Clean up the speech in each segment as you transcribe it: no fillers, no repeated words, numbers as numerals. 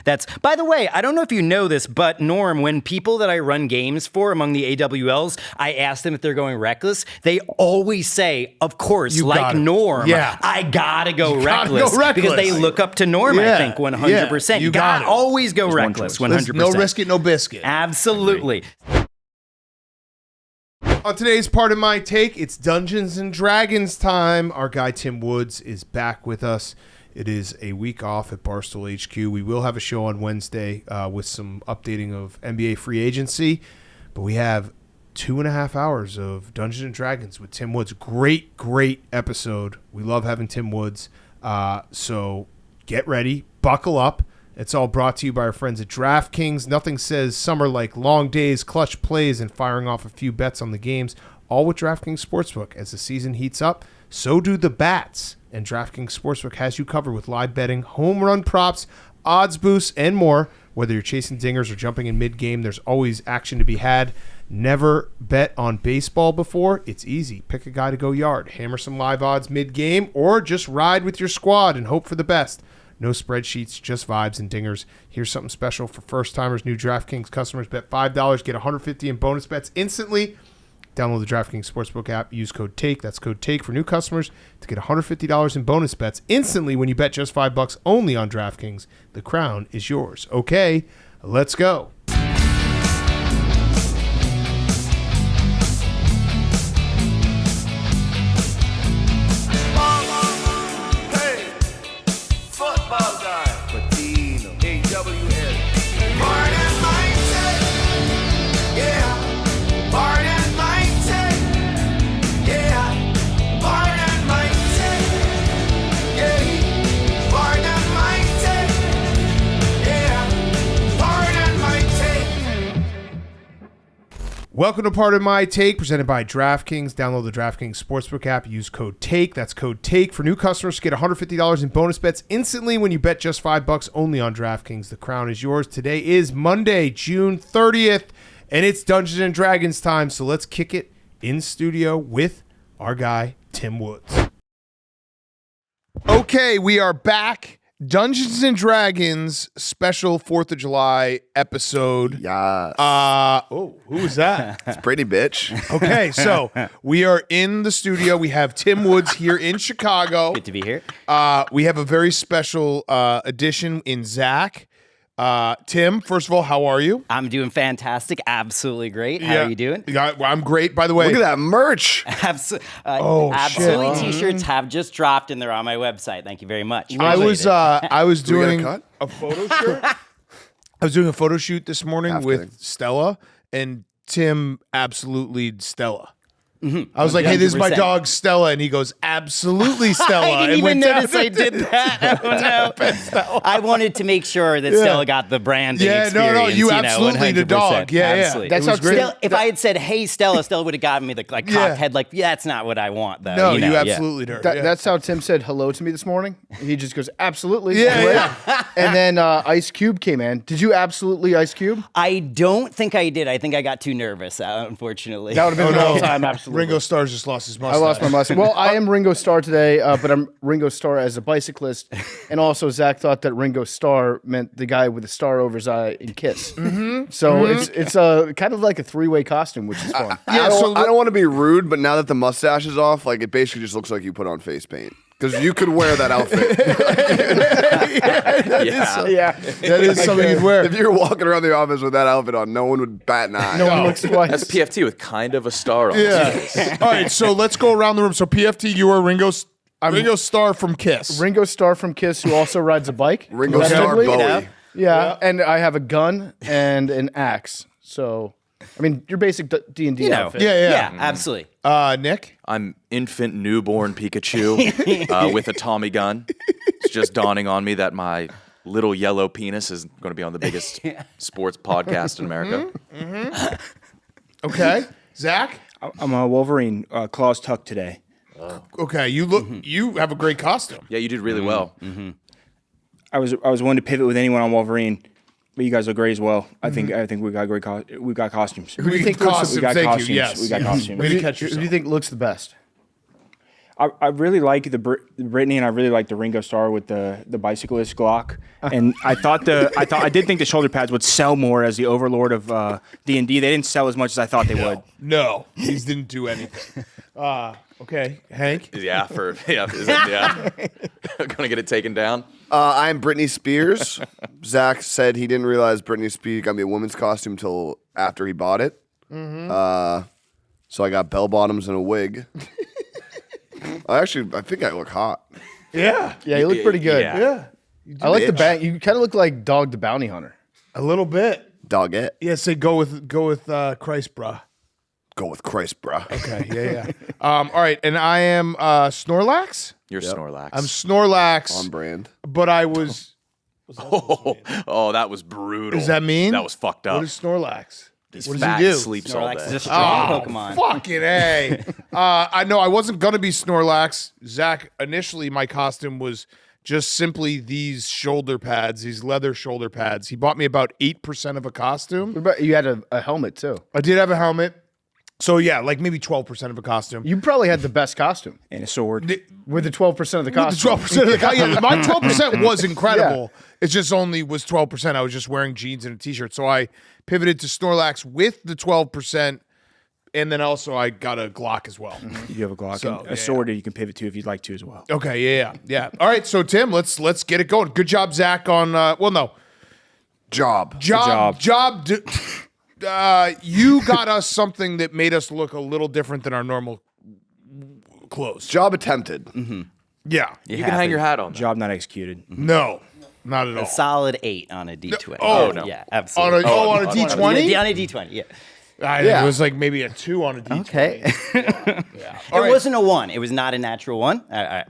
That's, by the way, I don't know if you know this, but Norm, when people that I run games for among the AWLs, I ask them if they're going reckless, they always say, of course, like Norm, I gotta go reckless. Because they look up to Norm, I think, 100%. You gotta always go reckless, 100%. No risk it, no biscuit. Absolutely. On today's part of my take, it's Dungeons and Dragons time. Our guy Timm Woods is back with us. It is a week off at Barstool HQ. We will have a show on Wednesday with some updating of NBA free agency, but we have 2.5 hours of Dungeons and Dragons with Timm Woods. Great episode. We love having Timm Woods. So get ready, buckle up. It's all brought to you by our friends at DraftKings. Nothing says summer like long days, clutch plays, and firing off a few bets on the games, all with DraftKings Sportsbook. As the season heats up, so do the bats. And DraftKings Sportsbook has you covered with live betting, home run props, odds boosts, and more. Whether you're chasing dingers or jumping in mid-game, there's always action to be had. Never bet on baseball before? It's easy. Pick a guy to go yard, hammer some live odds mid-game, or just ride with your squad and hope for the best. No spreadsheets, just vibes and dingers. Here's something special for first-timers. New DraftKings customers bet $5, get $150 in bonus bets instantly. Download the DraftKings Sportsbook app. Use code TAKE. That's code TAKE for new customers to get $150 in bonus bets instantly when you bet just $5 only on DraftKings. The crown is yours. Okay, let's go. Welcome to Part of My Take, presented by DraftKings. Download the DraftKings Sportsbook app. Use code TAKE. That's code TAKE for new customers to get $150 in bonus bets instantly when you bet just $5 only on DraftKings. The crown is yours. Today is Monday, June 30th, and it's Dungeons and Dragons time. So let's kick it in studio with our guy, Timm Woods. Okay, we are back. Dungeons and Dragons special 4th of July episode. Yes. Who was that? It's pretty, bitch. Okay, so we are in the studio. We have Timm Woods here in Chicago. Good to be here. We have a very special edition in Zac. Tim, first of all, how are you? I'm doing fantastic. Absolutely great. How are you doing? Yeah, well, I'm great. By the way, look at that merch. Absolutely. T-shirts have just dropped and they're on my website. Thank you very much. I was doing a photo shoot. I was doing a photo shoot this morning with Stella, and Tim absolutely Stella. Mm-hmm. I was like, 100%. Hey, this is my dog, Stella. And he goes, absolutely, Stella. I didn't even notice I did that. Oh, no. I wanted to make sure that Stella got the branding experience. No, you absolutely the dog. Yeah, absolutely. That's how great. If I had said, hey, Stella would have gotten me the cocked head. Like, that's not what I want, though. No, you absolutely don't. That's how Tim said hello to me this morning. He just goes, absolutely. Yeah. And then Ice Cube came in. Did you absolutely Ice Cube? I don't think I did. I think I got too nervous, unfortunately. That would have been the whole time, absolutely. Ringo Starr just lost his mustache. I lost my mustache. Well, I am Ringo Starr today, but I'm Ringo Starr as a bicyclist. And also, Zac thought that Ringo Starr meant the guy with the star over his eye in Kiss. Mm-hmm. So it's kind of like a three-way costume, which is fun. I don't want to be rude, but now that the mustache is off, like it basically just looks like you put on face paint. Because you could wear that outfit. That is something you'd wear. If you were walking around the office with that outfit on, no one would bat an eye. No one looks twice. That's PFT with kind of a star on it. Yeah. All right, so let's go around the room. So PFT, you are Ringo Starr from Kiss. Ringo Starr from Kiss, who also rides a bike. Ringo Starr Bowie. Yeah, and I have a gun and an axe. So, I mean, your basic D&D outfit. Yeah, absolutely. Nick? I'm infant newborn Pikachu with a Tommy gun. It's just dawning on me that my little yellow penis is going to be on the biggest sports podcast in America. Mm-hmm. Okay. Zac? I'm a Wolverine, claws tucked today. Okay, you have a great costume. Yeah, you did really well. Mm-hmm. I was willing to pivot with anyone on Wolverine, but you guys look great as well. I think we got great we got costumes. Who do you think costumes? We got Thank costumes. you. Yes. We got costumes. Way to catch Who yourself. do you think looks the best? I really like the Brittany, and I really like the Ringo Starr with the bicyclist Glock. And I did think the shoulder pads would sell more as the overlord of D&D. They didn't sell as much as I thought they would. No, these didn't do anything. Okay, Hank. Yeah, gonna get it taken down. I'm Britney Spears. Zach said he didn't realize Britney Spears got me a woman's costume until after he bought it. So I got bell bottoms and a wig. I think I look hot. Yeah, you look pretty good. yeah. I like the bang. You kind of look like Dog the Bounty Hunter. A little bit. Doggett. Yeah, say go with Christ, bruh. Go with Christ, bruh. Okay, yeah. All right, and I am Snorlax. You're Snorlax. I'm Snorlax. On brand. But I was. Oh, that was brutal. Does that mean? That was fucked up. What is Snorlax? He's what does fat he do? and sleeps all Snorlax day. is a strong Pokemon. Fucking A. I know I wasn't going to be Snorlax. Zach, initially my costume was just simply these shoulder pads, these leather shoulder pads. He bought me about 8% of a costume. What about you? Had a helmet too. I did have a helmet. So yeah, like maybe 12% of a costume. You probably had the best costume And a sword. with the 12% of the costume. The 12% of the costume. Yeah, my 12% was incredible. It just only was 12%. I was just wearing jeans and a t-shirt. So I pivoted to Snorlax with the 12%. And then also I got a Glock as well. You do have a Glock. So, and a sword that you can pivot to if you'd like to as well. Okay, yeah. All right, so Tim, let's get it going. Good job, Zach, on Job. You got us something that made us look a little different than our normal clothes. Job attempted. Yeah. You can hang your hat on. Job not executed. No, not at all. A solid 8 on a D20. Oh, no. Yeah, absolutely. On a D20? Yeah, on a D20, yeah. It was like maybe a 2 on a D20. Okay. All It right. wasn't a 1. It was not a natural 1.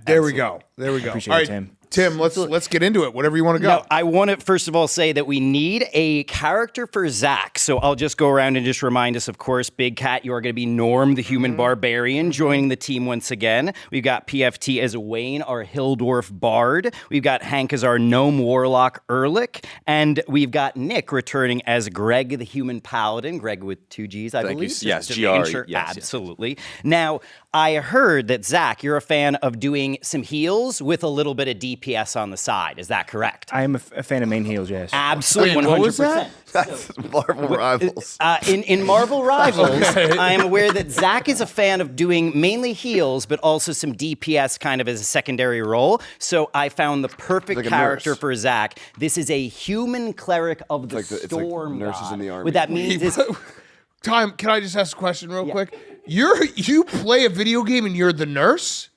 There we go. Appreciate All it, right, Tim. Tim, let's get into it. Whatever you want to go. Now, I want to first of all say that we need a character for Zach. So I'll just go around and just remind us, of course, Big Cat, you are going to be Norm, the human barbarian, joining the team once again. We've got PFT as Wayne, our Hilldorf bard. We've got Hank as our gnome warlock Ehrlich. And we've got Nick returning as Greg, the human paladin. Greg with 2 G's, I believe. you. Yes, Just GR, making sure. yes. Absolutely. Now, I heard that, Zach, you're a fan of doing some heals with a little bit of DPS on the side. Is that correct? I am a fan of main heels, yes. Absolutely, Wait, 100%. what was that? That's Marvel Rivals. In Marvel Rivals, I am aware that Zach is a fan of doing mainly heals, but also some DPS kind of as a secondary role. So I found the perfect Like a character nurse. for Zach. This is a human cleric of the It's like storm nurses god. in the army. What that means is Time, can I just ask a question real quick? You play a video game and you're the nurse?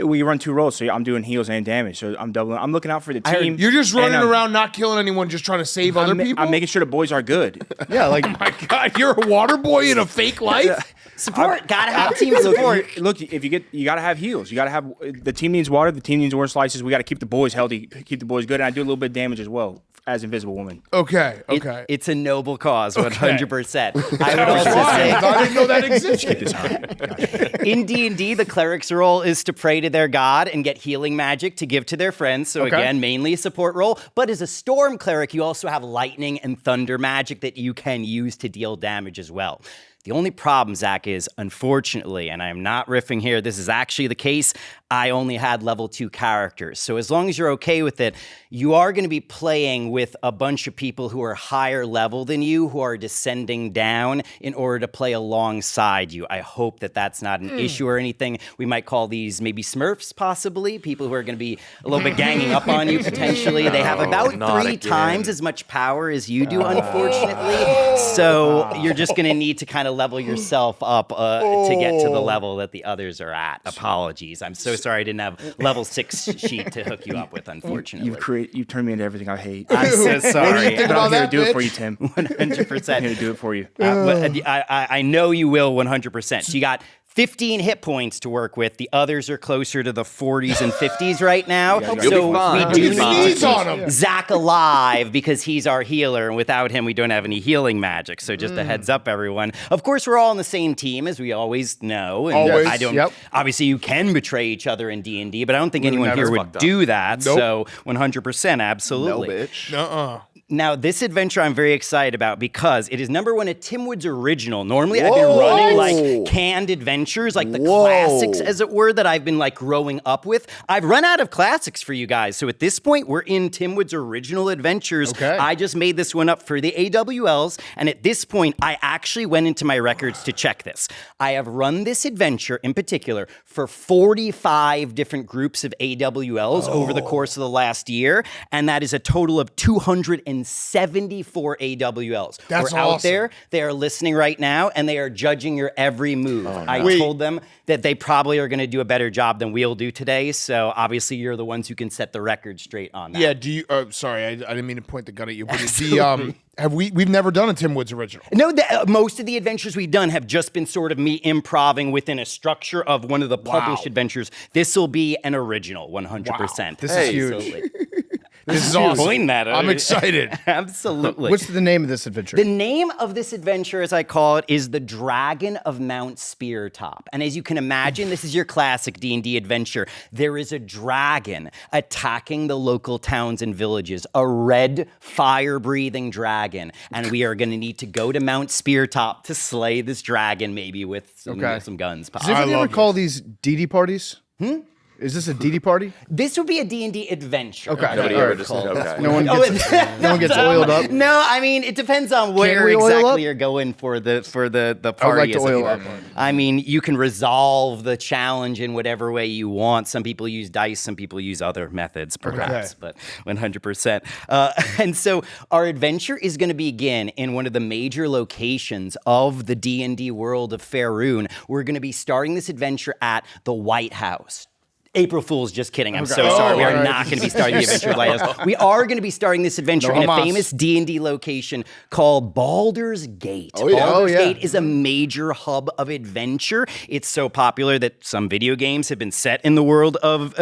We run 2 roles, so I'm doing heals and damage. So I'm doubling. I'm looking out for the team. You're just and running I'm- around, not killing anyone, just trying to save other people? I'm making sure the boys are good. Yeah, like My God, you're a water boy in a fake life? support. Gotta have team support. Look, if you gotta have heals. You gotta have the team needs water. The team needs orange slices. We gotta keep the boys healthy, keep the boys good, and I do a little bit of damage as well as Invisible Woman. Okay. It's a noble cause, 100%. I would also Why? say I didn't know that existed. in D&D, the cleric's role is to pray to their god and get healing magic to give to their friends. So again, mainly a support role. But as a storm cleric, you also have lightning and thunder magic that you can use to deal damage as well. The only problem, Zach, is unfortunately, and I'm not riffing here, this is actually the case, I only had level 2 characters. So as long as you're okay with it, you are going to be playing with a bunch of people who are higher level than you, who are descending down in order to play alongside you. I hope that that's not an issue or anything. We might call these maybe Smurfs, possibly, people who are going to be a little bit ganging up on you, potentially. They have about not 3 again. times as much power as you do, unfortunately. So you're just going to need to kind of level yourself up to get to the level that the others are at. Apologies. I'm so sorry I didn't have level 6 sheet to hook you up with, unfortunately. You've turned me into everything I hate. I'm so sorry. think But I'm about here that, to do it for bitch? you, Tim. 100%. I'm here to do it for you. I know you will 100%. So you got 15 hit points to work with. The others are closer to the 40s and 50s right now. You'll So be fine. we do You'll be fine. Sneeze on him. Zach alive because he's our healer, and without him, we don't have any healing magic. So just a heads up, everyone. Of course, we're all on the same team, as we always know. And Always. I don't. Yep. Obviously, you can betray each other in D&D, but I don't think anyone never. here would Fucked up. do that. Nope. So 100%, No, absolutely. bitch. Now, this adventure I'm very excited about because it is #1 a Timm Woods original. Normally, I've been running like canned adventures adventures, like the classics, as it were, that I've been like growing up with. I've run out of classics for you guys. So at this point, we're in Timm Woods' original adventures. Okay. I just made this one up for the AWLs. And at this point, I actually went into my records to check this. I have run this adventure in particular for 45 different groups of AWLs over the course of the last year. And that is a total of 274 AWLs. That's We're out awesome. there. They are listening right now, and they are judging your every move. I told them that they probably are going to do a better job than we'll do today. So obviously, you're the ones who can set the record straight on that. Yeah. Do you? Sorry, I didn't mean to point the gun at you. But we've never done a Timm Woods original. No, most of the adventures we've done have just been sort of me improving within a structure of one of the published adventures. This will be an original, 100%. This is huge. Absolutely. This is awesome. Coin that. I'm excited. Absolutely. What's the name of this adventure? The name of this adventure, as I call it, is The Dragon of Mount Speartop. And as you can imagine, this is your classic D&D adventure. There is a dragon attacking the local towns and villages, a red, fire-breathing dragon. And we are going to need to go to Mount Speartop to slay this dragon, maybe with some guns. Does anybody ever call these DD parties? Is this a DD party? This would be a D&D adventure. Okay. Nobody ever just okay. No one gets oiled up. No, I mean it depends on where we oil up? exactly you're going for the party. I would like to as it oil were. up. I mean, you can resolve the challenge in whatever way you want. Some people use dice, some people use other methods, perhaps, but 100%. And so our adventure is going to begin in one of the major locations of the D&D world of Faerun. We're going to be starting this adventure at the White House. April Fool's, just kidding. I'm so sorry. We are not going to be starting the adventure at White House. We are going to be starting this adventure in a famous D&D location called Baldur's Gate. Baldur's Gate is a major hub of adventure. It's so popular that some video games have been set in the world of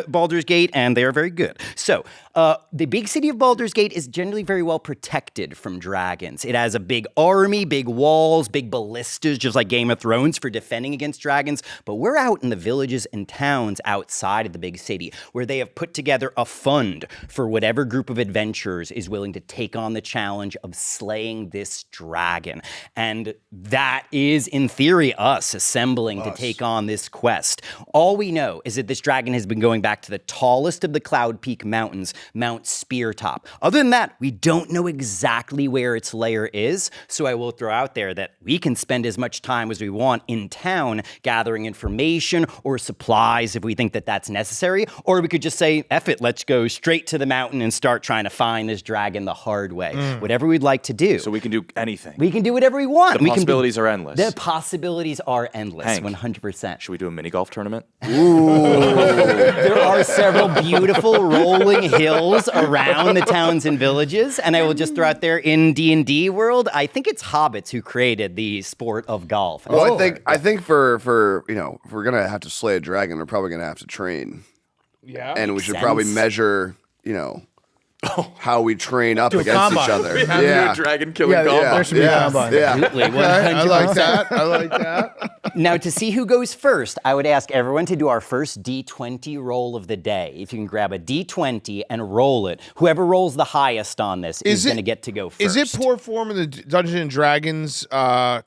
Baldur's Gate, and they are very good. So the big city of Baldur's Gate is generally very well protected from dragons. It has a big army, big walls, big ballistas, just like Game of Thrones, for defending against dragons. But we're out in the villages and towns outside of the big city, where they have put together a fund for whatever group of adventurers is willing to take on the challenge of slaying this dragon. And that is, in theory, us assembling to take on this quest. All we know is that this dragon has been going back to the tallest of the Cloud Peak Mountains, Mount Speartop. Other than that, we don't know exactly where its lair is, so I will throw out there that we can spend as much time as we want in town gathering information or supplies if we think that that's necessary, or we could just say, F it, let's go straight to the mountain and start trying to find this dragon the hard way. Whatever we'd like to do. So we can do anything. We can do whatever we want. The possibilities are endless. The possibilities are endless, Hank, 100%. Should we do a mini golf tournament? There are several beautiful rolling hills around the towns and villages, and I will just throw out there, in D&D world, I think it's hobbits who created the sport of golf. Well, I think for if we're gonna have to slay a dragon, we're probably gonna have to train. Yeah. And we should sense. probably measure, how we train up against each other. A dragon killing golf. There should be a combine. Absolutely, 100%. I like that. I like that. Now, to see who goes first, I would ask everyone to do our first D20 roll of the day. If you can grab a D20 and roll it, whoever rolls the highest on this is going to get to go first. Is it poor form in the Dungeons and Dragons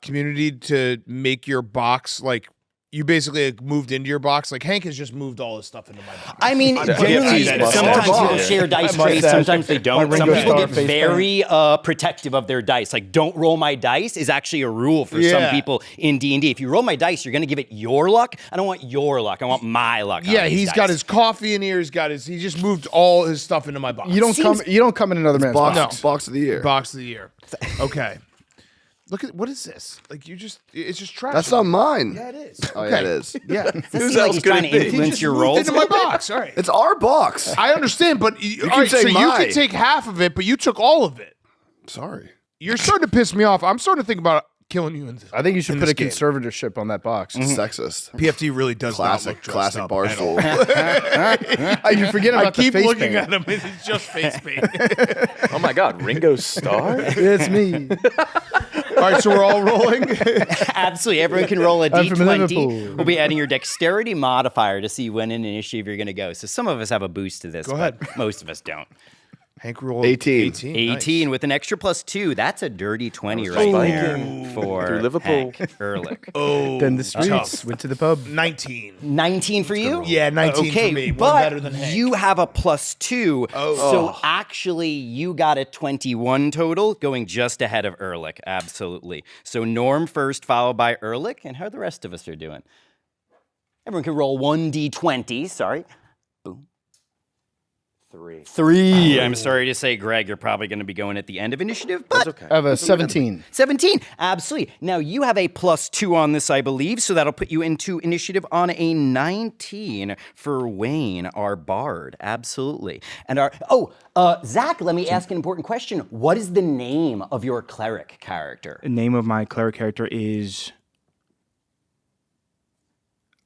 community to make your box like? You basically moved into your box. Like Hank has just moved all his stuff into my box. I mean, generally, sometimes people share dice trays, sometimes they don't. Some people get very protective of their dice. Like, don't roll my dice is actually a rule for some people in D&D. If you roll my dice, you're going to give it your luck. I don't want your luck. I want my luck. Yeah, he's got his coffee in here. He just moved all his stuff into my box. You don't come in another man's box. Box of the year. Box of the year. Okay. Look at what is this? Like it's just trash. That's not mine. Yeah, it is. Oh yeah, it is. Yeah. Who's like he's trying to influence your rolls? Into my box. All right. It's our box. I understand, but you can right, take so you mine. can take half of it, but you took all of it. Sorry. You're starting to piss me off. I'm starting to think about killing you. I think you should put a game. conservatorship on that box. Sexist. PFT really does not look dressed up Barstool. You forget about I keep the face looking paint. at him, and it's just face paint. Oh my God, Ringo Starr? It's me. All right, so we're all rolling. Absolutely. Everyone can roll a I'm from D20. Liverpool. We'll be adding your dexterity modifier to see when in initiative you're going to go. So some of us have a boost to this. Go ahead. Most of us don't. Hank rolled 18. 18 with an extra +2. That's a dirty 20 right there for Through Liverpool. Hank Ehrlich. Then the streets went to the pub. 19. 19 for you? Yeah, 19 okay, for me. One but better than Hank. you have a +2. So actually, you got a 21 total, going just ahead of Ehrlich. Absolutely. So Norm first, followed by Ehrlich. And how the rest of us are doing? Everyone can roll 1d20. Sorry. Boom. 3. I'm sorry to say, Greg, you're probably going to be going at the end of initiative, but That's okay. I have a 17. 17. Absolutely. Now, you have a +2 on this, I believe, so that'll put you into initiative on a 19 for Wayne, our bard. Absolutely. And Zach, let me ask an important question. What is the name of your cleric character? The name of my cleric character is.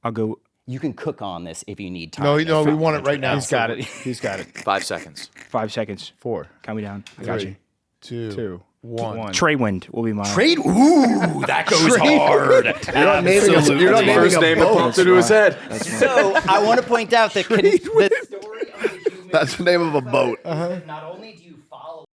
I'll go. You can cook on this if you need time. No, we want it right now. He's got it. He's got it. 5 seconds. 5 seconds. 4. Count me down. I got you. 2. 1. Trey Wind will be mine. Trade? Ooh, that goes hard. Absolutely. You're not naming First a name that boat. popped into his head. So I want to point out that the story of the human That's the name of a boat. not only do you follow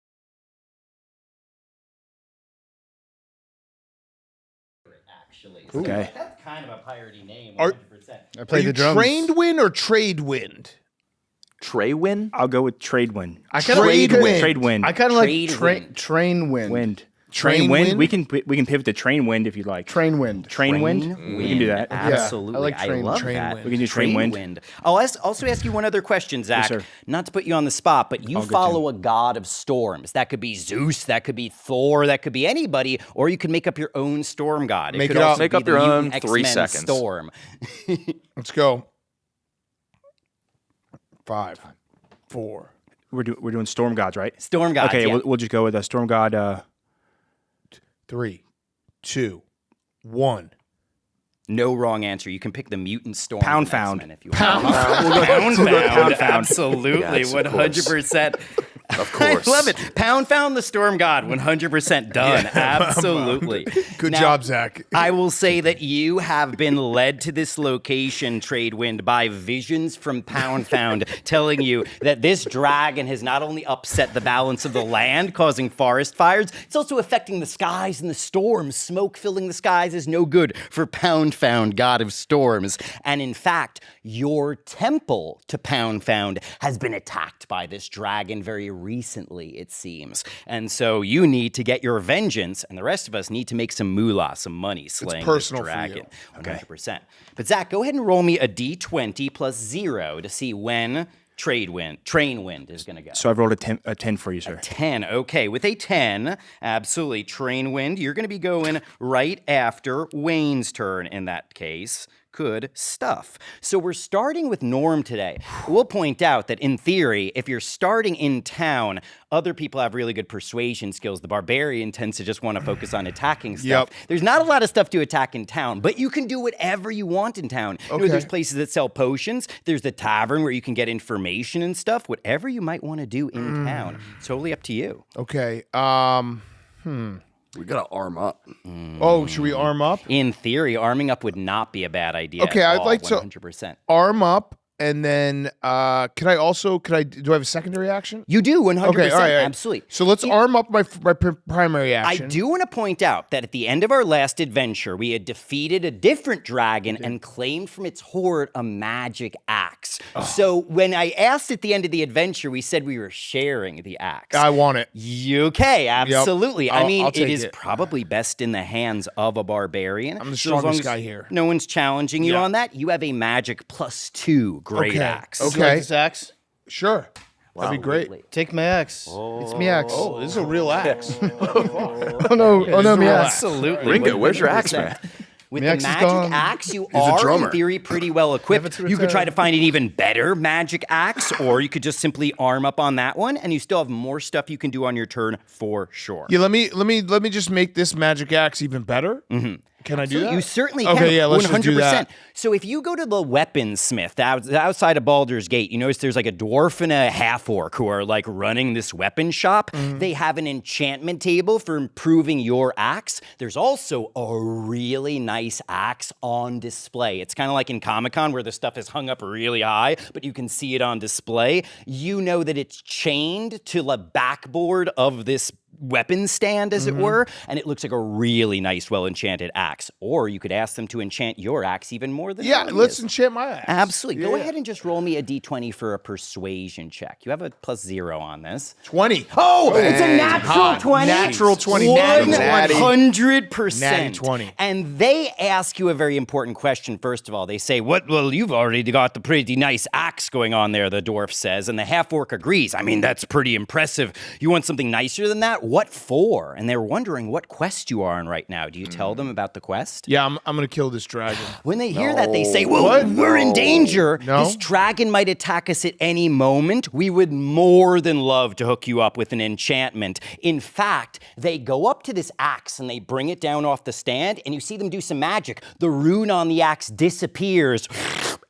actually. So Okay. that's kind of a piratey name, Are- 100%. I Are played you the drums. trained wind or trade wind? Trey Win? I'll go with Trade Wind. I kinda Trade like wind. Trade Wind. I kind of Trade like wind. train wind. Wind. Train Wind. wind? We can pivot to Train Wind if you'd like. Train wind. Train Wind. We can do that. Absolutely. I like train- love train that. wind. We can do Train Wind. I'll also ask you one other question, Zach. sir. Not to put you on the spot, but you All good, follow a god of storms. That could be Zeus, that could be Thor, that could be anybody, or you could make up your own storm god. Make could it up. also Make be up the your mutant own 3 X-Men seconds. Storm. Let's go. 5, 4. We're doing Storm Gods, right? Storm gods. Okay, yeah. we'll just go with a Storm God. 3, 2, 1. No wrong answer. You can pick the mutant storm. Pound from found. X-Men if you want. Pound found. Absolutely. Yes, of course. 100%. Of course. I love it. Pound found the storm god. 100% done. Absolutely. Good Now, job, Zach. I will say that you have been led to this location, Trade Wind, by visions from Pound Found telling you that this dragon has not only upset the balance of the land, causing forest fires, it's also affecting the skies and the storms. Smoke filling the skies is no good for Pound Found, god of storms. And in fact, your temple to Pound Found has been attacked by this dragon very recently, it seems. And so you need to get your vengeance, and the rest of us need to make some moolah, some money slaying personal this for dragon. you. 100%. But Zach, go ahead and roll me a d20 plus 0 to see when train wind is going to go. So I've rolled a 10 for you, sir. 10. Okay, with a 10, absolutely. Train wind, you're going to be going right after Wayne's turn in that case. Good stuff. So we're starting with Norm today. We'll point out that in theory, if you're starting in town, other people have really good persuasion skills. The barbarian tends to just want to focus on attacking stuff. Yep. There's not a lot of stuff to attack in town, but you can do whatever you want in town. You know, Okay. there's places that sell potions. There's the tavern where you can get information and stuff. Whatever you might want to do in town. It's totally up to you. Okay. We gotta arm up. Oh, should we arm up? In theory, arming up would not be a bad idea. Okay, at I'd all, like to- 100%. Arm up, and then do I have a secondary action? You do 100%. Okay, all right. Absolutely. So let's arm up my primary I action. do want to point out that at the end of our last adventure, we had defeated a different dragon and claimed from its hoard a magic axe. So when I asked at the end of the adventure, we said we were sharing the axe. I want it. Okay, absolutely. I mean, I'll it take is it. probably best in the hands of a barbarian. I'm the So as long strongest as guy here. No one's challenging you Yeah. on that. You have a magic +2 great Okay. axe. Okay. You like this axe? Sure. That'd be great. Absolutely. Take my axe. It's me axe. Oh, this is a real axe. Oh no, me axe. Absolutely. Ringo, where's your axe, 100%. man? With The the axe is magic gone. axe, you a are, drummer. in theory, pretty well equipped. Never to You could try return. to find an even better magic axe, or you could just simply arm up on that one, and you still have more stuff you can do on your turn for sure. Yeah, let me just make this magic axe even better. Can I do that? You certainly can. Okay, yeah, let's just do that. So if you go to the weaponsmith outside of Baldur's Gate, you notice there's like a dwarf and a half-orc who are like running this weapon shop. They have an enchantment table for improving your axe. There's also a really nice axe on display. It's kind of like in Comic-Con where the stuff is hung up really high, but you can see it on display. You know that it's chained to the backboard of this weapon stand, as it were, and it looks like a really nice, well-enchanted axe. Or you could ask them to enchant your axe even more than let's enchant my axe. Absolutely. Go ahead and just roll me a d20 for a persuasion check. You have a +0 on this. 20. Oh, it's a natural 20. Natural 20. 100%. Natty 20. And they ask you a very important question, first of all. They say, well, you've already got the pretty nice axe going on there, the dwarf says. And the half-orc agrees. I mean, that's pretty impressive. You want something nicer than that? What for? And they're wondering what quest you are on right now. Do you tell them about the quest? Yeah, I'm going to kill this dragon. When they hear that, they say, well, we're in danger. No? This dragon might attack us at any moment. We would more than love to hook you up with an enchantment. In fact, they go up to this axe and they bring it down off the stand, and you see them do some magic. The rune on the axe disappears.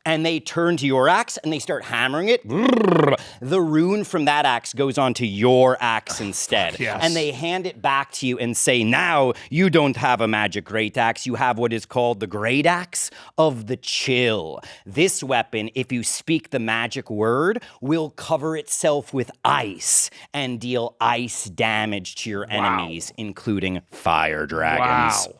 And they turn to your axe and they start hammering it. The rune from that axe goes onto your axe instead. Yes. And they hand it back to you and say, now you don't have a magic great axe. You have what is called the great axe of the chill. This weapon, if you speak the magic word, will cover itself with ice and deal ice damage to your enemies, including fire dragons. Wow.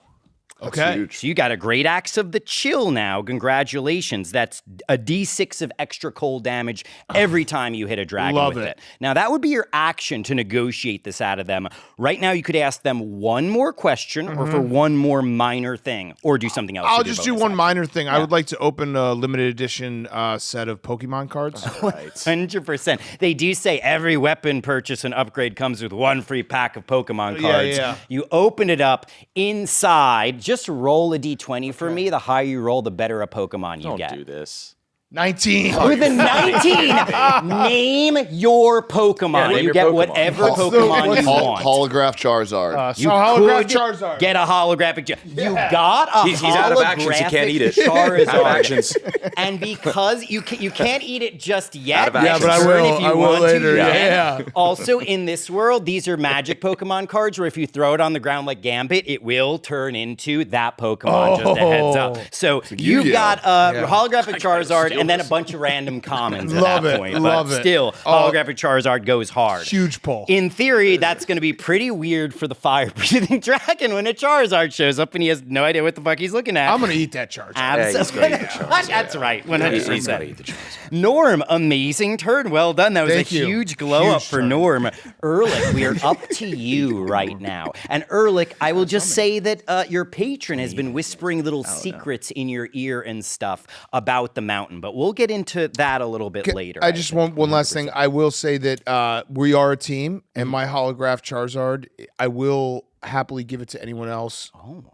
Okay. Huge. So you got a great axe of the chill now. Congratulations. That's a d6 of extra cold damage every time you hit a dragon Love with it. it. Now, that would be your action to negotiate this out of them. Right now, you could ask them one more question or for one more minor thing or do something else. I'll with your just do bonus one action. minor thing. I would like to open a limited edition set of Pokemon cards. 100%. They do say every weapon purchase and upgrade comes with one free pack of Pokemon Yeah, cards. yeah. You open it up inside. Just roll a d20 for me. The higher you roll, the better a Pokemon you Don't get. do this. 19. With a 19, name your Pokemon. Yeah, name you your get Pokemon. whatever What's the- Pokemon what's you the- want. Holograph Charizard. You holograph could Charizard. get a holographic. You got a He's out of actions. He can't eat it. Charizard. Out of actions. And because you can't eat it just yet, Out of actions. Yeah, but I turn will. if you I will want later. To, you Yeah. can. Also, in this world, these are magic Pokemon cards where if you throw it on the ground like Gambit, it will turn into that Pokemon. Just a heads up. So you've Yu-Gi-Oh. got a holographic Charizard steal and then a this. bunch of random commons at Love that it, point. love But it. still, holographic Charizard goes hard. Huge pull. In theory, that's going to be pretty weird for the fire-breathing dragon when a Charizard shows up and he has no idea what the fuck he's looking at. I'm going to eat that Charizard. Yeah, he's gonna eat the Charizard. That's right, He's got to 100%. eat the Charizard. Norm, amazing turn. Well done. That was Thank a you. huge glow up Huge for turn. Norm. Ehrlich, we are up to you right now. And Ehrlich, I will just say that your patron has been whispering little secrets in your ear and stuff about the mountain, but we'll get into that a little bit later. I just want one last thing. I will say that we are a team, and my holograph Charizard, I will happily give it to anyone else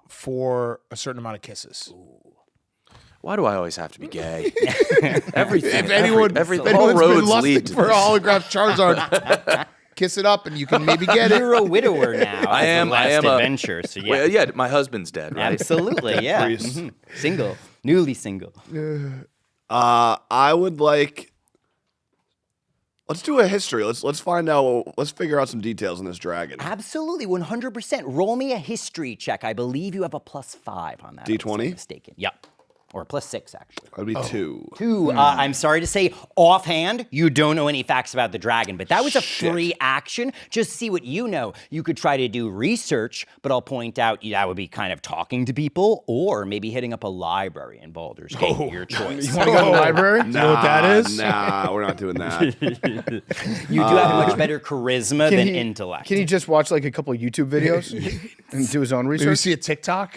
for a certain amount of kisses. Why do I always have to be gay? Everything. If anyone, everything. if All anyone's been roads lusting lead to for a this. holograph Charizard, kiss it up, and you can maybe get it. You're a widower now. I am. Last I am a adventure. So yeah, Well, yeah, my husband's dead, right? absolutely. Yeah, Mhm. Single, newly single. I would like. Let's do a history. Let's find out. Let's figure out some details on this dragon. Absolutely, 100%. Roll me a history check. I believe you have a +5 on that. if I'm D20? not mistaken. Yep. Or +6, actually. That'd be 2. 2. I'm sorry to say, offhand, you don't know any facts about the dragon, but that was a free action. Just see what you know. You could try to do research, but I'll point out that would be kind of talking to people or maybe hitting up a library in Baldur's Gate. Your choice. You want to go to the library? You know what that is? Nah, we're not doing that. You do have much better charisma than intellect. Can he just watch like a couple of YouTube videos and do his own Maybe research? see a TikTok.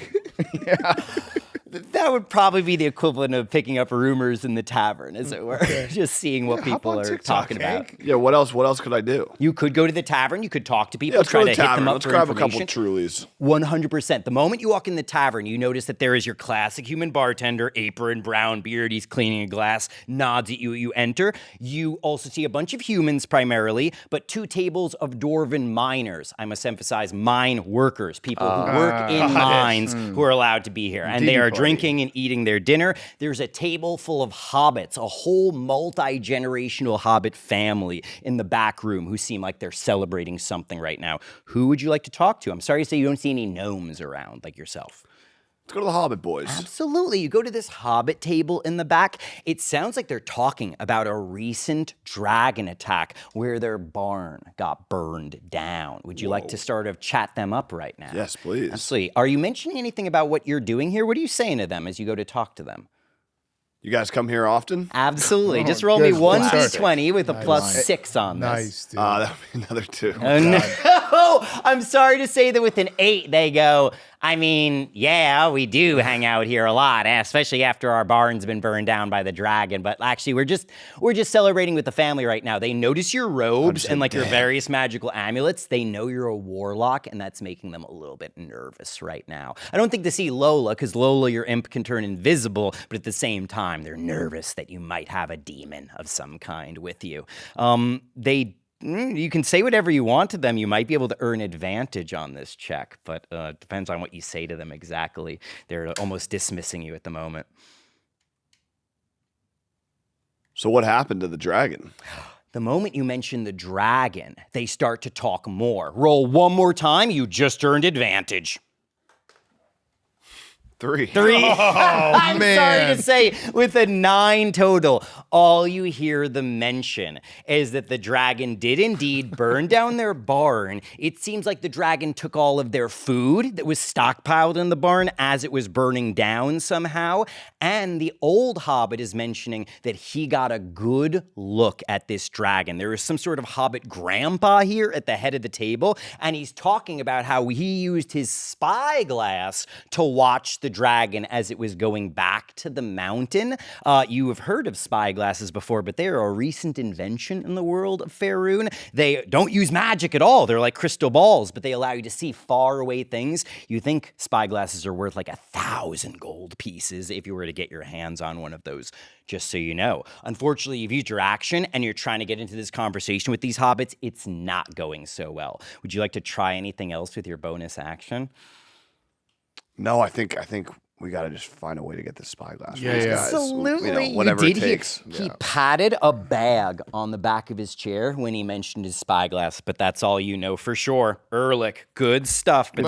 That would probably be the equivalent of picking up rumors in the tavern, as it were. Just seeing what people are talking about. Yeah, what else could I do? You could go to the tavern. You could talk to people, Yeah, let's try go to to the hit them tavern. up Let's for grab a couple information. Trulies. 100%. The moment you walk in the tavern, you notice that there is your classic human bartender, apron, brown beard. He's cleaning a glass, nods at you. You enter. You also see a bunch of humans primarily, but 2 tables of dwarven miners. I must emphasize mine workers, people who work in mines who are allowed to be here. And they are drinking and eating their dinner. There's a table full of hobbits, a whole multi-generational hobbit family in the back room who seem like they're celebrating something right now. Who would you like to talk to? I'm sorry to say you don't see any gnomes around like yourself. Let's go to the Hobbit boys. Absolutely. You go to this hobbit table in the back. It sounds like they're talking about a recent dragon attack where their barn got burned down. Would you like to sort of chat them up right now? Yes, please. Absolutely. Are you mentioning anything about what you're doing here? What are you saying to them as you go to talk to them? You guys come here often? Absolutely. Just roll me good. 1d20 with a +6 on this. Nice, dude. That would be another 2. No, I'm sorry to say that with an 8, they go, I mean, yeah, we do hang out here a lot, especially after our barn's been burned down by the dragon. But actually, we're just celebrating with the family right now. They notice your robes and like your various magical amulets. They know you're a warlock, and that's making them a little bit nervous right now. I don't think they see Lola, because Lola, your imp, can turn invisible, but at the same time, they're nervous that you might have a demon of some kind with you. You can say whatever you want to them. You might be able to earn advantage on this check, but it depends on what you say to them exactly. They're almost dismissing you at the moment. So what happened to the dragon? The moment you mention the dragon, they start to talk more. Roll one more time. You just earned advantage. 3. 3. I'm man. sorry to say, with a 9 total, all you hear the mention is that the dragon did indeed burn down their barn. It seems like the dragon took all of their food that was stockpiled in the barn as it was burning down somehow. And the old hobbit is mentioning that he got a good look at this dragon. There is some sort of hobbit grandpa here at the head of the table, and he's talking about how he used his spyglass to watch the dragon as it was going back to the mountain. You have heard of spyglasses before, but they are a recent invention in the world of Faerun. They don't use magic at all. They're like crystal balls, but they allow you to see far away things. You think spyglasses are worth like 1,000 gold pieces if you were to get your hands on one of those, just so you know. Unfortunately, you've used your action and you're trying to get into this conversation with these hobbits. It's not going so well. Would you like to try anything else with your bonus action? No, I think we got to just find a way to get this spyglass. Yeah, from these yeah. guys. Absolutely. Whatever You it did takes. He patted a bag on the back of his chair when he mentioned his spyglass, but that's all you know for sure. Ehrlich, good stuff. But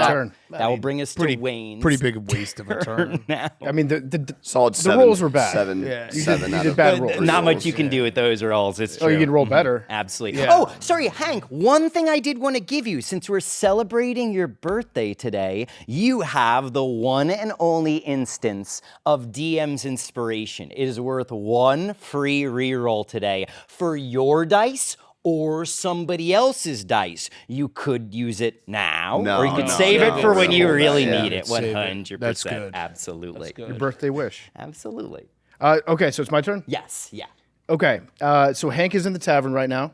that will bring us to Wayne's Pretty big waste of a turn. now. I mean, the Solid the 7. rolls were bad. 7. Yeah. You 7 did out of bad three rolls. Not much rolls. you can do with those rolls. It's true. Oh, you can roll better. Absolutely. Yeah. Oh, sorry, Hank. One thing I did want to give you, since we're celebrating your birthday today, you have the one and only instance of DM's inspiration. It is worth 1 free reroll today for your dice or somebody else's dice. You could use it now, or you could save it for when you really need it. Save it. 100%. That's good. Absolutely. Your birthday wish. Absolutely. Okay, so it's my turn? Yes. Yeah. Okay, so Hank is in the tavern right now.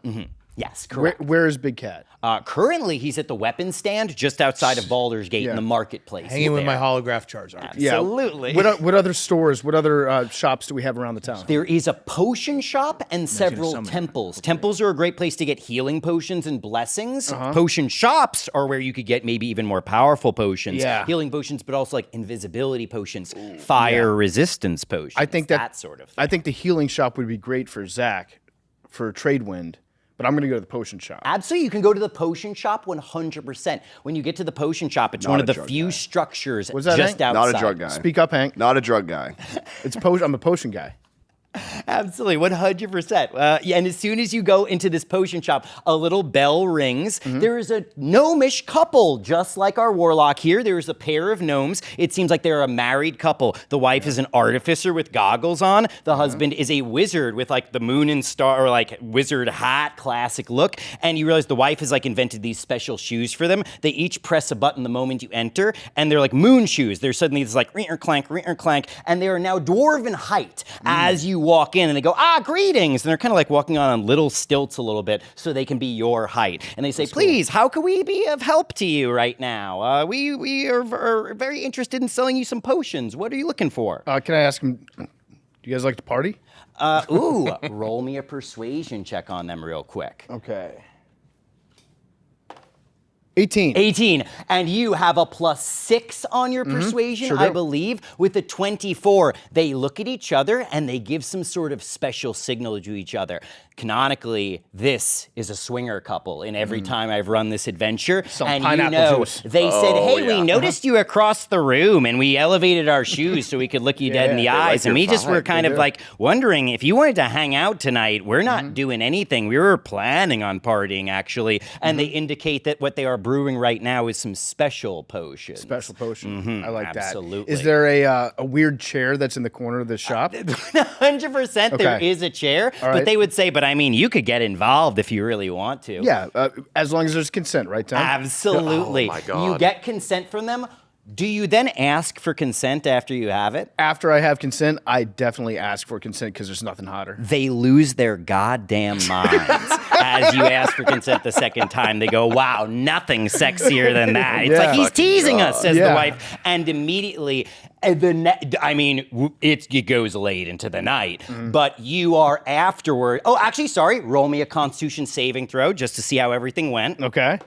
Yes. Correct. Where is Big Cat? Currently, he's at the weapons stand just outside of Baldur's Gate in the marketplace. Hanging with my holograph Charizard. Absolutely. What other stores, what other shops do we have around the town? There is a potion shop and several temples. Temples are a great place to get healing potions and blessings. Potion shops are where you could get maybe even more powerful potions. Yeah. Healing potions, but also like invisibility potions, fire resistance potions. I think that sort of thing. I think the healing shop would be great for Zach, for trade wind, but I'm going to go to the potion shop. Absolutely. You can go to the potion shop 100%. When you get to the potion shop, it's one of the few structures that, just Hank? outside. Not a drug guy. Speak up, Hank. Not a drug guy. I'm a potion guy. Absolutely, 100%. Yeah, and as soon as you go into this potion shop, a little bell rings. There is a gnomish couple, just like our warlock here. There is a pair of gnomes. It seems like they're a married couple. The wife is an artificer with goggles on. The husband is a wizard with like the moon and star, or like wizard hat, classic look. And you realize the wife has like invented these special shoes for them. They each press a button the moment you enter, and they're like moon shoes. They're suddenly this like clank, clank, and they are now dwarven height as you walk in, and they go, greetings. And they're kind of like walking on little stilts a little bit so they can be your height. And they say, please, how can we be of help to you right now? We are very interested in selling you some potions. What are you looking for? Can I ask him, do you guys like to party? Roll me a persuasion check on them real quick. Okay. 18. 18. And you have a +6 on your persuasion, Sure I do. believe. With a 24, they look at each other and they give some sort of special signal to each other. Canonically, this is a swinger couple in every time I've run this adventure. Some and pineapple juice. They said, hey, yeah. we noticed you across the room, and we elevated our shoes so we could look you dead in the eyes. like And your we just were vibe. kind of like wondering if you wanted to hang out tonight. We're not doing anything. We were planning on partying, actually. And they indicate that what they are brewing right now is some special potions. Special potion. I like absolutely. that. Is there a weird chair that's in the corner of the shop? 100% there Okay. is a chair, All right. but they would say, but I mean, you could get involved if you really want to. Yeah, as long as there's consent, right, Tom? Absolutely. Oh, my God. You get consent from them. Do you then ask for consent after you have it? After I have consent, I definitely ask for consent because there's nothing hotter. They lose their goddamn minds as you ask for consent the second time. They go, wow, nothing sexier than that. It's Yeah. like he's teasing us, says the Yeah. wife. And immediately, it goes late into the night, but you are afterward. Oh, actually, sorry. Roll me a Constitution saving throw just to see how everything went. Okay.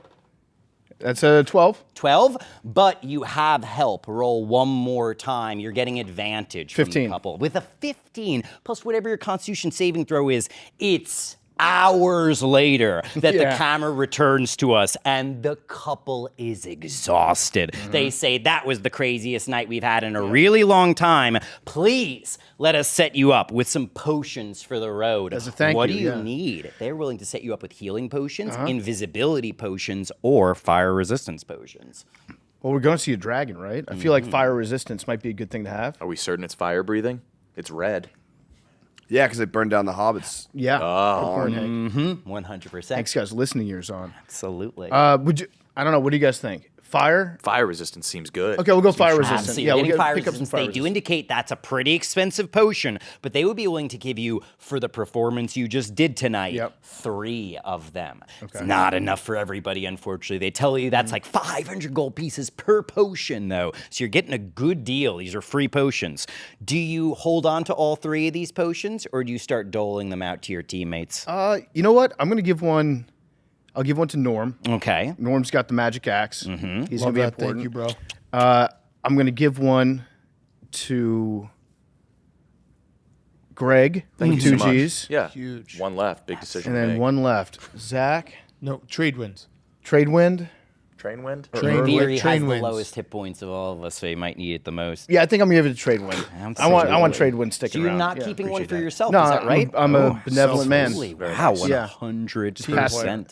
That's a 12. 12, but you have help. Roll one more time. You're getting advantage from the 15. couple. With a 15, plus whatever your Constitution saving throw is, it's hours later that the Yeah. camera returns to us and the couple is exhausted. They say, that was the craziest night we've had in a really long time. Please let us set you up with some potions for the road. As a thank what you, do you yeah. need? They're willing to set you up with healing potions, invisibility potions, or fire resistance potions. Well, we're going to see a dragon, right? I feel like fire resistance might be a good thing to have. Are we certain it's fire breathing? It's red. Yeah, because they burned down the hobbits. Yeah. Popcorn, Hank. 100%. Hank's got his listening ears on. Absolutely. Would you? I don't know. What do you guys think? Fire? Fire resistance seems good. Okay, we'll go fire resistant. Absolutely. Yeah, You're we'll getting fire pick up some resistance. fire They do resistance. indicate that's a pretty expensive potion, but they would be willing to give you, for the performance you just did tonight, Yep. 3 of them. It's not enough for everybody, unfortunately. They tell you that's like 500 gold pieces per potion, though. So you're getting a good deal. These are free potions. Do you hold on to all 3 of these potions, or do you start doling them out to your teammates? You know what? I'm going to give one. I'll give one to Norm. Okay. Norm's got the magic axe. He's Love going to be that. important. Thank you, bro. I'm going to give one to Greg. Thank you with 2 so much. G's. Yeah. Huge. One left. Big decision. And to then make. one left. Zach. No, trade wins. Tradewind. Train wind. Train Theory has train the wins. lowest hit points of all of us, so you might need it the most. Yeah, I think I'm going to give it to Tradewind. I want Absolutely. Tradewind sticking So you're around. not Yeah. keeping one for that. yourself, No, is that right? I'm a benevolent man. Absolutely. Wow, Yeah. 100%.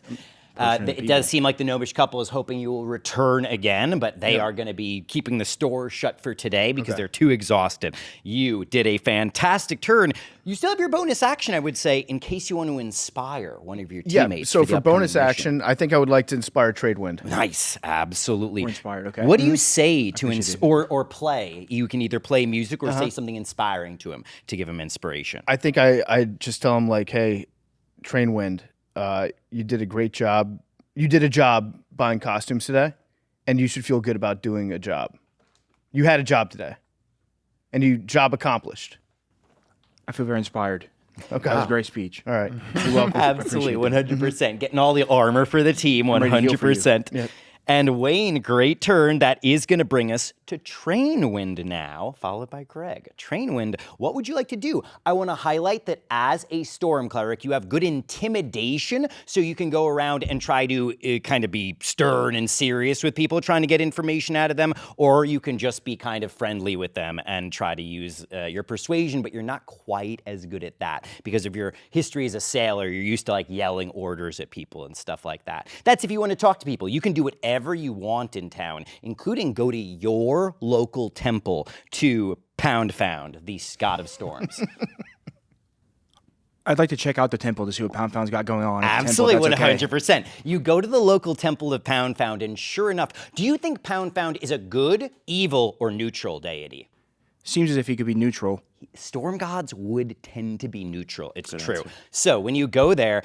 It does seem like the Gnomish couple is hoping you will return again, but they are going to be keeping the store shut for today because they're too exhausted. You did a fantastic turn. You still have your bonus action, I would say, in case you want to inspire one of your Yeah, teammates. so the for upcoming bonus mission. action, I think I would like to inspire Tradewind. Nice, absolutely. We're inspired, okay. What do you say to or play? You can either play music or say something inspiring to him to give him inspiration. I think I just tell him like, hey, Trainwind, you did a great job. You did a job buying costumes today, and you should feel good about doing a job. You had a job today, and you job accomplished. I feel very inspired. Okay. That was a great speech. All right. You're welcome. Absolutely, 100%. Getting all the armor for the team, ready to heal for you. 100%. Yeah. And Wayne, great turn. That is going to bring us to Trainwind now, followed by Greg. Trainwind, what would you like to do? I want to highlight that as a Storm Cleric, you have good intimidation, so you can go around and try to kind of be stern and serious with people, trying to get information out of them, or you can just be kind of friendly with them and try to use your persuasion, but you're not quite as good at that because of your history as a sailor. You're used to like yelling orders at people and stuff like that. That's if you want to talk to people. You can do whatever you want in town, including go to your local temple to Pound Found, the God of Storms. I'd like to check out the temple to see what Pound Found's got going on. Absolutely, Temple, 100%. Okay. You go to the local temple of Pound Found, and sure enough, do you think Pound Found is a good, evil, or neutral deity? Seems as if he could be neutral. Storm gods would tend to be neutral. It's true. So when you go there,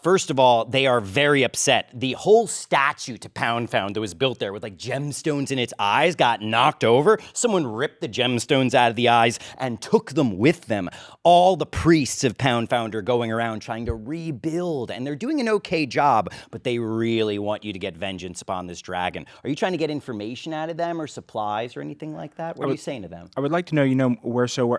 first of all, they are very upset. The whole statue to Pound Found that was built there with like gemstones in its eyes got knocked over. Someone ripped the gemstones out of the eyes and took them with them. All the priests of Pound Found are going around trying to rebuild, and they're doing an okay job, but they really want you to get vengeance upon this dragon. Are you trying to get information out of them or supplies or anything like that? What are you saying to them? I would like to know,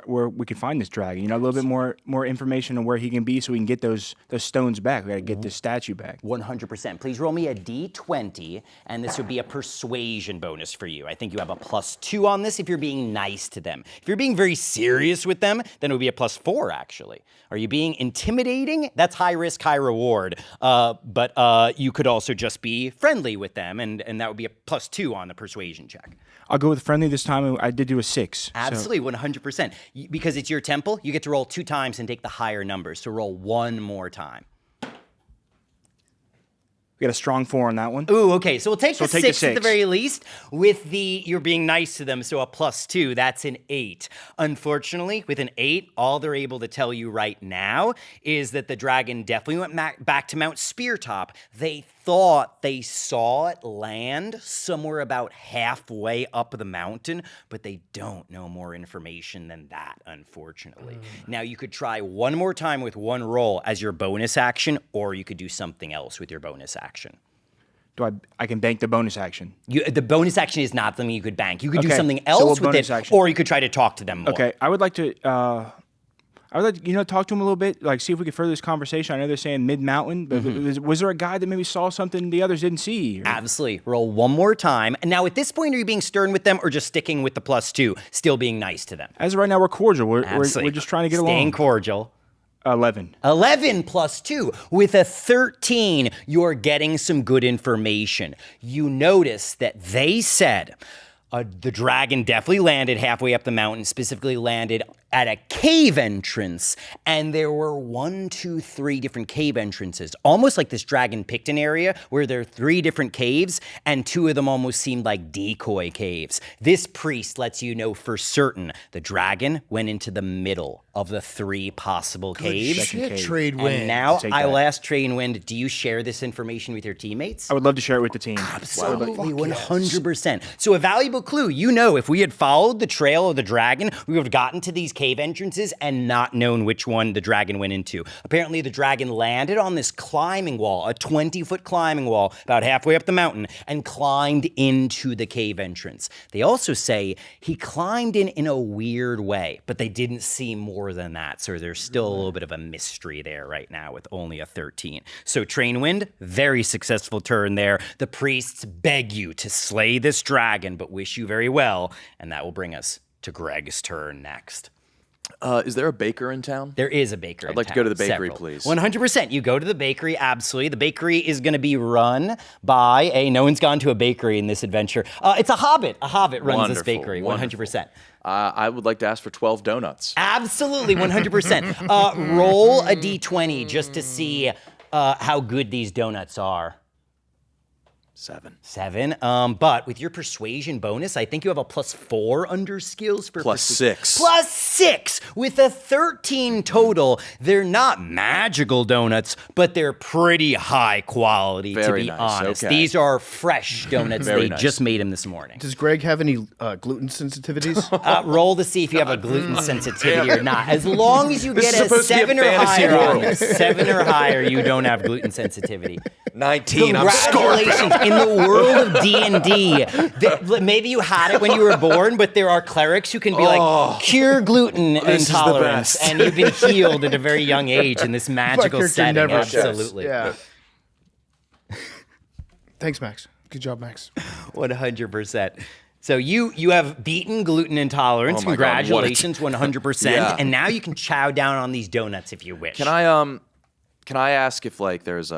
where we can find this dragon. A little bit more information on where he can be so we can get those stones back. We got to get this statue back. 100%. Please roll me a d20, and this would be a persuasion bonus for you. I think you have a +2 on this if you're being nice to them. If you're being very serious with them, then it would be a +4, actually. Are you being intimidating? That's high risk, high reward. But you could also just be friendly with them, and that would be a +2 on the persuasion check. I'll go with friendly this time. I did do a 6. Absolutely, 100%. Because it's your temple, you get to roll 2 times and take the higher numbers. So roll 1 more time. We got a strong 4 on that one. Ooh, okay. So we'll take the take 6 at the very least. With you're being nice to them, so a +2, that's an 8. Unfortunately, with an 8, all they're able to tell you right now is that the dragon definitely went back to Mount Speartop. They thought they saw it land somewhere about halfway up the mountain, but they don't know more information than that, unfortunately. Now, you could try one more time with 1 roll as your bonus action, or you could do something else with your bonus action. I can bank the bonus action. The bonus action is not something you could bank. You could do Okay, something so else what with it, bonus action? or you could try to talk to them more. Okay, I would like to talk to him a little bit, like see if we could further this conversation. I know they're saying mid-mountain, but was there a guy that maybe saw something the others didn't see? Absolutely. Roll 1 more time. And now at this point, are you being stern with them or just sticking with the +2, still being nice to them? As of right now, we're cordial. We're Absolutely. just trying to get Staying along. cordial. 11. 11 +2. With a 13, you're getting some good information. You notice that they said the dragon definitely landed halfway up the mountain, specifically landed at a cave entrance, and there were 1, 2, 3 different cave entrances, almost like this dragon picked an area where there are 3 different caves, and 2 of them almost seemed like decoy caves. This priest lets you know for certain the dragon went into the middle of the 3 possible caves. Shit, cave. Tradewind. And now Take I will that. ask Trainwind, do you share this information with your teammates? I would love to share it with the team. Absolutely, 100%. So a valuable clue, if we had followed the trail of the dragon, we would have gotten to these cave entrances and not known which one the dragon went into. Apparently, the dragon landed on this climbing wall, a 20-foot climbing wall, about halfway up the mountain, and climbed into the cave entrance. They also say he climbed in a weird way, but they didn't see more than that, so there's still a little bit of a mystery there right now with only a 13. So Trainwind, very successful turn there. The priests beg you to slay this dragon, but wish you very well, and that will bring us to Greg's turn next. Is there a baker in town? There is a baker. I'd like to go to the bakery, please. 100%. You go to the bakery, absolutely. The bakery is going to be run by no one's gone to a bakery in this adventure. It's a hobbit. A hobbit runs this bakery, 100%. I would like to ask for 12 donuts. Absolutely, 100%. Roll a d20 just to see how good these donuts are. 7. 7. But with your persuasion bonus, I think you have a +4 under skills for +6. +6 with a 13 total. They're not magical donuts, but they're pretty high quality, Very to be nice. honest. Okay. These are fresh donuts. Very They nice. just made them this morning. Does Greg have any gluten sensitivities? Roll to see if you have a gluten sensitivity or not. As long as you This get is a supposed to be a 7 or fantasy higher on world. this, 7 or higher, you don't have gluten sensitivity. 19. I'm Congratulations. In the world of D&D, maybe you had it when you were born, but there are clerics who can be like, cure gluten is the intolerance. best. And you've been healed at a very young age in this magical character setting. never Absolutely. Yeah. Thanks, Max. Good job, Max. 100%. So you have beaten gluten intolerance. Oh my God, what a Congratulations, 100%. Yeah. And now you can chow down on these donuts if you wish. Can I ask if like there's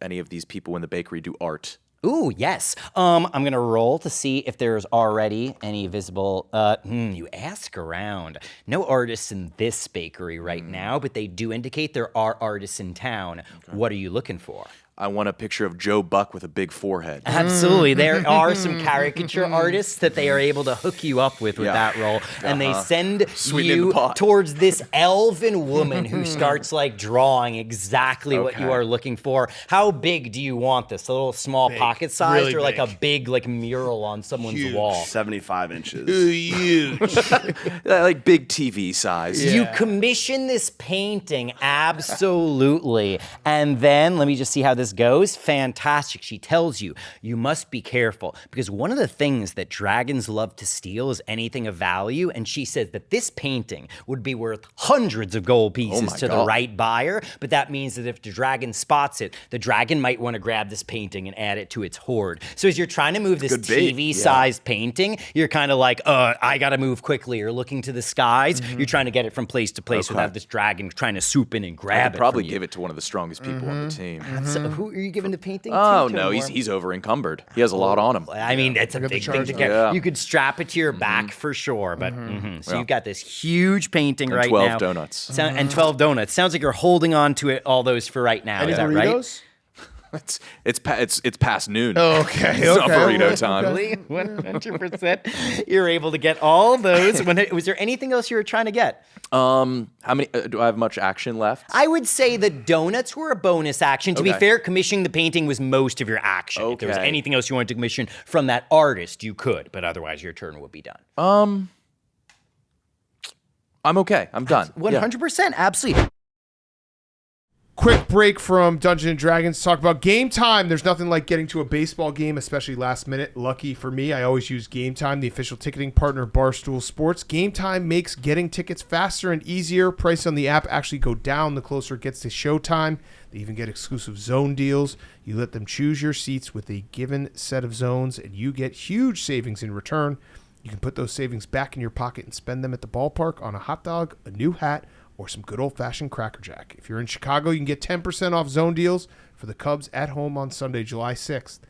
any of these people in the bakery do art? Ooh, yes. I'm going to roll to see if there's already any visible... you ask around. No artists in this bakery right now, but they do indicate there are artists in town. Okay. What are you looking for? I want a picture of Joe Buck with a big forehead. Absolutely. There are some caricature artists that they are able to hook you up with that role. And they send you towards this elven woman who starts like drawing exactly what you are looking for. How big do you want this? A little small pocket sized really or like big. a big like mural on someone's wall? 75 inches. Huge. Like big TV size. You commission this painting, absolutely. And then, let me just see how this goes. Fantastic. She tells you, you must be careful because one of the things that dragons love to steal is anything of value. And she says that this painting would be worth hundreds of gold pieces to the right buyer. But that means that if the dragon spots it, the dragon might want to grab this painting and add it to its hoard. So as you're trying to move this TV-sized painting, you're kind of like, I got to move quickly. You're looking to the skies. You're trying to get it from place to place without this dragon trying to swoop in and grab it. Probably give it to one of the strongest people on the team. So who are you giving the painting to? Oh To no, a he's over encumbered. He has a lot on him. I mean, it's a big thing to get. Yeah. You could strap it to your back for sure, but so you've got this huge painting right 12 now. donuts. And 12 donuts. Sounds like you're holding on to it, all those for right now. Any Is that right? burritos? It's past noon. Okay. It's not burrito time. 100%. You're able to get all those. Was there anything else you were trying to get? How many? Do I have much action left? I would say the donuts were a bonus action. To be fair, commissioning the painting was most of your action. If there was anything else you wanted to commission from that artist, you could, but otherwise your turn would be done. I'm okay. I'm done. 100%, absolutely. Quick break from Dungeons & Dragons to talk about Game Time. There's nothing like getting to a baseball game, especially last minute. Lucky for me, I always use Game Time, the official ticketing partner of Barstool Sports. Game Time makes getting tickets faster and easier. Prices on the app actually go down the closer it gets to showtime. They even get exclusive zone deals. You let them choose your seats with a given set of zones, and you get huge savings in return. You can put those savings back in your pocket and spend them at the ballpark on a hot dog, a new hat, or some good old-fashioned Cracker Jack. If you're in Chicago, you can get 10% off zone deals for the Cubs at home on Sunday, July 6th.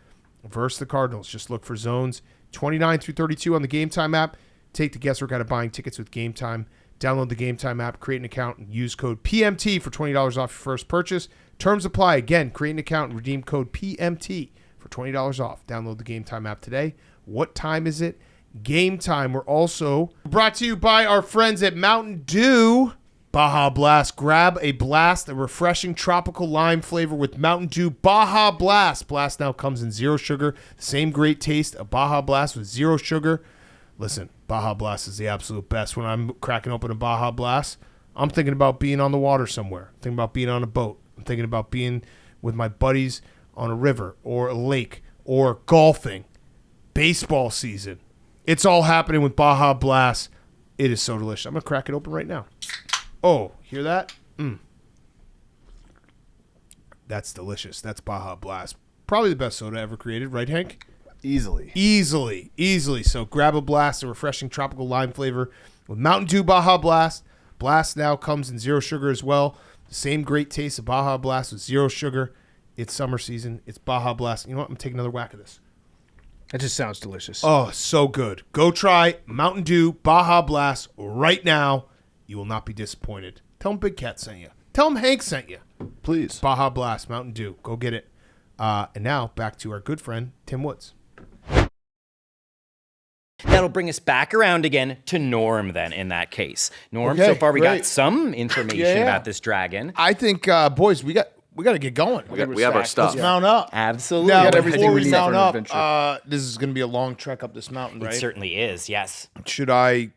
Versus the Cardinals. Just look for zones 29 through 32 on the Game Time app. Take the guesswork out of buying tickets with Game Time. Download the Game Time app, create an account, and use code PMT for $20 off your first purchase. Terms apply. Again, create an account and redeem code PMT for $20 off. Download the Game Time app today. What time is it? Game Time. We're also brought to you by our friends at Mountain Dew. Baja Blast. Grab a blast, a refreshing tropical lime flavor with Mountain Dew Baja Blast. Blast now comes in zero sugar. The same great taste of Baja Blast with zero sugar. Listen, Baja Blast is the absolute best. When I'm cracking open a Baja Blast, I'm thinking about being on the water somewhere. I'm thinking about being on a boat. I'm thinking about being with my buddies on a river or a lake or golfing. Baseball season. It's all happening with Baja Blast. It is so delicious. I'm going to crack it open right now. Oh, hear that? That's delicious. That's Baja Blast. Probably the best soda ever created, right, Hank? Easily. So grab a blast, a refreshing tropical lime flavor with Mountain Dew Baja Blast. Blast now comes in zero sugar as well. The same great taste of Baja Blast with zero sugar. It's summer season. It's Baja Blast. You know what? I'm taking another whack of this. That just sounds delicious. Oh, so good. Go try Mountain Dew Baja Blast right now. You will not be disappointed. Tell them Big Cat sent you. Tell them Hank sent you. Please. Baja Blast, Mountain Dew. Go get it. And now back to our good friend, Timm Woods. That'll bring us back around again to Norm then in that case. Norm, Okay, so far we got great. some information about this dragon. I think, boys, we got to get going. We have our stuff. Let's mount up. Absolutely. Now, everything before we we need mount for an up, adventure. this is going to be a long trek up this mountain, It right? certainly is, yes. Should I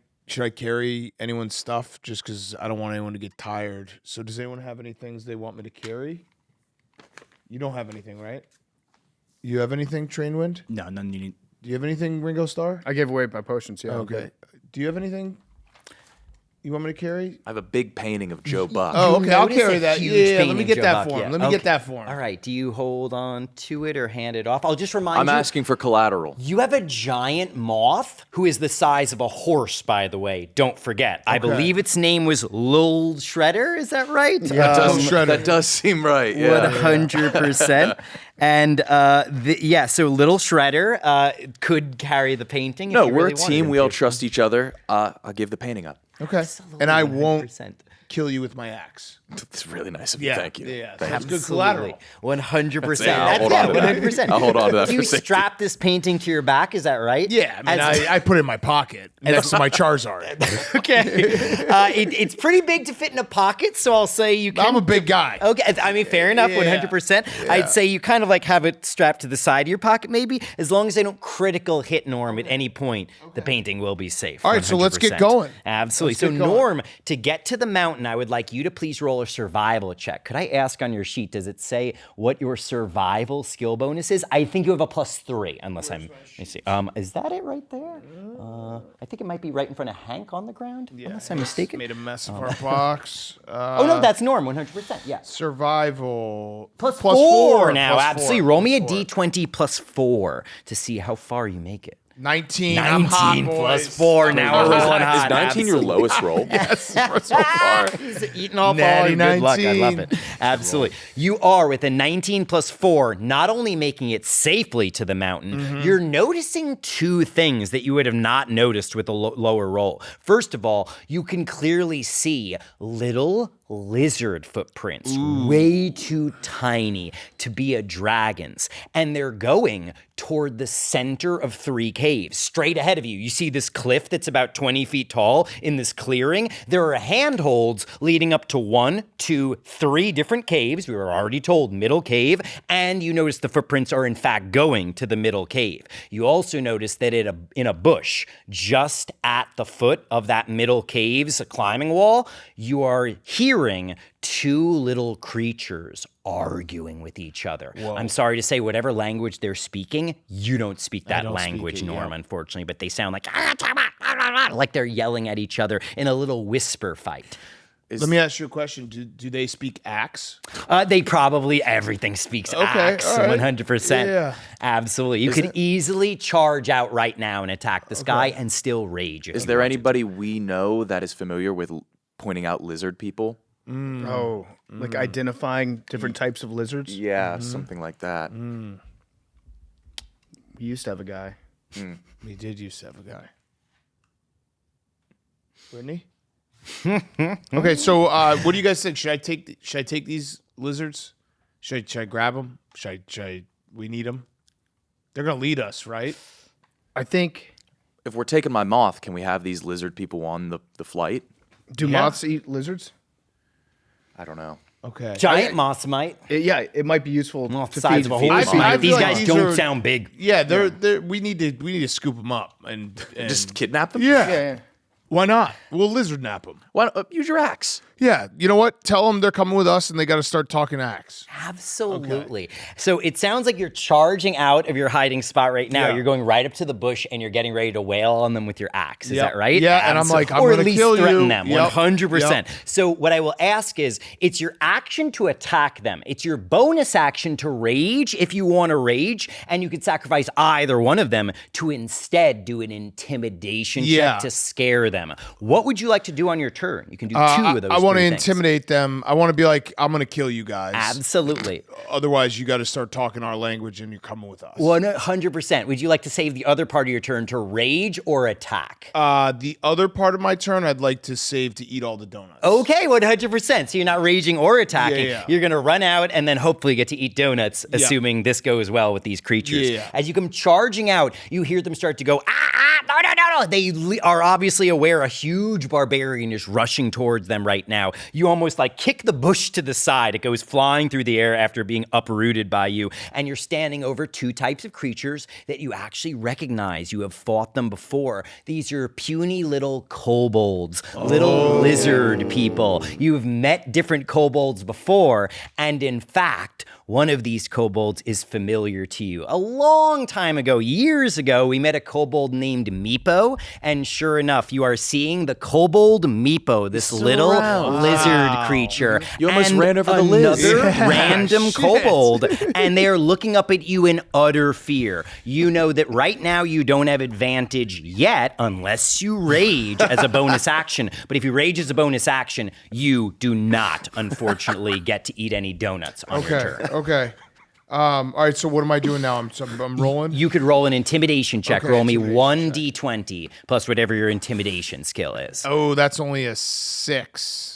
carry anyone's stuff just because I don't want anyone to get tired? So does anyone have any things they want me to carry? You don't have anything, right? You have anything, Train Wind? No, none you need. Do you have anything, Ringo Starr? I gave away my potions. Yeah. Okay. Do you have anything you want me to carry? I have a big painting of Joe Buck. Oh, okay. I'll Notice carry a that. huge Yeah, let painting me of get Joe that Buck, for him. yeah. Let me get that for him. All right. Do you hold on to it or hand it off? I'll just remind I'm you. asking for collateral. You have a giant moth who is the size of a horse, by the way. Don't forget. I believe its name was Lil Shredder. Is that right? That does seem right. Yeah. 100%. And so Little Shredder could carry the painting. If No, you we're really a wanted team. him We all to. trust each other. I'll give the painting up. Okay. And I won't 100%. kill you with my axe. It's really nice of you. Thank you. Yeah. Thank That's you. good collateral. 100%. I'll hold on to that. 100%. I'll hold on to that Do you for safety. strap this painting to your back? Is that right? Yeah, I mean, I put it in my pocket next to my Charizard. Okay. It's pretty big to fit in a pocket, so I'll say you can. I'm a big guy. Okay, I mean, fair enough, Yeah. 100%. I'd say you kind of like have it strapped to the side of your pocket, maybe. As long as they don't critical hit Norm at any point, the painting will be safe. All right, so let's get 100%. going. Absolutely. So, get going. Norm, to get to the mountain, I would like you to please roll a survival check. Could I ask on your sheet, does it say what your survival skill bonus is? I think you have a +3, unless let me see. Is that it right there? I think it might be right in front of Hank on the ground, unless I'm mistaken. Made a mess of our box. Oh, no, that's Norm, 100%. Yeah. Survival. +4 now, Plus absolutely. four, Roll me a plus four. D20 +4 to see how far you make it. 19. I'm hot, 19 boys. +4 now. We're rolling hot. Is 19 your absolutely. lowest roll? So far. He's eating off all Natty your good luck. I love 19. it. Absolutely. You are with a 19 +4, not only making it safely to the mountain, you're noticing two things that you would have not noticed with a lower roll. First of all, you can clearly see little lizard footprints, way too tiny to be a dragon's. And they're going toward the center of 3 caves. Straight ahead of you, you see this cliff that's about 20 feet tall in this clearing. There are handholds leading up to 1, 2, 3 different caves. We were already told middle cave. And you notice the footprints are in fact going to the middle cave. You also notice that in a bush, just at the foot of that middle cave's climbing wall, you are hearing 2 little creatures arguing with each other. I'm sorry to say, whatever language they're speaking, you don't speak that language, Norm, unfortunately, but they sound like they're yelling at each other in a little whisper fight. Let me ask you a question. Do they speak axe? Everything speaks axe, all right. 100%. Yeah. Absolutely. You could easily charge out right now and attack this guy and still rage. Is there anybody we know that is familiar with pointing out lizard people? Oh, like identifying different types of lizards. Yeah, something like that. We used to have a guy. We did used to have a guy. Brittany? Okay, so what do you guys think? Should I take these lizards? Should I grab them? We need them? They're gonna lead us, right? I think. If we're taking my moth, can we have these lizard people on the flight? Do moths eat lizards? I don't know. Okay. Giant moths might. It might be useful Well, to size feed. of a feed horse them. might. I These feel like guys these don't are- sound big. Yeah, we need to scoop them up and Just kidnap them? yeah. Yeah. Why not? We'll lizard nap them. Why don't, use your axe. Yeah, you know what? Tell them they're coming with us and they got to start talking axe. Absolutely. So it sounds like you're charging out of your hiding spot right now. Yeah. You're going right up to the bush and you're getting ready to wail on them with your axe. Is Yep. that right? Yeah, and I'm like, I'm or at gonna least kill threaten you. them. Yep. 100%. Yep. So what I will ask is, it's your action to attack them. It's your bonus action to rage if you want to rage, and you could sacrifice either one of them to instead do an intimidation Yeah. check to scare them. What would you like to do on your turn? You can do 2 of those. I want to 3 things. intimidate them. I want to be like, I'm going to kill you guys. Absolutely. Otherwise, you got to start talking our language and you're coming with us. 100%. Would you like to save the other part of your turn to rage or attack? The other part of my turn, I'd like to save to eat all the donuts. Okay, 100%. So you're not raging or attacking. Yeah. You're going to run out and then hopefully get to eat donuts, assuming this goes well with these creatures. Yeah. As you come charging out, you hear them start to go, ah, ah, No. They are obviously aware a huge barbarian is rushing towards them right now. You almost like kick the bush to the side. It goes flying through the air after being uprooted by you. And you're standing over two types of creatures that you actually recognize. You have fought them before. These are puny little kobolds, little lizard people. You've met different kobolds before. And in fact, one of these kobolds is familiar to you. A long time ago, years ago, we met a kobold named Meepo, and sure enough, you are seeing the kobold Meepo, this little lizard creature. You almost and ran over the Liz. Another random kobold, and they are looking up at you in utter fear. You know that right now you don't have advantage yet, unless you rage as a bonus action. But if you rage as a bonus action, you do not, unfortunately, get to eat any donuts on your turn. Okay. All right. So what am I doing now? I'm rolling. You could roll an intimidation check. Okay, Roll me intimidation 1d20 plus whatever your intimidation skill is. Oh, that's only a 6.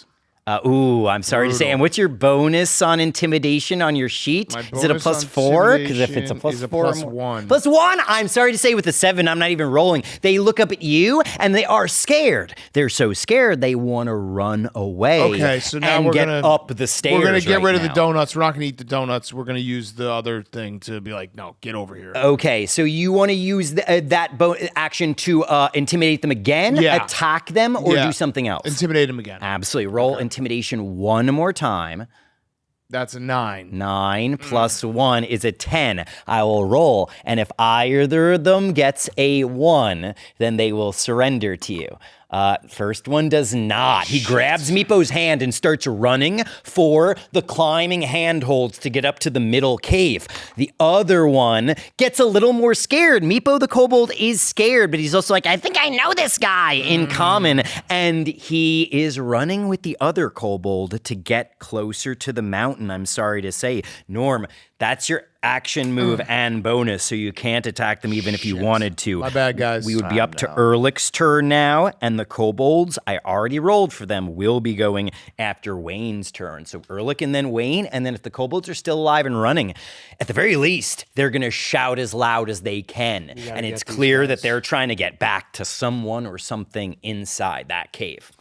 I'm sorry to say. And what's your bonus on intimidation on your sheet? Is it a +4? Because if it's a +4, is a +1. +1. I'm sorry to say, with the 7, I'm not even rolling. They look up at you and they are scared. They're so scared they want to run away. Okay, so now and we're get gonna up the stairs. We're gonna get rid of the now. donuts. We're not gonna eat the donuts. We're gonna use the other thing to be like, no, get over here. Okay, so you want to use that action to intimidate them again, attack them, or do something else? Intimidate them again. Absolutely. Roll intimidation one more time. That's a 9. 9 plus 1 is a 10. I will roll, and if either of them gets a 1, then they will surrender to you. First one does not. He grabs Meepo's hand and starts running for the climbing handholds to get up to the middle cave. The other one gets a little more scared. Meepo the kobold is scared, but he's also like, I think I know this guy in common. And he is running with the other kobold to get closer to the mountain, I'm sorry to say. Norm, that's your action move and bonus, so you can't attack them even if you wanted to. My bad, guys. We would be up to Ehrlich's turn now, and the kobolds, I already rolled for them, will be going after Wayne's turn. So Ehrlich and then Wayne, and then if the kobolds are still alive and running, at the very least, they're going to shout as loud as they can. And it's clear that they're trying to get back to someone or something inside that cave.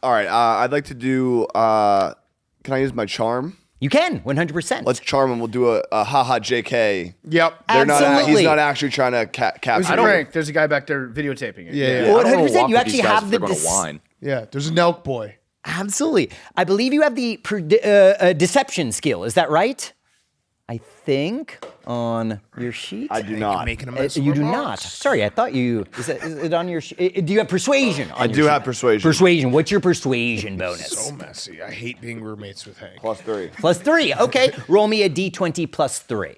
All right, I'd like to do, can I use my charm? You can, 100%. Let's charm him. We'll do a haha JK. Yep. Absolutely. He's not actually trying to capture. There's a prank. There's a guy back there videotaping it. Yeah. Well, I don't wanna 100%, walk you with actually these guys have if the they're gonna whine. Yeah. There's an elk boy. Absolutely. I believe you have the deception skill. Is that right? I think on your sheet. I do not. Making a mess of You do remarks. not. Sorry, I thought you. Is it on your sheet? Do you have persuasion? I do have persuasion. Persuasion. What's your persuasion bonus? So messy. I hate being roommates with Hank. +3. +3. Okay. Roll me a d20 +3.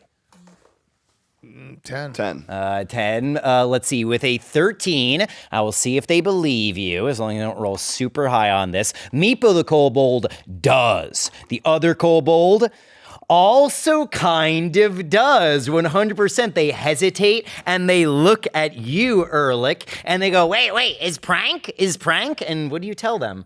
10. 10. Let's see. With a 13, I will see if they believe you, as long as you don't roll super high on this. Meepo the kobold does. The other kobold also kind of does. 100%. They hesitate and they look at you, Ehrlich, and they go, wait, is prank? And what do you tell them?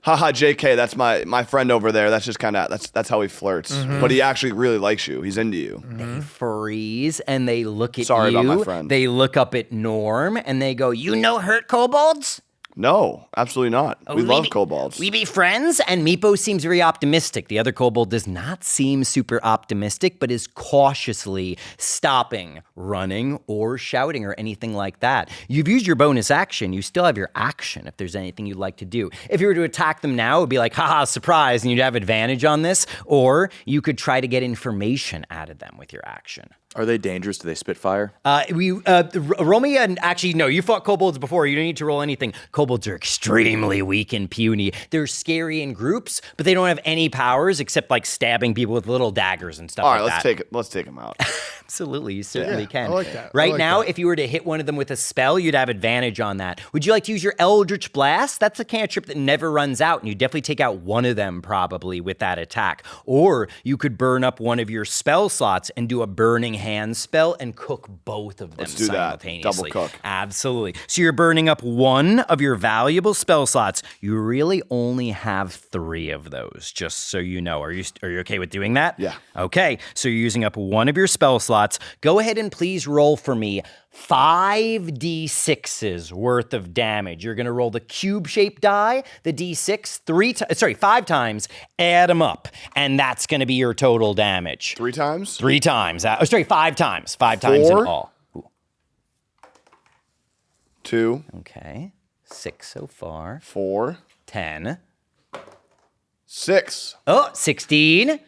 Haha JK, that's my friend over there. That's just kind of, that's how he flirts. But he actually really likes you. He's into you. They freeze and they look at Sorry you. about my friend. They look up at Norm and they go, you know hurt kobolds? No, absolutely not. We love kobolds. We be friends? And Meepo seems very optimistic. The other kobold does not seem super optimistic, but is cautiously stopping, running, or shouting, or anything like that. You've used your bonus action. You still have your action if there's anything you'd like to do. If you were to attack them now, it would be like, haha, surprise, and you'd have advantage on this. Or you could try to get information out of them with your action. Are they dangerous? Do they spit fire? Roll me actually, no, you fought kobolds before. You don't need to roll anything. Kobolds are extremely weak and puny. They're scary in groups, but they don't have any powers except like stabbing people with little daggers and stuff All like right, that. let's take him out. Absolutely, you certainly can. I like that. I Right like now, that. if you were to hit one of them with a spell, you'd have advantage on that. Would you like to use your Eldritch Blast? That's a cantrip that never runs out, and you definitely take out one of them probably with that attack. Or you could burn up one of your spell slots and do a Burning Hand spell and cook both of them Let's do that. simultaneously. Double cook. Absolutely. So you're burning up one of your valuable spell slots. You really only have 3 of those, just so you know. Are you okay with doing that? Yeah. Okay. So you're using up one of your spell slots. Go ahead and please roll for me 5d6s worth of damage. You're going to roll the cube-shaped die, the d6, 5 times, add them up, and that's going to be your total damage. 3 times? 3 times. 5 times. 5 times in all. Ooh. 2. Okay. 6 so far. 4. 10. 6. Oh, 16.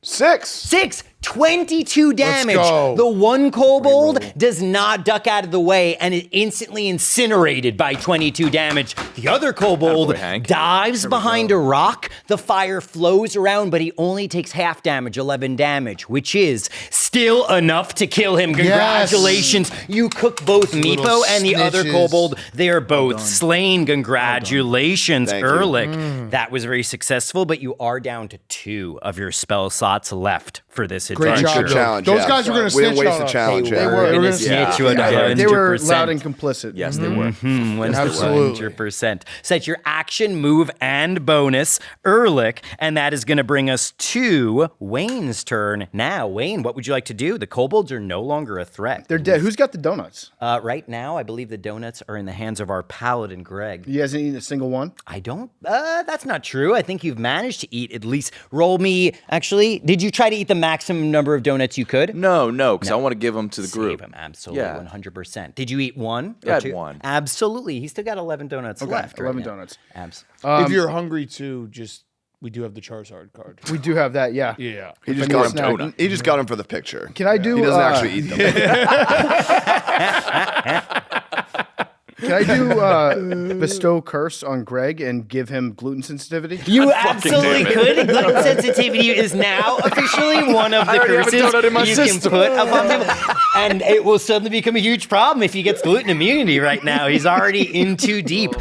6. 22 damage. go. The one kobold does not duck out of the way and is instantly incinerated by 22 damage. The other kobold Attaboy, Hank. dives behind a rock. The fire flows around, but he only takes half damage, 11 damage, which is still enough to kill him. Congratulations. You cook both Little Meepo and the other snitches. kobold. They are both slain. Congratulations, Thank you. Ehrlich. That was very successful, but you are down to 2 of your spell slots left for this Great adventure. job, Good Joe. challenge. Those yeah. guys were going to We snitch didn't waste on the us. challenge. They yeah. were They going were to snitch you yeah. They were 100%. loud and complicit. Yes, they were. 100%. Set your action, move, and bonus, Ehrlich, and that is going to bring us to Wayne's turn. Now, Wayne, what would you like to do? The kobolds are no longer a threat. They're dead. Who's got the donuts? Right now, I believe the donuts are in the hands of our paladin, Greg. He hasn't eaten a single one. I don't. That's not true. I think you've managed to eat at least. Roll me. Actually, did you try to eat the maximum number of donuts you could? No, because I want to give them to the group. Save him, absolutely, Yeah. 100%. Did you eat one? Yeah, or I had 2? one. Absolutely. He's still got 11 donuts left. 11 right now. donuts. Absolutely. If you're hungry too, we do have the Charizard card. We do have that, yeah. Yeah. He just I got need a him. snack. He just got him for the picture. Can I do? He doesn't actually eat them. Can I do bestow curse on Greg and give him gluten sensitivity? You absolutely could. Gluten sensitivity is now officially one of the curses you can put upon people. And it will suddenly become a huge problem if he gets gluten immunity right now. He's already in too deep.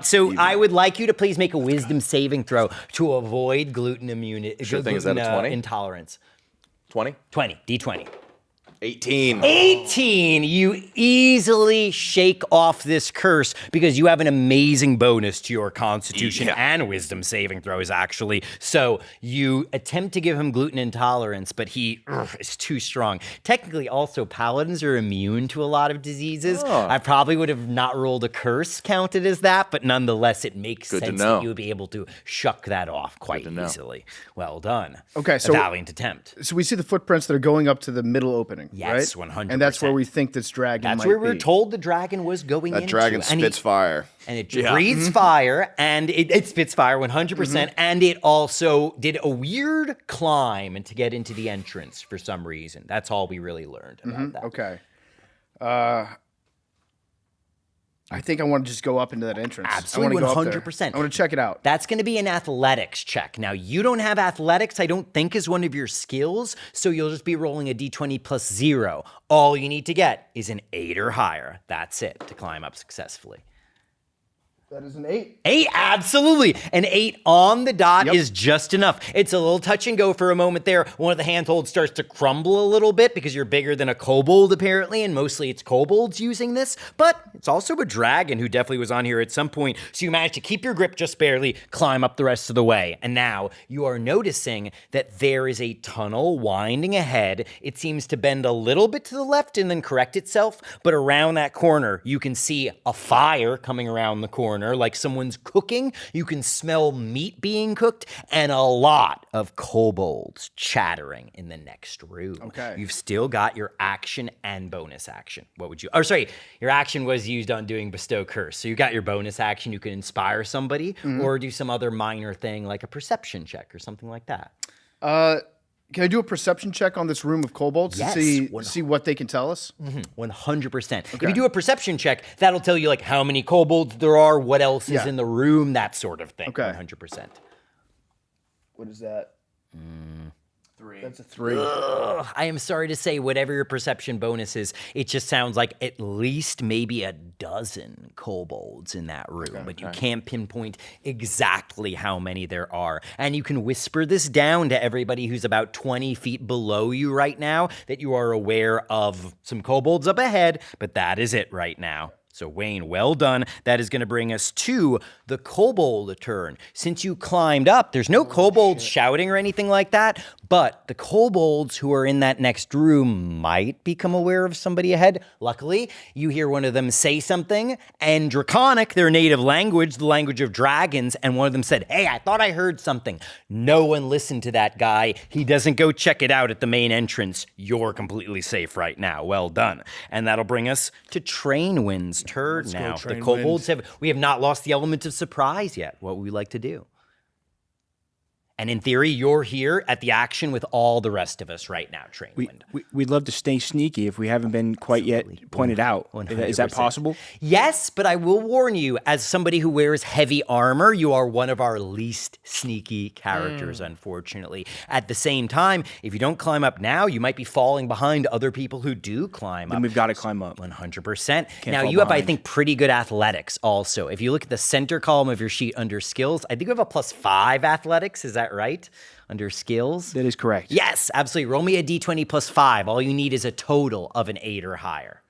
So I would like you to please make a wisdom saving throw to avoid gluten immunity. Sure thing. Is that a 20? Intolerance. 20? 20. D20. 18. 18. You easily shake off this curse because you have an amazing bonus to your constitution and wisdom saving throws, actually. So you attempt to give him gluten intolerance, but he is too strong. Technically, also, paladins are immune to a lot of diseases. I probably would have not rolled a curse counted as that, but nonetheless, it makes Good to sense know. that you would be able to shuck that off quite easily. Well done. Okay, so- a valiant attempt. So we see the footprints that are going up to the middle opening, Yes, right? 100%. And that's where we think this dragon That's might where we were be. told the dragon was going That into. dragon and spits fire. And it breathes fire, and it spits fire 100%, and it also did a weird climb and to get into the entrance for some reason. That's all we really learned about that. Okay. I think I want to just go up into that entrance. Absolutely, I want to go up 100%. there. I want to check it out. That's going to be an athletics check. Now, you don't have athletics, I don't think, is one of your skills, so you'll just be rolling a d20 plus 0. All you need to get is an 8 or higher. That's it to climb up successfully. That is an 8. 8, absolutely. An 8 on the dot is just enough. It's a little touch and go for a moment there. One of the handholds starts to crumble a little bit because you're bigger than a kobold, apparently, and mostly it's kobolds using this. But it's also a dragon who definitely was on here at some point. So you manage to keep your grip just barely, climb up the rest of the way. And now you are noticing that there is a tunnel winding ahead. It seems to bend a little bit to the left and then correct itself. But around that corner, you can see a fire coming around the corner, like someone's cooking. You can smell meat being cooked and a lot of kobolds chattering in the next room. Okay. You've still got your action and bonus action. What would you, oh, sorry, your action was used on doing bestow curse. So you got your bonus action. You can inspire somebody or do some other minor thing like a perception check or something like that. Can I do a perception check on this room of kobolds Yes, to see what they can tell us? 100%. If you do a perception check, that'll tell you like how many kobolds there are, what else is Yeah. in the room, that sort of thing. Okay. 100%. What is that? 3. That's a 3. I am sorry to say, whatever your perception bonus is, it just sounds like at least maybe a dozen kobolds in that room, but you can't pinpoint exactly how many there are. And you can whisper this down to everybody who's about 20 feet below you right now that you are aware of some kobolds up ahead, but that is it right now. So Wayne, well done. That is going to bring us to the kobold turn. Since you climbed up, there's no kobolds shouting or anything like that, but the kobolds who are in that next room might become aware of somebody ahead. Luckily, you hear one of them say something, and Draconic, their native language, the language of dragons, and one of them said, "Hey, I thought I heard something." No one listened to that guy. He doesn't go check it out at the main entrance. You're completely safe right now. Well done. And that'll bring us to Trainwind's turn now. The kobolds we have not lost the element of surprise yet. What would we like to do? And in theory, you're here at the action with all the rest of us right now, Trainwind. We'd love to stay sneaky if we haven't been quite yet pointed out. 100%. Is that possible? Yes, but I will warn you, as somebody who wears heavy armor, you are one of our least sneaky characters, unfortunately. At the same time, if you don't climb up now, you might be falling behind other people who do climb up. Then we've got to climb up. 100%. Can't Now, fall you have, I behind. think, pretty good athletics also. If you look at the center column of your sheet under skills, I think you have a +5 athletics. Is that right? Under skills? That is correct. Yes, absolutely. Roll me a d20 +5. All you need is a total of an 8 or higher.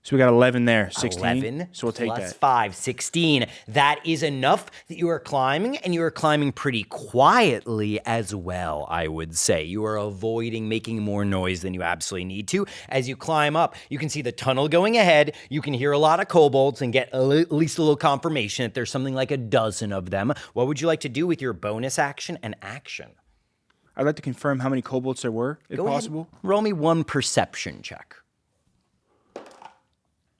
So we got 11 there, 16. 11 so we'll take plus that. 5, 16. That is enough that you are climbing, and you are climbing pretty quietly as well, I would say. You are avoiding making more noise than you absolutely need to. As you climb up, you can see the tunnel going ahead. You can hear a lot of kobolds and get at least a little confirmation that there's something like a dozen of them. What would you like to do with your bonus action and action? I'd like to confirm how many kobolds there were, if Go ahead. possible. Roll me one perception check.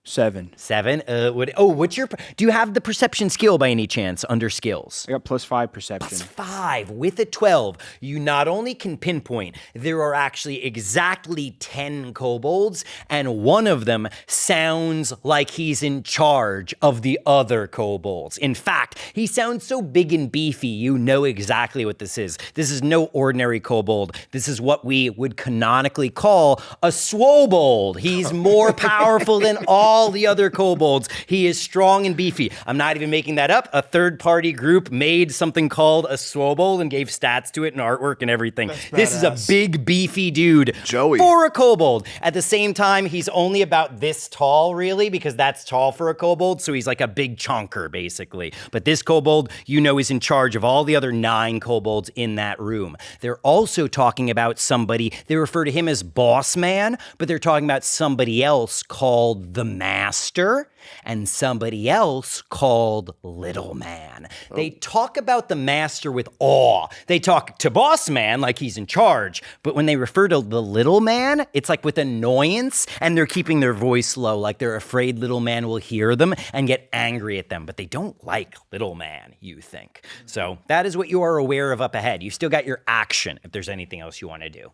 7. 7. What's your? Do you have the perception skill by any chance under skills? I got +5 perception. +5 with a 12. You not only can pinpoint there are actually exactly 10 kobolds, and one of them sounds like he's in charge of the other kobolds. In fact, he sounds so big and beefy, you know exactly what this is. This is no ordinary kobold. This is what we would canonically call a swobold. He's more powerful than all the other kobolds. He is strong and beefy. I'm not even making that up. A third-party group made something called a swobold and gave stats to it and artwork and everything. This is a big, beefy dude. Joey. For a kobold. At the same time, he's only about this tall, really, because that's tall for a kobold, so he's like a big chunker, basically. But this kobold, you know, is in charge of all the other 9 kobolds in that room. They're also talking about somebody, they refer to him as Boss Man, but they're talking about somebody else called the Master and somebody else called Little Man. They talk about the Master with awe. They talk to Boss Man like he's in charge, but when they refer to the Little Man, it's like with annoyance, and they're keeping their voice low, like they're afraid Little Man will hear them and get angry at them, but they don't like Little Man, you think. So that is what you are aware of up ahead. You still got your action if there's anything else you want to do.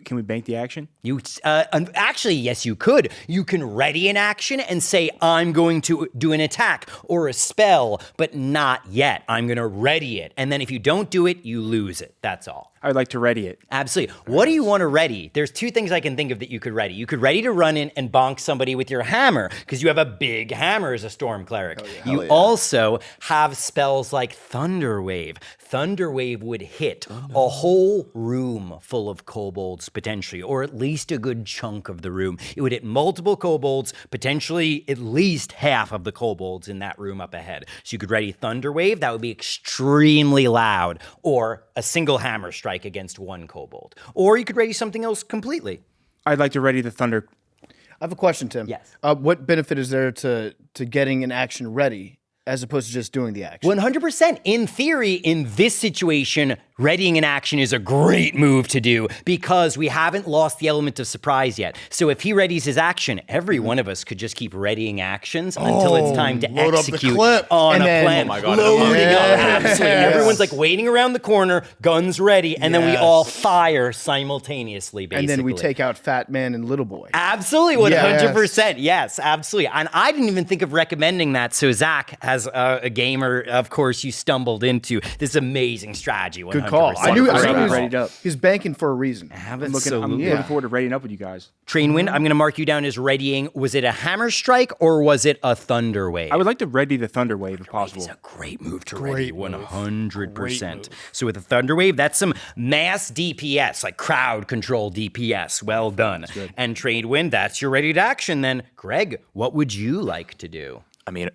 Can we bank the action? You actually, yes, you could. You can ready an action and say, I'm going to do an attack or a spell, but not yet. I'm going to ready it. And then if you don't do it, you lose it. That's all. I'd like to ready it. Absolutely. What do you want to ready? There's 2 things I can think of that you could ready. You could ready to run in and bonk somebody with your hammer, because you have a big hammer as a storm cleric. You also have spells like Thunder Wave. Thunder Wave would hit a whole room full of kobolds, potentially, or at least a good chunk of the room. It would hit multiple kobolds, potentially at least half of the kobolds in that room up ahead. So you could ready Thunder Wave. That would be extremely loud, or a single hammer strike against one kobold. Or you could ready something else completely. I'd like to ready the thunder. I have a question, Tim. Yes. What benefit is there to getting an action ready as opposed to just doing the action? 100%. In theory, in this situation, readying an action is a great move to do because we haven't lost the element of surprise yet. So if he readies his action, every one of us could just keep readying actions until it's time to load up the execute clip. on And a then- plan. Oh my God, Loading up. yes. Absolutely. Everyone's like waiting around the corner, guns ready, and then we Yes. all fire simultaneously, basically. And then we take out Fat Man and Little Boy. Absolutely, 100%. Yes, absolutely. And I didn't even think of recommending that. So Zach, as a gamer, of course, you stumbled into this amazing strategy, 100%. call. I knew he was readied up. He's banking for a reason. I'm looking forward to readying up with you guys. Trainwind, I'm going to mark you down as readying. Was it a hammer strike or was it a thunder wave? I would like to ready the thunder wave if possible. It's a great move to ready, 100%. So with a thunder wave, that's some mass DPS, like crowd control DPS. Well done. And Trainwind, that's your ready to action. Then, Greg, what would you like to do? I mean,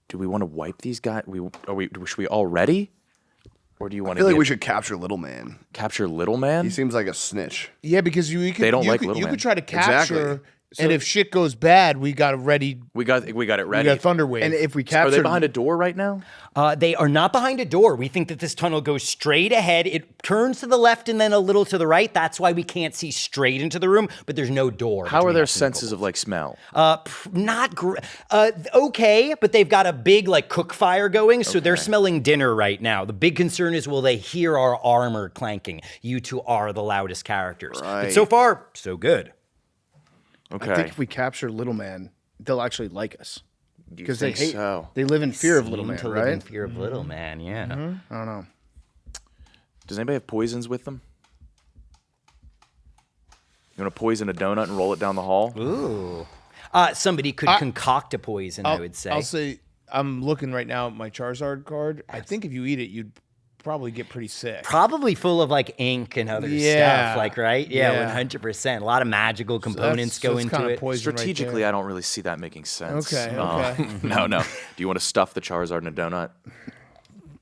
do we want to wipe these guys? Should we already? Or do you want I feel like we should capture Little Man. capture Little Man? He seems like a snitch. Yeah, because you could, They don't you like could, little you man. could try to capture, Exactly. and if shit goes bad, we got it ready. we got it We ready. got Thunder Wave. And if we Are capture they behind a door right now? They are not behind a door. We think that this tunnel goes straight ahead. It turns to the left and then a little to the right. That's why we can't see straight into the room, but there's no door. How are between their us and the senses of like smell? not okay, but they've got a big like cook fire going, so they're smelling dinner right now. The big concern is, will they hear our armor clanking? You two are the loudest characters. But Right. so far, so good. Okay. I think if we capture Little Man, they'll actually like us. Because they think hate, so? they live in fear of Little Seem Man, to live in right? fear of little man, yeah. I don't know. Does anybody have poisons with them? You want to poison a donut and roll it down the hall? Ooh. Somebody could concoct a poison, I would say. I'll say, I'm looking right now at my Charizard card. I think if you eat it, you'd probably get pretty sick. Probably full of like ink and other Yeah. stuff, like, right? Yeah, Yeah. 100%. A lot of magical components go into kinda it. poison right Strategically, there. I don't really see that making sense. Okay, No. Do you want to stuff the Charizard in a donut?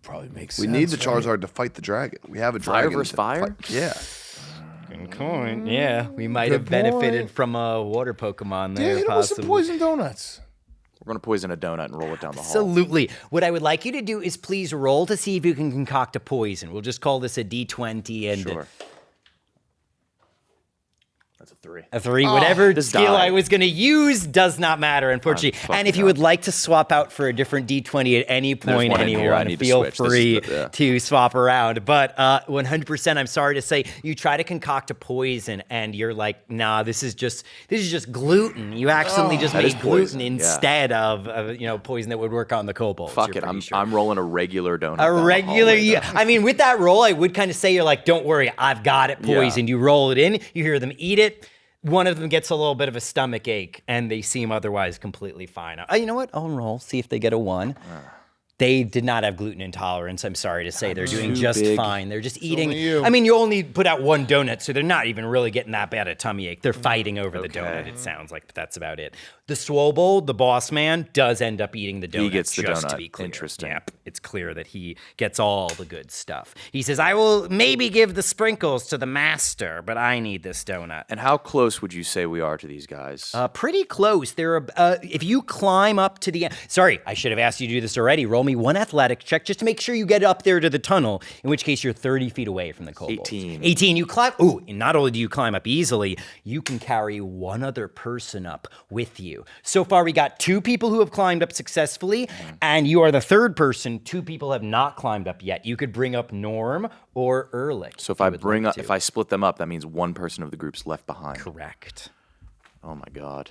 Probably makes We sense. need the right? Charizard to fight the dragon. We have a Fire dragon. versus to fire? fight- Yeah. Coin. Yeah, we might Good have benefited point. from a water Pokemon Yeah, there, hit him with some possibly. poison donuts. We're going to poison a donut and roll it down the hall. Absolutely. What I would like you to do is please roll to see if you can concoct a poison. We'll just call this a D20 and Sure. That's a 3. a 3. Whatever Just skill die. I was going to use does not matter, unfortunately. fucking And if you would like to swap out for a different D20 at any point, one in here. I anyone, need to feel switch. This is free the- to swap around. But 100%, I'm sorry to say, you try to concoct a poison and you're like, nah, this is just gluten. You accidentally just That is made gluten poison, yeah. instead of poison that would work on the kobolds. Fuck you're it. pretty sure. I'm rolling a regular donut. A down the regular, hallway, though. I mean, with that roll, I would kind of say you're like, don't worry, I've got it poisoned. You roll it in, you hear them eat it. One of them gets a little bit of a stomach ache, and they seem otherwise completely fine. You know what? I'll roll, see if they get a 1. They did not have gluten intolerance, I'm sorry to say. They're doing too just big. fine. They're just eating. only you. I mean, you only put out 1 donut, so they're not even really getting that bad a tummy ache. They're fighting over the donut, it sounds like, but that's about it. The Swobold, the boss man, does end up eating the donut. gets the just to donut. be clear. Interesting. Yep, it's clear that he gets all the good stuff. He says, I will maybe give the sprinkles to the master, but I need this donut. And how close would you say we are to these guys? Pretty close. They're if you climb up to the end. Sorry, I should have asked you to do this already. Roll me 1 athletic check just to make sure you get up there to the tunnel. In which case, you're 30 feet away from the kobolds. 18. 18. You climb. Ooh, and not only do you climb up easily, you can carry 1 other person up with you. So far, we got 2 people who have climbed up successfully, and you are the 3rd person. 2 people have not climbed up yet. You could bring up Norm or Ehrlich. So if I split them up, that means 1 person of the group's left behind. Correct. Oh my god.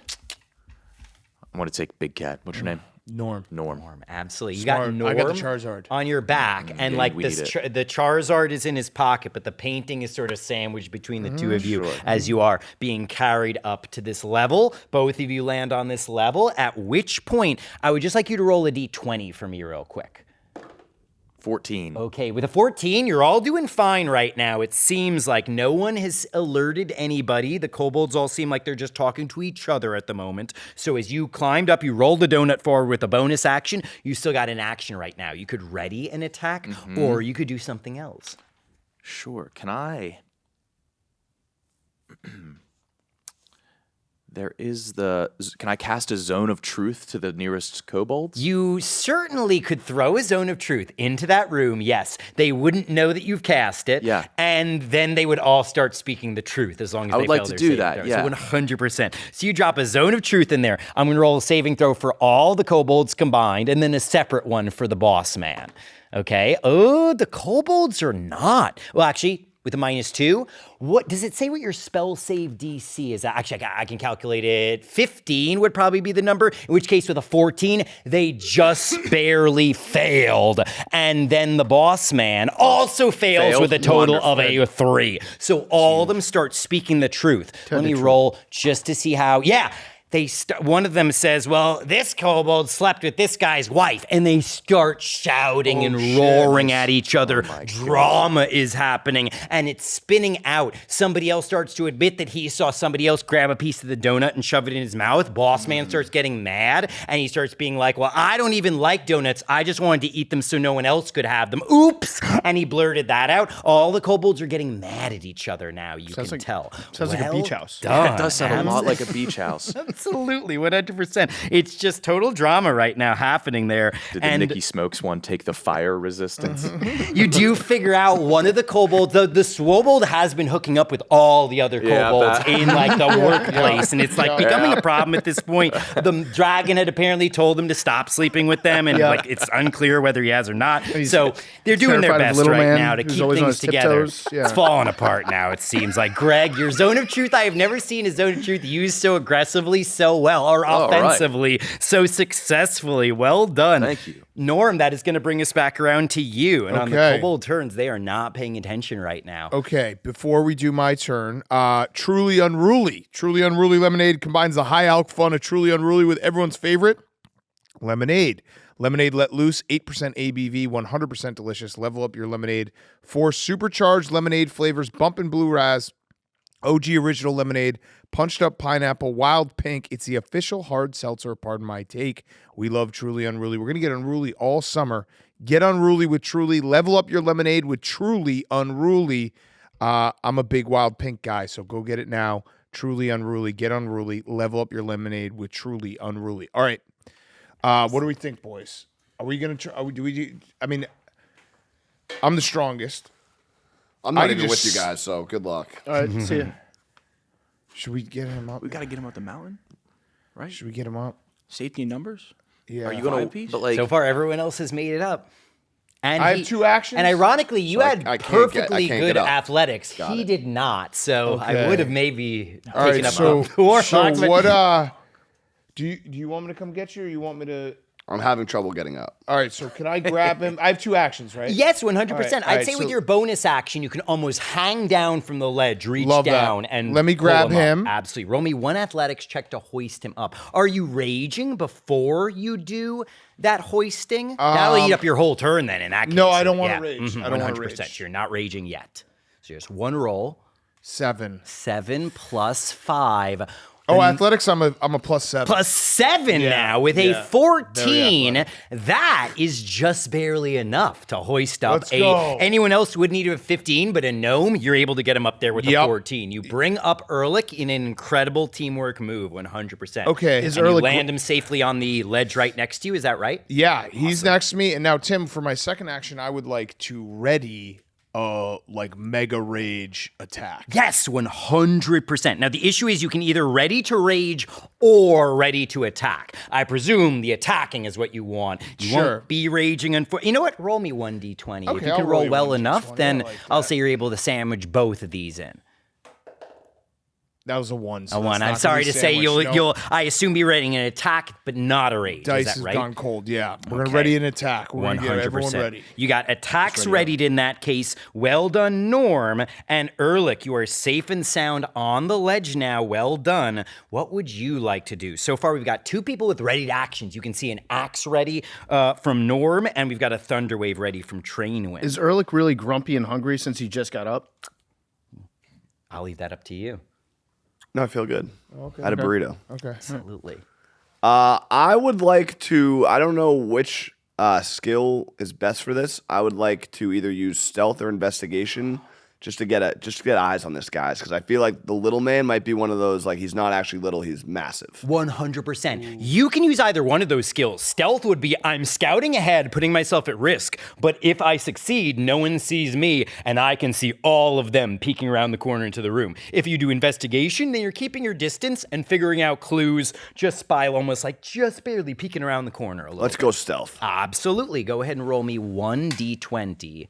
I want to take Big Cat. What's your name? Norm. Norm. Absolutely. You Smart. got Norm I got the Charizard. on your back, and yeah, like we this, need it. the Charizard is in his pocket, but the painting is sort of sandwiched between the 2 of you as you are being carried up to this level. Both of you land on this level, at which point I would just like you to roll a d20 for me real quick. 14. Okay, with a 14, you're all doing fine right now. It seems like no one has alerted anybody. The kobolds all seem like they're just talking to each other at the moment. So as you climbed up, you rolled the donut forward with a bonus action. You still got an action right now. You could ready an attack, or you could do something else. Sure. Can I? Can I cast a zone of truth to the nearest kobolds? You certainly could throw a zone of truth into that room, yes. They wouldn't know that you've cast it. Yeah. And then they would all start speaking the truth as long as I they would like fail to their do saving that, throw. yeah. So 100%. So you drop a zone of truth in there. I'm going to roll a saving throw for all the kobolds combined, and then a separate one for the boss man. Okay? Oh, the kobolds are not. Well, actually, with a -2. What does it say what your spell save DC is? Actually, I can calculate it. 15 would probably be the number, in which case with a 14, they just barely failed. And then the boss man also fails with a total of a 3. So all of them start speaking the truth. Let me roll just to see how, one of them says, well, this kobold slept with this guy's wife, and they start shouting and roaring at each other. Drama is happening, and it's spinning out. Somebody else starts to admit that he saw somebody else grab a piece of the donut and shove it in his mouth. Boss man starts getting mad, and he starts being like, well, I don't even like donuts. I just wanted to eat them so no one else could have them. Oops! And he blurted that out. All the kobolds are getting mad at each other now, you can tell. Sounds like a beach house. Yeah, it does sound a lot like a beach house. Absolutely, 100%. It's just total drama right now happening there. Did the Nicky Smokes one take the fire resistance? You do figure out one of the kobolds, the swobold has been hooking up with all the other kobolds in like the workplace, and it's like becoming a problem at this point. The dragon had apparently told them to stop sleeping with them, and like it's unclear whether he has or not. So they're doing their best right now to keep things together. It's falling apart now, it seems like. Greg, your zone of truth, I have never seen a zone of truth used so aggressively, so well, or offensively, so successfully. Well done. Thank you. Norm, that is going to bring us back around to you. And on the kobold turns, they are not paying attention right now. Okay, before we do my turn, Truly Unruly. Truly Unruly Lemonade combines the high alc fun of Truly Unruly with everyone's favorite, lemonade. Lemonade let loose, 8% ABV, 100% delicious. Level up your lemonade. 4 supercharged lemonade flavors, Bumpin' Blue Raz, OG Original Lemonade, Punched Up Pineapple, Wild Pink. It's the official hard seltzer, pardon my take. We love Truly Unruly. We're going to get unruly all summer. Get unruly with Truly. Level up your lemonade with Truly Unruly. I'm a big Wild Pink guy, so go get it now. Truly Unruly. Get unruly. Level up your lemonade with Truly Unruly. All right. What do we think, boys? Are we going to try? I mean, I'm the strongest. I'm not even with you guys, so good luck. All right, see ya. Should we get him up? We got to get him up the mountain, right? Should we get him up? Safety in numbers. Yeah. Are you going to, but like, So far, everyone else has made it up. And I have 2 actions. And ironically, you had I can't perfectly get good up. athletics. He did not. So I would have maybe All taken right, up so Warlock. what? Do you want me to come get you, or you want me to? I'm having trouble getting up. All right, so can I grab him? I have 2 actions, right? Yes, 100%. All right, I'd say with your bonus action, you can almost hang down from the ledge, reach Love down, that. and Let me pull grab him up. him. Absolutely. Roll me 1 athletics check to hoist him up. Are you raging before you do that hoisting? That'll eat up your whole turn then in that case. No, I don't wanna rage. I don't wanna 100%. rage. You're not raging yet. So just 1 roll. 7. 7 plus 5. Oh, athletics. I'm a +7. Plus 7 now with a 14. That is just barely enough to hoist up Let's go. anyone else would need a 15, but a gnome, you're able to get him up there with a 14. You bring up Ehrlich in an incredible teamwork move, 100%. Okay. Is Ehrlich, you land him safely on the ledge right next to you, is that right? Yeah, he's next to me. And now, Tim, for my second action, I would like to ready like mega rage attack. Yes, 100%. Now, the issue is you can either ready to rage or ready to attack. I presume the attacking is what you want. You won't be raging. You know what? Roll me 1d20. Okay, if you I'll can roll roll you well 1d20. enough, then I'll say you're able to sandwich both of these in. That was a 1. So A 1. I'm sorry to say you'll I assume be ready an attack, but not a rage. Dice is that right? gone cold. Yeah, we're gonna ready an attack. We're gonna get everyone ready. You got attacks readied in that case. Well done, Norm. And Ehrlich, you are safe and sound on the ledge now. Well done. What would you like to do? So far, we've got 2 people with readied actions. You can see an axe ready from Norm, and we've got a thunder wave ready from Trainwind. Is Ehrlich really grumpy and hungry since he just got up? I'll leave that up to you. No, I feel good. Okay. I had a burrito. Okay. Absolutely. I would like to. I don't know which skill is best for this. I would like to either use stealth or investigation just to get eyes on this guy, because I feel like the little man might be one of those, like, he's not actually little, he's massive. 100%. You can use either one of those skills. Stealth would be I'm scouting ahead, putting myself at risk, but if I succeed, no one sees me, and I can see all of them peeking around the corner into the room. If you do investigation, then you're keeping your distance and figuring out clues just by almost like just barely peeking around the corner a little Let's go stealth. Absolutely. Go ahead and roll me 1d20.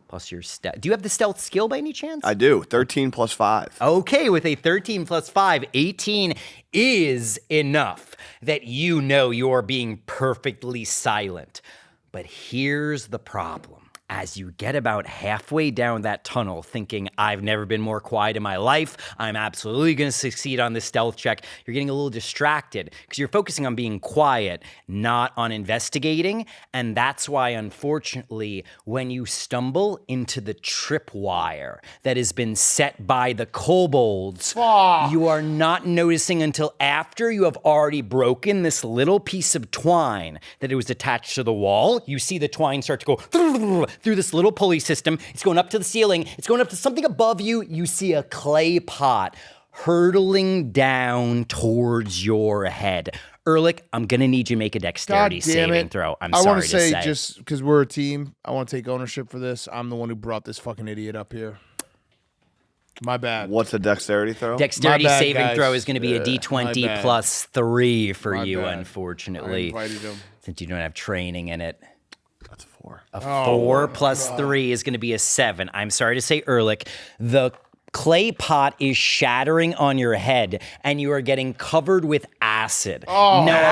plus your stealth. Do you have the stealth skill by any chance? I do. 13 plus 5. Okay, with a 13 plus 5, 18 is enough that you know you're being perfectly silent. But here's the problem. As you get about halfway down that tunnel thinking, I've never been more quiet in my life, I'm absolutely going to succeed on this stealth check, you're getting a little distracted because you're focusing on being quiet, not on investigating. And that's why, unfortunately, when you stumble into the tripwire that has been set by the kobolds, you are not noticing until after you have already broken this little piece of twine that it was attached to the wall. You see the twine start to go through this little pulley system. It's going up to the ceiling. It's going up to something above you. You see a clay pot hurtling down towards your head. Ehrlich, I'm going to need you to make a dexterity saving throw. I want to say, just because we're a team, I want to take ownership for this. I'm the one who brought this fucking idiot up here. My bad. What's a dexterity throw? Dexterity My bad, saving guys. throw is going to be a My D20 bad. plus 3 for My you, bad. unfortunately. I invited him. Since you don't have training in it. That's 4. A 4 plus 3 is going to be a 7. I'm sorry to say, Ehrlich, the clay pot is shattering on your head, and you are getting covered with acid. Now,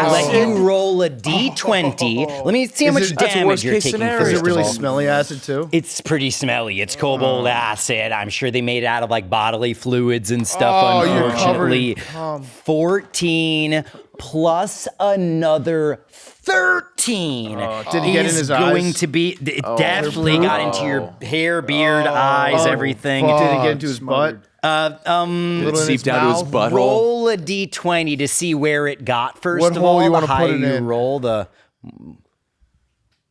I'll let you roll a D20. Let me see how much damage you're taking scenario. first Is it really of all. smelly acid too? It's pretty smelly. It's kobold acid. I'm sure they made it out of like bodily fluids and stuff. Oh, you're covered in Unfortunately, 14 plus another 13 did he get in is his going eyes? to be. It definitely got into your hair, beard, eyes, everything. Did it get into his butt? Did it seep down to his butthole? Roll a d20 to see where it got. First What of hole all, you the wanna put higher it you in? roll, the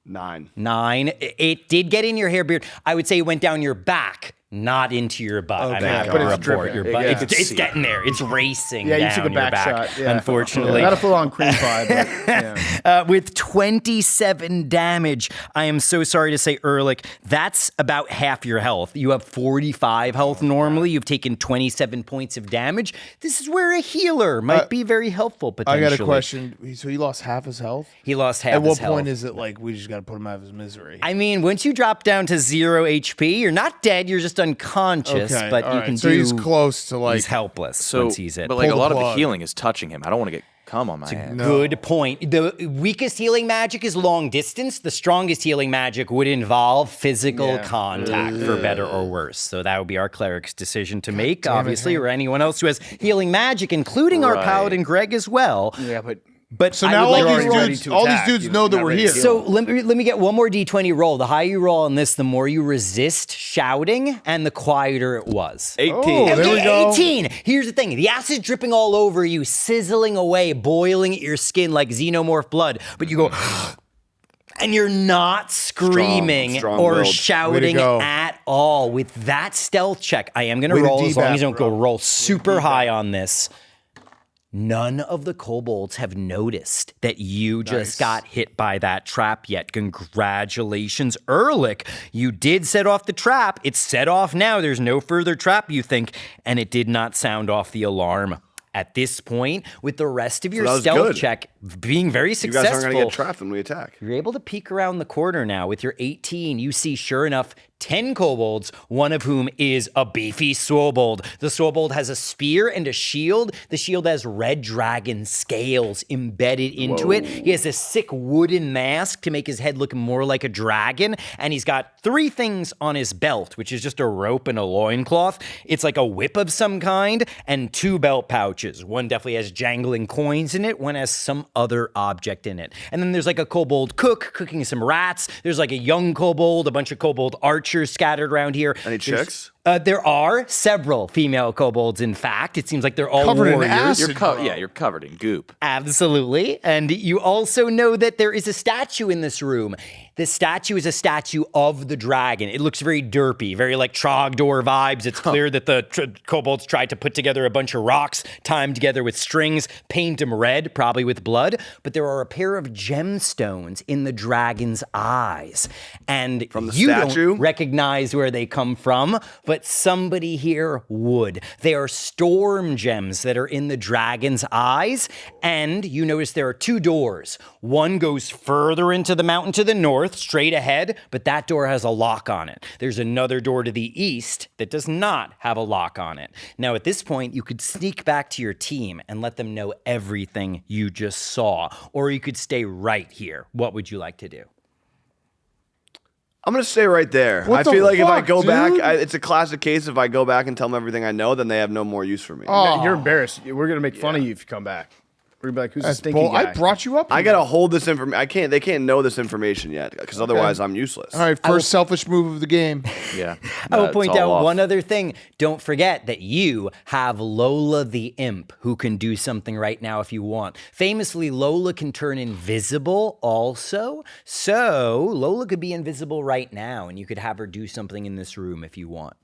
9. 9. It did get in your hair, beard. I would say it went down your back, not into your butt. I'm happy But to it's report dripping. your butt. Yeah. It's getting there. It's racing. Yeah, you down took a your back shot. Yeah. Unfortunately. Not a full-on cream pie, but yeah. With 27 damage, I am so sorry to say, Ehrlich, that's about half your health. You have 45 health normally. You've taken 27 points of damage. This is where a healer might be very helpful, I potentially. got a question. So he lost half his health? He lost half At his what health. point is it like we just got to put him out of his misery? I mean, once you drop down to 0 HP, you're not dead, you're just unconscious, Okay, but all you right. can So do... he's close to like. He's helpless So, once he's it. but like a Pull the lot of the plug. healing is touching him. I don't want to get cum on my hand. Good point. The weakest healing magic is long distance. The strongest healing magic would involve physical contact, for better or worse. So that would be our cleric's decision to make, obviously, or anyone else who has healing magic, including our Right. paladin Greg as well. Yeah, but But So I now would all like these you to roll- dudes, to all these attack. dudes You're know that not we're ready here. to So let me get one more D20 roll. The higher you roll on this, the more you resist shouting, and the quieter it was. 18. Oh, there we go. 18. Here's the thing. The acid dripping all over you, sizzling away, boiling at your skin like xenomorph blood. But you go, and you're not screaming or strong-willed. Way to shouting go. at all. With that stealth check, I am going to Way to roll as long D-bat, as you don't bro. go roll super high on this. None of the kobolds have noticed that you just got hit by that trap yet. Congratulations, Ehrlich. You did set off the trap. It's set off now. There's no further trap, you think, and it did not sound off the alarm. At this point, with the rest of your that was stealth good. check being very You successful, guys aren't going to get trapped when we attack. you're able to peek around the corner now. With your 18, you see, sure enough, 10 kobolds, one of whom is a beefy swobold. The swobold has a spear and a shield. The shield has red dragon scales embedded into it. He has a sick wooden mask to make his head look more like a dragon. And he's got 3 things on his belt, which is just a rope and a loincloth. It's like a whip of some kind, and 2 belt pouches. One definitely has jangling coins in it. One has some other object in it. And then there's like a kobold cook cooking some rats. There's like a young kobold, a bunch of kobold archers scattered around here. Any chicks? There are several female kobolds, in fact. It seems like they're all Covered in warriors. acid. You're covered in goop. Absolutely. And you also know that there is a statue in this room. The statue is a statue of the dragon. It looks very derpy, very like Trogdor vibes. It's clear that the kobolds tried to put together a bunch of rocks, tie them together with strings, paint them red, probably with blood. But there are a pair of gemstones in the dragon's eyes. And From the you statue? don't recognize where they come from, but but somebody here would. They are storm gems that are in the dragon's eyes, and you notice there are 2 doors. One goes further into the mountain to the north, straight ahead, but that door has a lock on it. There's another door to the east that does not have a lock on it. Now, at this point, you could sneak back to your team and let them know everything you just saw, or you could stay right here. What would you like to do? I'm going to stay right there. What I the feel like if I fuck, go back, dude? it's a classic case. If I go back and tell them everything I know, then they have no more use for me. You're embarrassed. We're gonna make fun of you if you come back. We're gonna be like, who's the stinky guy? I brought you up. I here. got to hold this information. They can't know this information yet because otherwise I'm useless. All right, first selfish move of the game. Yeah. I will It's point all out off. one other thing. Don't forget that you have Lola the Imp, who can do something right now if you want. Famously, Lola can turn invisible also. So Lola could be invisible right now, and you could have her do something in this room if you want.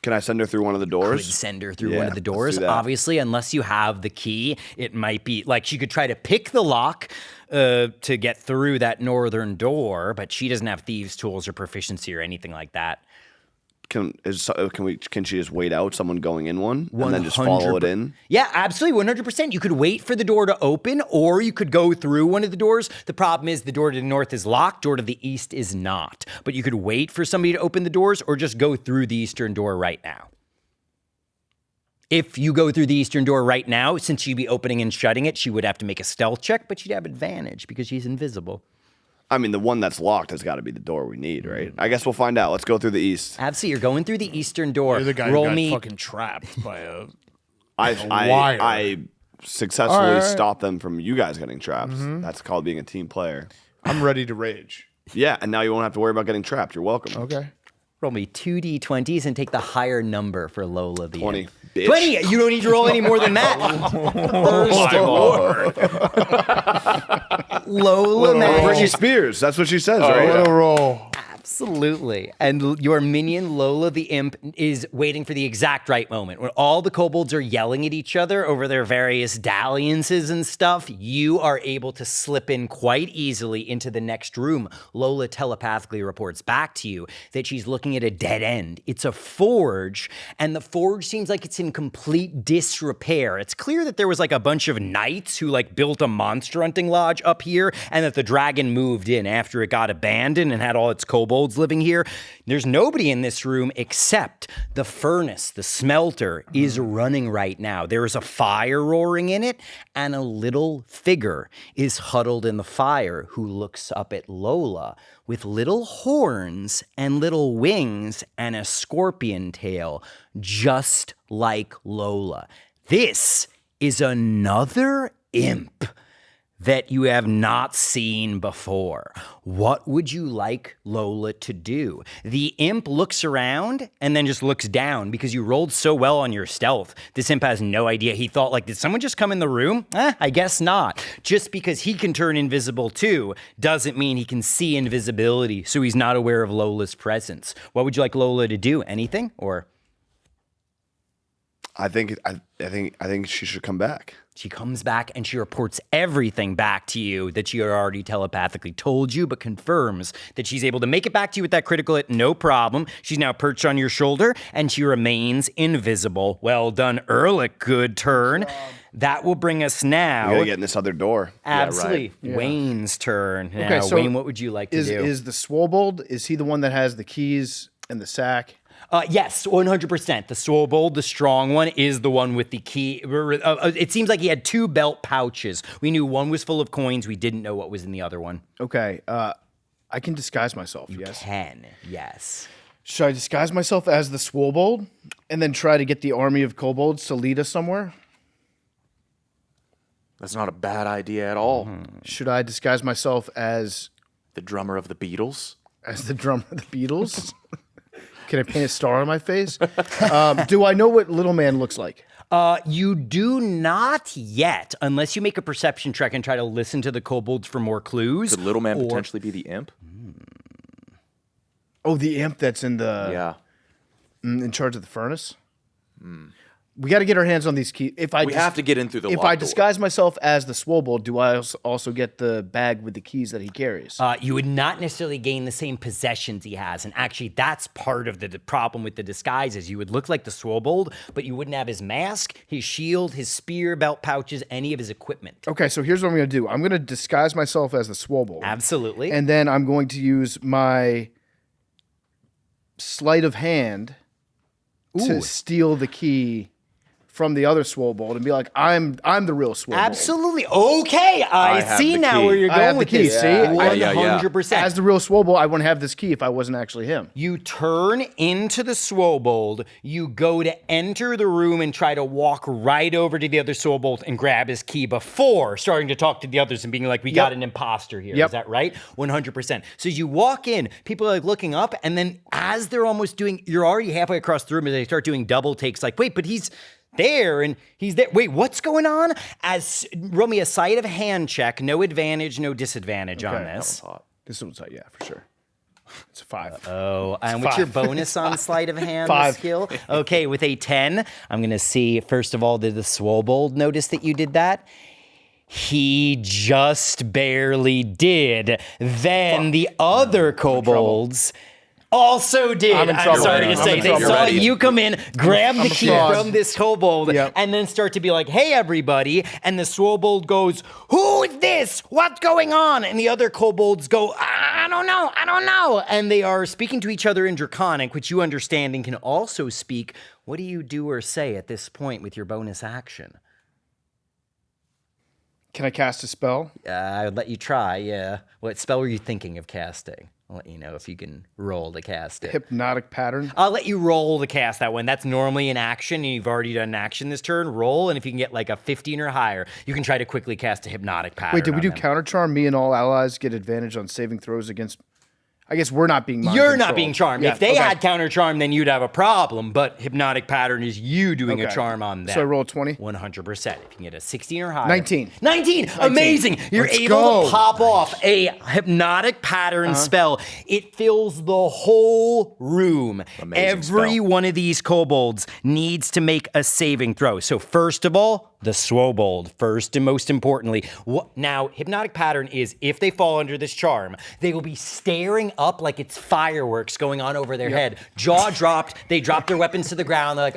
Can I send her through one of the Could doors? send her through Yeah, one of the let's do doors. that. Obviously, unless you have the key, it might be like she could try to pick the lock to get through that northern door, but she doesn't have thieves' tools or proficiency or anything like that. Can she just wait out someone going in one and then just follow it in? Yeah, absolutely, 100%. You could wait for the door to open, or you could go through one of the doors. The problem is the door to the north is locked, door to the east is not. But you could wait for somebody to open the doors, or just go through the eastern door right now. If you go through the eastern door right now, since she'd be opening and shutting it, she would have to make a stealth check, but she'd have advantage because she's invisible. I mean, the one that's locked has got to be the door we need, right? I guess we'll find out. Let's go through the east. Absolutely, you're going through the eastern door. You're the guy Roll who got me. fucking trapped by a. I successfully All right. stopped them from you guys getting trapped. That's called being a team player. I'm ready to rage. Yeah, and now you won't have to worry about getting trapped. You're welcome. Okay. Roll me 2d20s and take the higher number for Lola the 20. Imp. Bitch. 20! You don't need to roll any more than that. First of all, Lola Britney manages. Spears. That's what she says, right? What a roll. Absolutely. And your minion, Lola the Imp, is waiting for the exact right moment. When all the kobolds are yelling at each other over their various dalliances and stuff, you are able to slip in quite easily into the next room. Lola telepathically reports back to you that she's looking at a dead end. It's a forge, and the forge seems like it's in complete disrepair. It's clear that there was like a bunch of knights who like built a monster hunting lodge up here, and that the dragon moved in after it got abandoned and had all its kobolds living here. There's nobody in this room except the furnace, the smelter is running right now. There is a fire roaring in it, and a little figure is huddled in the fire who looks up at Lola with little horns and little wings and a scorpion tail, just like Lola. This is another imp that you have not seen before. What would you like Lola to do? The imp looks around and then just looks down because you rolled so well on your stealth. This imp has no idea. He thought, like, did someone just come in the room? I guess not. Just because he can turn invisible too doesn't mean he can see invisibility, so he's not aware of Lola's presence. What would you like Lola to do? Anything? Or I think she should come back. she comes back and she reports everything back to you that she had already telepathically told you, but confirms that she's able to make it back to you with that critical hit, no problem. She's now perched on your shoulder, and she remains invisible. Well done, Ehrlich. Good turn. That will bring us now. We gotta get in this other door. Absolutely. Wayne's turn. Now, Okay, so Wayne, what would you like to do? Is the Swobold, is he the one that has the keys and the sack? Yes, 100%. The Swobold, the strong one, is the one with the key. It seems like he had 2 belt pouches. We knew one was full of coins. We didn't know what was in the other one. Okay, I can disguise myself, yes. Yes. Should I disguise myself as the Swobold and then try to get the army of kobolds to lead us somewhere? That's not a bad idea at all. Should I disguise myself as The drummer of the Beatles. the drummer of the Beatles? Can I paint a star on my face? Do I know what Little Man looks like? You do not yet, unless you make a perception check and try to listen to the kobolds for more clues. Could Little Man potentially be the imp? Oh, the imp that's in the Yeah. in charge of the furnace. We got to get our hands on these keys. We have to get in through the If locked I door. disguise myself as the Swobold, do I also get the bag with the keys that he carries? You would not necessarily gain the same possessions he has. And actually, that's part of the problem with the disguises. You would look like the Swobold, but you wouldn't have his mask, his shield, his spear, belt pouches, any of his equipment. Okay, so here's what I'm going to do. I'm going to disguise myself as the Swobold. Absolutely. And then I'm going to use my sleight of hand to steal the key from the other Swobold and be like, I'm the real Swobold. Absolutely. Okay, I have see the now key. where you're I have going with the key, this. see? 100%. As the real Swobold, I wouldn't have this key if I wasn't actually him. You turn into the Swobold, you go to enter the room and try to walk right over to the other Swobold and grab his key before starting to talk to the others and being like, we got an imposter here. Yep. Is that right? 100%. So as you walk in, people are like looking up, and then as they're almost doing, you're already halfway across the room and they start doing double takes like, wait, but he's there and he's there. Wait, what's going on? Roll me a sleight of hand check. No advantage, no disadvantage on this. This one's yeah, for sure. It's a 5. Oh, and what's your bonus on sleight of hand 5. skill? Okay, with a 10, I'm going to see, first of all, did the Swobold notice that you did that? He just barely did. Then the other kobolds also did. I'm in I'm trouble. sorry to I'm say. in They trouble. saw You're ready. you come in, grab the key fraud. from this kobold, Yep. and then start to be like, hey, everybody. And the Swobold goes, who is this? What's going on? And the other kobolds go, I don't know. And they are speaking to each other in Draconic, which you understand and can also speak. What do you do or say at this point with your bonus action? Can I cast a spell? I would let you try, yeah. What spell were you thinking of casting? I'll let you know if you can roll to cast it. Hypnotic pattern? I'll let you roll to cast that one. That's normally an action, and you've already done an action this turn. Roll, and if you can get like a 15 or higher, you can try to quickly cast a hypnotic pattern. Wait, did we on do them. counter charm? Me and all allies get advantage on saving throws against... I guess we're not being mind You're not controlled. being charmed. Yeah, If they okay. had counter charm, then you'd have a problem. But hypnotic pattern is you doing a Okay. charm on them. So I roll a 20? 100%. If you can get a 16 or higher. 19. 19. Amazing. You're Let's able go. to pop off a hypnotic pattern spell. It fills the whole room. Amazing Every spell. one of these kobolds needs to make a saving throw. So first of all, the Swobold, first and most importantly. Now, hypnotic pattern is if they fall under this charm, they will be staring up like it's fireworks going on over their head. Jaw dropped, they drop their weapons to the ground. They're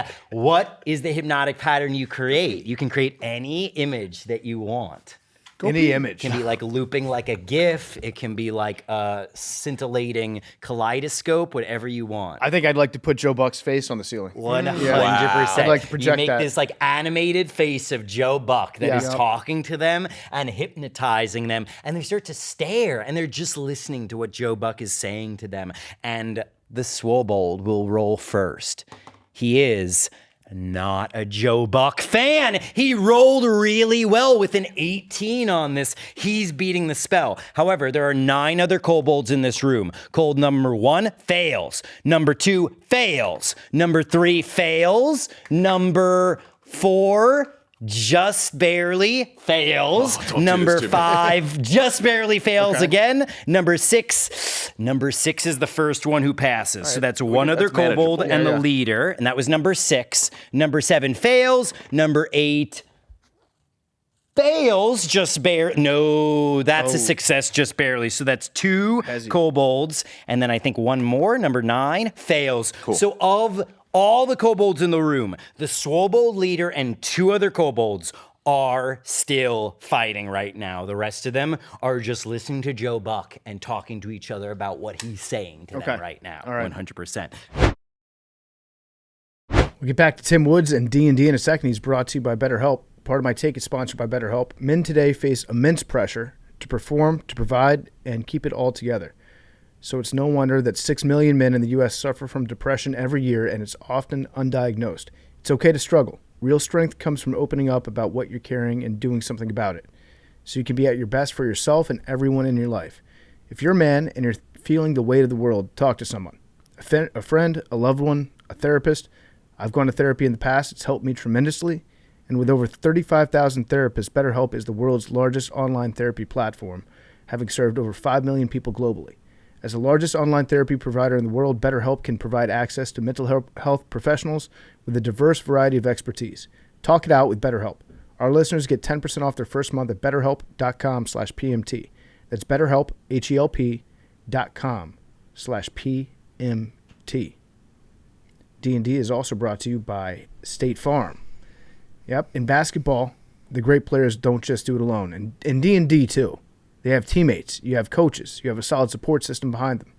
like, what is the hypnotic pattern you create? You can create any image that you want. Any image. It can be like looping like a GIF. It can be like a scintillating kaleidoscope, whatever you want. I think I'd like to put Joe Buck's face on the ceiling. 100%. I'd like to project you make that. this like animated face of Joe Buck that Yeah. is talking to them and hypnotizing them, and they start to stare and they're just listening to what Joe Buck is saying to them. And the Swobold will roll first. He is not a Joe Buck fan. He rolled really well with an 18 on this. He's beating the spell. However, there are 9 other kobolds in this room. Kobold number 1 fails. Number 2 fails. Number 3 fails. Number 4 just barely fails. don't do Number this to me. 5 just barely fails again. Number 6 is the first one who passes. So that's one other that's kobold manageable. and the Yeah. leader, and that was number 6. Number 7 fails. Number 8 fails just barely. No, that's a success just barely. So that's 2 kobolds, and then I think one more, number 9, fails. So of all the kobolds in the room, the Swobold leader and 2 other kobolds are still fighting right now. The rest of them are just listening to Joe Buck and talking to each other about what he's saying to them right now. All right. 100%. We'll get back to Timm Woods and D&D in a second. He's brought to you by BetterHelp. Part of my take is sponsored by BetterHelp. Men today face immense pressure to perform, to provide, and keep it all together. So it's no wonder that 6 million men in the U.S. suffer from depression every year, and it's often undiagnosed. It's okay to struggle. Real strength comes from opening up about what you're carrying and doing something about it, so you can be at your best for yourself and everyone in your life. If you're a man and you're feeling the weight of the world, talk to someone. A friend, a loved one, a therapist. I've gone to therapy in the past. It's helped me tremendously. And with over 35,000 therapists, BetterHelp is the world's largest online therapy platform, having served over 5 million people globally. As the largest online therapy provider in the world, BetterHelp can provide access to mental health professionals with a diverse variety of expertise. Talk it out with BetterHelp. Our listeners get 10% off their first month at betterhelp.com/PMT. That's BetterHelp, HELP.com/PMT. D&D is also brought to you by State Farm. Yep, in basketball, the great players don't just do it alone. And in D&D, too. They have teammates, you have coaches, you have a solid support system behind them.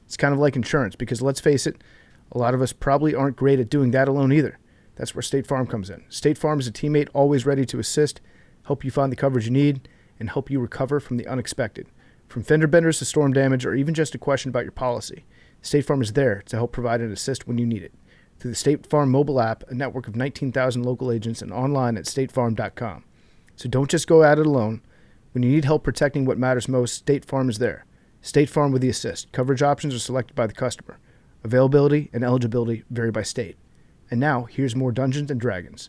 It's kind of like insurance because, let's face it, a lot of us probably aren't great at doing that alone either. That's where State Farm comes in. State Farm is a teammate always ready to assist, help you find the coverage you need, and help you recover from the unexpected. From fender benders to storm damage or even just a question about your policy, State Farm is there to help provide and assist when you need it. Through the State Farm mobile app, a network of 19,000 local agents, and online at statefarm.com. So don't just go at it alone. When you need help protecting what matters most, State Farm is there. State Farm with the assist. Coverage options are selected by the customer. Availability and eligibility vary by state. And now, here's more Dungeons & Dragons.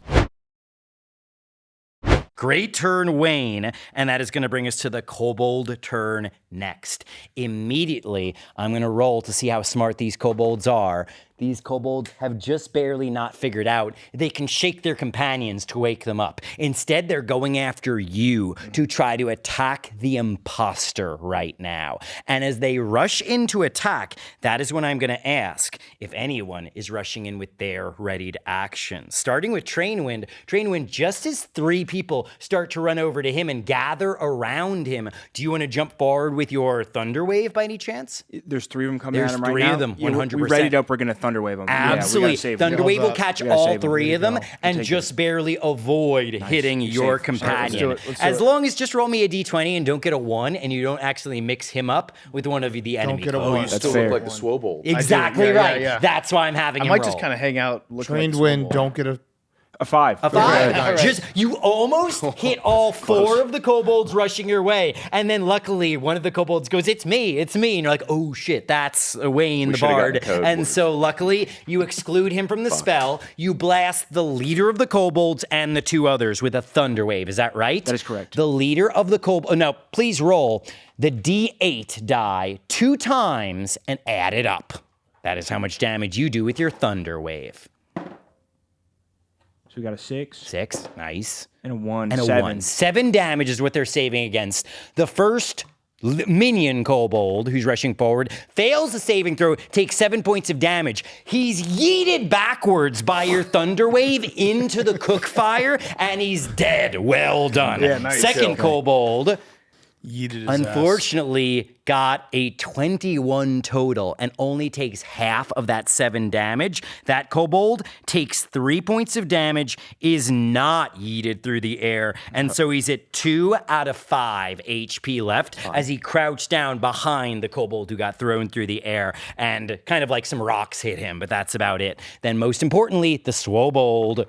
Great turn, Wayne, and that is going to bring us to the kobold turn next. Immediately, I'm going to roll to see how smart these kobolds are. These kobolds have just barely not figured out they can shake their companions to wake them up. Instead, they're going after you to try to attack the imposter right now. And as they rush into attack, that is when I'm going to ask if anyone is rushing in with their readied action. Starting with Trainwind. Trainwind, just as 3 people start to run over to him and gather around him, do you want to jump forward with your Thunder Wave by any chance? There's 3 of them coming at him right now. There's 3 of them, 100%. We readied up, we're going to Thunderwave them. Absolutely. Yeah, Thunderwave will catch all 3 of them We'll and just barely avoid hitting your companion. Let's do As it. long as just roll me a d20 and don't get a 1 and you don't actually mix him up with one of the enemy get a kobolds. one. You That's still fair. look like the Swobold. Exactly Yeah, right. yeah. That's why I'm having I him might roll. just kind of hang out looking Trained like wind, Swole. don't get A 5. A 5. All right. Just you almost hit all 4 of the kobolds rushing your way, and then luckily one of the kobolds goes, "It's me, it's me," and you're like, "Oh shit, that's Wayne We the should've Bard." gotten code And words. so luckily you exclude him from the spell. You blast the leader of the kobolds and the 2 others with a thunder wave. Is that right? That is correct. The leader of the kobold. Now please roll the D8 die 2 times and add it up. That is how much damage you do with your thunder wave. So we got a 6 6, nice. and a 1. And a 7. 1. 7 damage is what they're saving against. The first minion kobold who's rushing forward fails the saving throw, takes 7 points of damage. He's yeeted backwards by your thunder wave into the cook fire, and he's dead. Well done. Yeah, nice. Second kobold yeeted his ass. unfortunately got a 21 total and only takes half of that 7 damage. That kobold takes 3 points of damage, is not yeeted through the air, and so he's at 2 out of 5 HP left as he crouched down behind the kobold who got thrown through the air, and kind of like some rocks hit him, but that's about it. Then most importantly, the Swobold.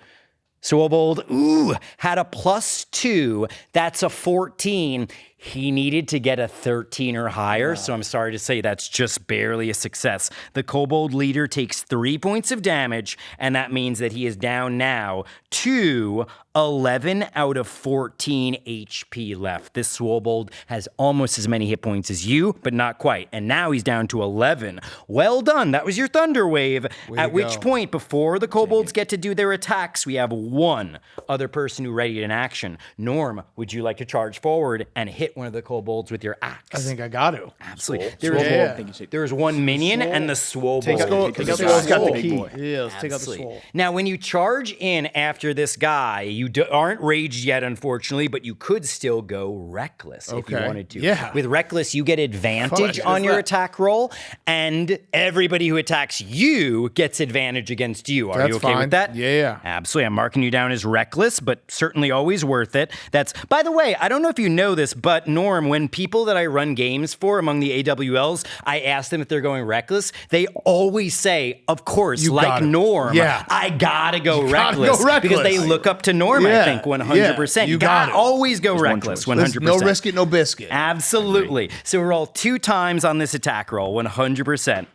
Swobold, had a +2. That's a 14. He needed to get a 13 or higher, so I'm sorry to say that's just barely a success. The kobold leader takes 3 points of damage, and that means that he is down now to 11 out of 14 HP left. This Swobold has almost as many hit points as you, but not quite. And now he's down to 11. Well done. That was your Thunder Wave. At which point, before the kobolds get to do their attacks, we have 1 other person who readied an action. Norm, would you like to charge forward and hit one of the kobolds with your axe? I think I got to. Absolutely. Swole. There's 1 minion and the Swobold. Take out the Swole's got the key. Yeah, let's take out the Absolutely. swole. Now, when you charge in after this guy, you aren't raged yet, unfortunately, but you could still go reckless if you Okay. wanted to. Yeah. With reckless, you get advantage Fun. on your What's attack roll, and everybody who attacks you gets advantage against you. Are you That's okay fine. with that? Yeah. Absolutely. I'm marking you down as reckless, but certainly always worth it. That's, by the way, I don't know if you know this, but Norm, when people that I run games for among the AWLs, I ask them if they're going reckless, they always say, of course, You like gotta. Norm, Yeah. I gotta go gotta reckless. go reckless. Because they look up to Norm, I Yeah. think, 100%. Yeah. You gotta got it. always go one reckless, choice. 100%. No risk it, no biscuit. Absolutely. So roll 2 times on this attack roll, 100%.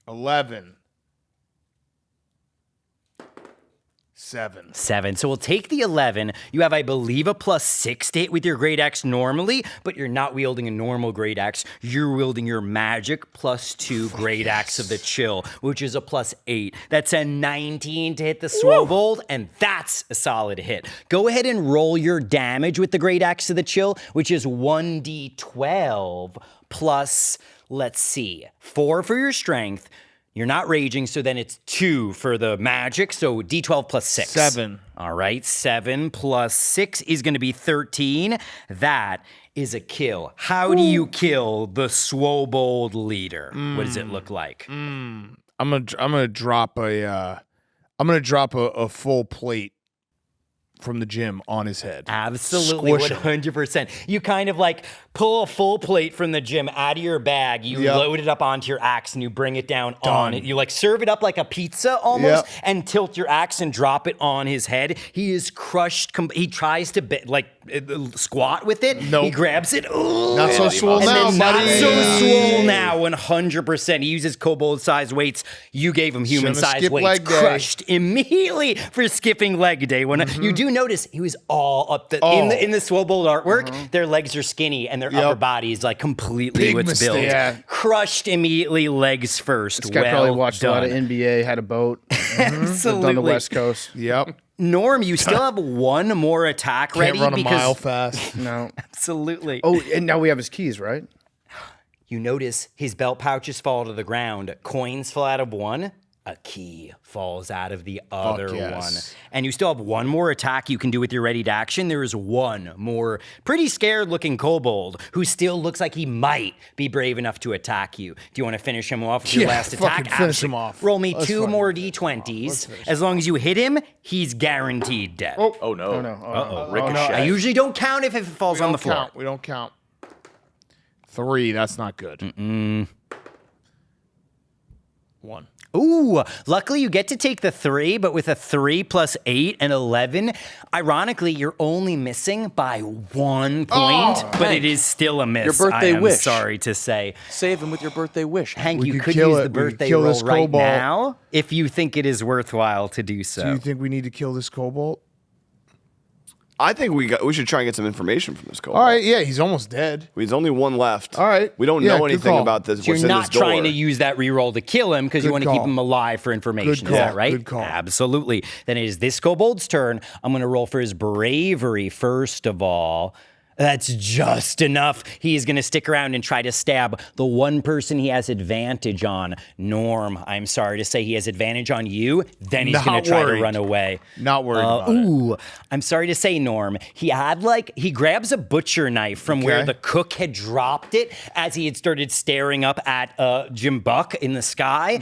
11. 7. 7. So we'll take the 11. You have, I believe, a +6 to hit with your Great Axe normally, but you're not wielding a normal Great Axe. You're wielding your magic +2 Great Axe of the Chill, which is a +8. That's a 19 to hit the Swobold, and that's a solid hit. Go ahead and roll your damage with the Great Axe of the Chill, which is 1d12 plus, let's see, 4 for your strength. You're not raging, so then it's 2 for the magic, so d12 plus 6. 7. All right, 7 plus 6 is going to be 13. That is a kill. How do you kill the Swobold leader? What does it look like? I'm gonna drop a full plate from the gym on his head. Absolutely, Squish him. 100%. You kind of like pull a full plate from the gym out of your bag, you load it up onto your axe, and you bring it down on it. You like serve it up like a pizza almost, and tilt your axe and drop it on his head. He is crushed. He tries to squat with it. Nope. He grabs it. Ooh, Not so swole and now, then buddy. not so swole now, 100%. He uses kobold-sized weights. You gave him human-sized skip weights. leg day. Crushed immediately for skipping leg day. When you do notice, he was all up in the Swobold artwork. Their legs are skinny and their upper body is like completely Big what's mistake. built. Yeah. Crushed immediately, legs first. This guy probably watched a lot of NBA, had a boat. Absolutely. On the West Coast. Yep. Norm, you still have one more attack Can't ready run a because mile fast. No. absolutely. Oh, and now we have his keys, right? You notice his belt pouches fall to the ground. Coins fall out of one. A key falls out of the other one. And you still have one more attack you can do with your ready to action. There is one more pretty scared looking kobold who still looks like he might be brave enough to attack you. Do you want to finish him off with your last attack? fucking finish him off. Roll me Let's 2 fucking more finish D20s. As long as you hit him, he's guaranteed dead. Oh no. Uh-oh. Ricochet. I usually don't count if it falls on the floor. We don't count. 3. That's not good. 1. Ooh, luckily you get to take the 3, but with a 3 plus 8 and 11, ironically, you're only missing by 1 point, but it is still a miss. Your birthday I am wish. sorry to say. Save him with your birthday wish. Hank, We you could could kill use it. the We could birthday kill roll this right cobalt. now if you think it is worthwhile to do so. Do you think we need to kill this kobold? I think we should try and get some information from this kobold. All right, yeah, he's almost dead. There's only one left. All right. We don't Yeah, know good anything call. about this. So What's you're in not this door. trying to use that reroll to kill him because you Good want to keep call. him alive for information. Good Is that call. right? Good call. Absolutely. Then it is this kobold's turn. I'm going to roll for his bravery first of all. That's just enough. He is going to stick around and try to stab the one person he has advantage on. Norm, I'm sorry to say he has advantage on you. Then he's going Not to try worried. to run away. Not worried about it. Ooh, I'm sorry to say, Norm. He grabs a butcher knife from where the cook had dropped it as he had started staring up at Jim Buck in the sky.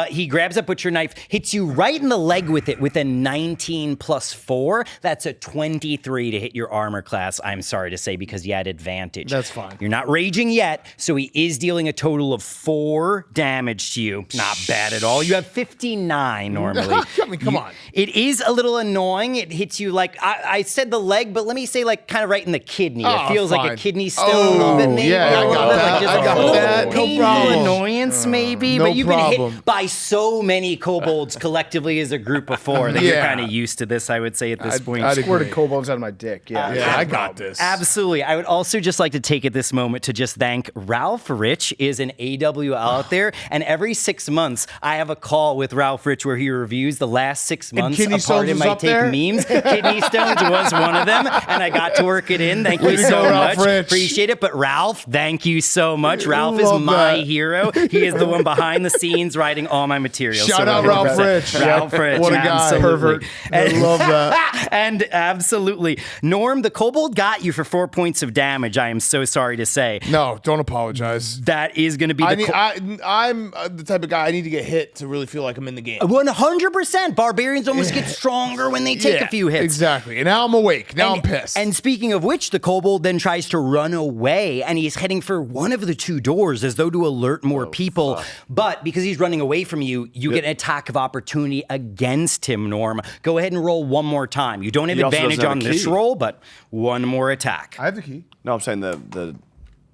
He grabs a butcher knife, hits you right in the leg with it with a 19 plus 4. That's a 23 to hit your armor class. I'm sorry to say because you had advantage. That's fine. You're not raging yet, so he is dealing a total of 4 damage to you. Not bad at all. You have 59 normally. I mean, come on. It is a little annoying. It hits you like, I said the leg, but let me say like kind of right in the kidney. It feels like a fine. kidney stone a little bit maybe. yeah, I a little got bit, that. like just I got a little that. No painful problem. annoyance maybe. No But you've been problem. hit by so many kobolds collectively as a group of 4 that you're Yeah. kind of used to this, I would say, at this point. I'd Squirted agree. kobolds out of my dick. Yeah. Yeah, I got this. Absolutely. I would also just like to take at this moment to just thank Ralph Rich is an AWL out there. And every 6 months, I have a call with Ralph Rich where he reviews the last 6 months Kidney of Part Stones of was My up Take there? memes. Kidney Stones was one of them. And I got to work it in. Thank Way you to so go, Ralph much. Rich. Appreciate it. But Ralph, thank you so much. Ralph is Love my that. hero. He is the one behind the scenes writing all my materials. Shout out 100%. Ralph Rich. Ralph Rich. What a guy. Absolutely. Pervert. I love that. And absolutely. Norm, the kobold got you for 4 points of damage. I am so sorry to say. No, don't apologize. That is going to be the I'm the type of guy I need to get hit to really feel like I'm in the game. 100%. Barbarians almost get stronger when they take a few hits. Exactly. And now I'm awake. Now I'm pissed. And speaking of which, the kobold then tries to run away, and he's heading for one of the 2 doors as though to alert more people. Fuck. But because he's running away from you, you get an attack of opportunity against him, Norm. Go ahead and roll one more time. You don't have He also advantage doesn't have on a this key. roll, but one more attack. I have the key. No, I'm saying the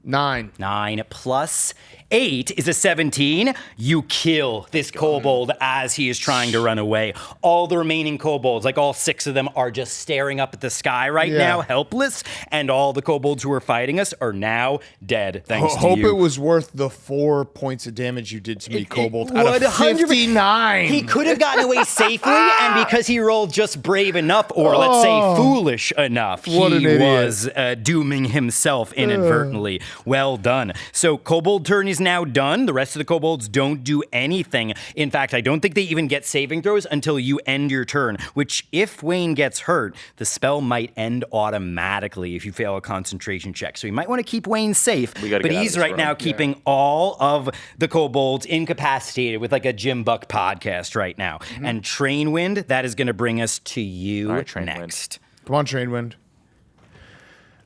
9. 9 plus 8 is a 17. You kill this kobold as he is trying to run away. All the remaining kobolds, like all 6 of them, are just staring up at the sky right now, helpless. And all the kobolds who are fighting us are now dead, thanks to Hope you. it was worth the 4 points of damage you did to me, Kobold. Out of 100%. 59. He could have gotten away safely, and because he rolled just brave enough, or let's say foolish enough, What an he idiot. was dooming himself inadvertently. Well done. So kobold turn is now done. The rest of the kobolds don't do anything. In fact, I don't think they even get saving throws until you end your turn, which if Wayne gets hurt, the spell might end automatically if you fail a concentration check. So you might want to keep Wayne safe, We gotta but get out of he's this right room. now keeping all of the kobolds incapacitated with like a Jim Buck podcast right now. And Trainwind, that is going to bring us to you All right, Trainwind. next. Come on, Trainwind.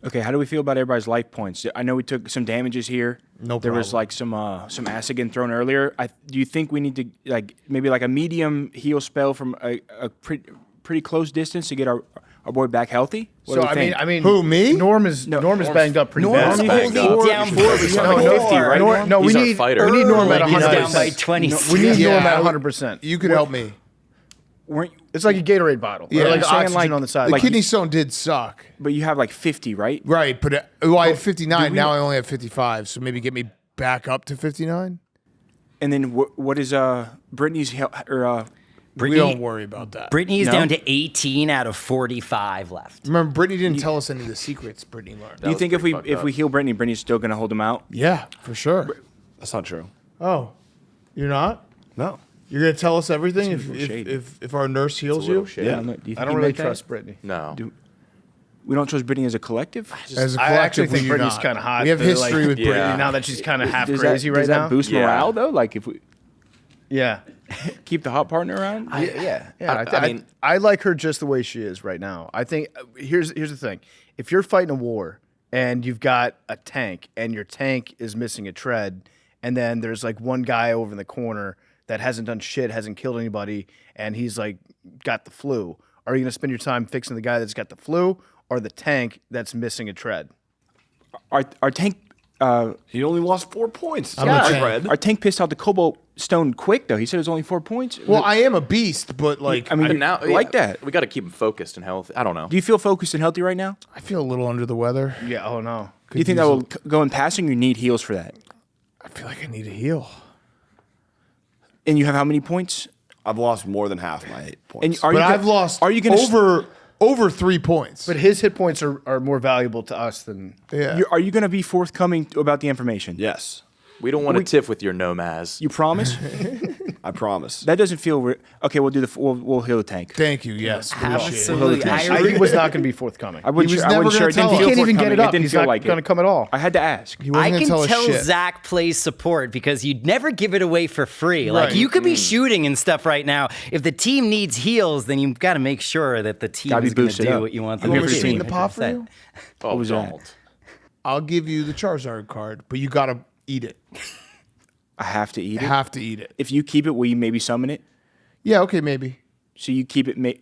Okay, how do we feel about everybody's life points? I know we took some damages here. No There was problem. like some acid getting thrown earlier. Do you think we need to maybe like a medium heal spell from a pretty close distance to get our boy back healthy? What do we think? Who, me? Norm is banged up pretty Norm's bad. banged only up. down He's by on like 50, right? No, He's we our need fighter. we need Norm at He's 100%. down by 20. We need Yeah, Norm at I would- 100%. You could help me. Weren't you- It's like a Gatorade bottle. Yeah, or like I'm saying, oxygen like- on the side. The like- kidney stone did suck. but you have like 50, right? Right, but I had 59. we- Now I only have 55. So maybe get me back up to 59? And then what is Brittany's We don't worry about that. Brittany's No? down to 18 out of 45 left. Remember, Brittany didn't tell us any of the secrets Brittany learned. do you was think if pretty we fucked if up. we heal Brittany, Brittany's still gonna hold him out? Yeah, for sure. That's not true. Oh, you're not? No. You're going to tell us everything Seems a little shady. if our nurse heals you? Shit. I don't know. Do you I think don't he'd really make that? trust Brittany. No. We don't trust Brittany as a collective. As a I actually collective, think we do Brittany's not. kind of hot. We have but, history with Yeah. Brittany. now that she's kind of half Does crazy that, right does now. that boost Yeah. morale though? Like if we Yeah. keep the hot partner around? Yeah. I mean- I like her just the way she is right now. I think here's the thing: if you're fighting a war and you've got a tank and your tank is missing a tread, and then there's like one guy over in the corner that hasn't done shit, hasn't killed anybody, and he's like got the flu, are you gonna spend your time fixing the guy that's got the flu or the tank that's missing a tread? Our tank. He only lost 4 points. I'm a tank. Red. Our tank pissed out the Cobalt Stone quick though. He said it was only 4 points. Well, I am a beast, but like, I mean, But now, like that. We got to keep him focused and healthy. I don't know. Do you feel focused and healthy right now? I feel a little under the weather. Yeah. Oh no. Do you think that will go in passing? Or you need heals for that? I feel like I need a heal. And you have how many points? I've lost more than half my 8 points. And are But you? I've lost Are you going over 3 points. But his hit points are more valuable to us than. yeah. Are you going to be forthcoming about the information? yes, We don't want to tiff with your nomads. You promise? I promise. That doesn't feel okay. We'll do we'll heal the tank. Thank you. Yes. Appreciate it. Absolutely. He was not going to be forthcoming. I wasn't He was sure. I never wasn't sure. gonna It didn't tell feel us. He can't even get forthcoming. it up. didn't He's feel not like going to it. come at all. I had to ask. He wasn't I gonna can tell us tell shit. Zach plays support because you'd never give it away for free. Like Right. you could be shooting and stuff right now. If the team needs heals, then you've got to make sure that the team Gotta be is going to boosted do up. what you want You them want to me to do. sweeten the pot for you? Oh, was that? don't. I'll give you the Charizard card, but you got to eat it. I have to eat it. Have to eat it. If you keep it, will you maybe summon it? Yeah. Okay. Maybe. So you keep it.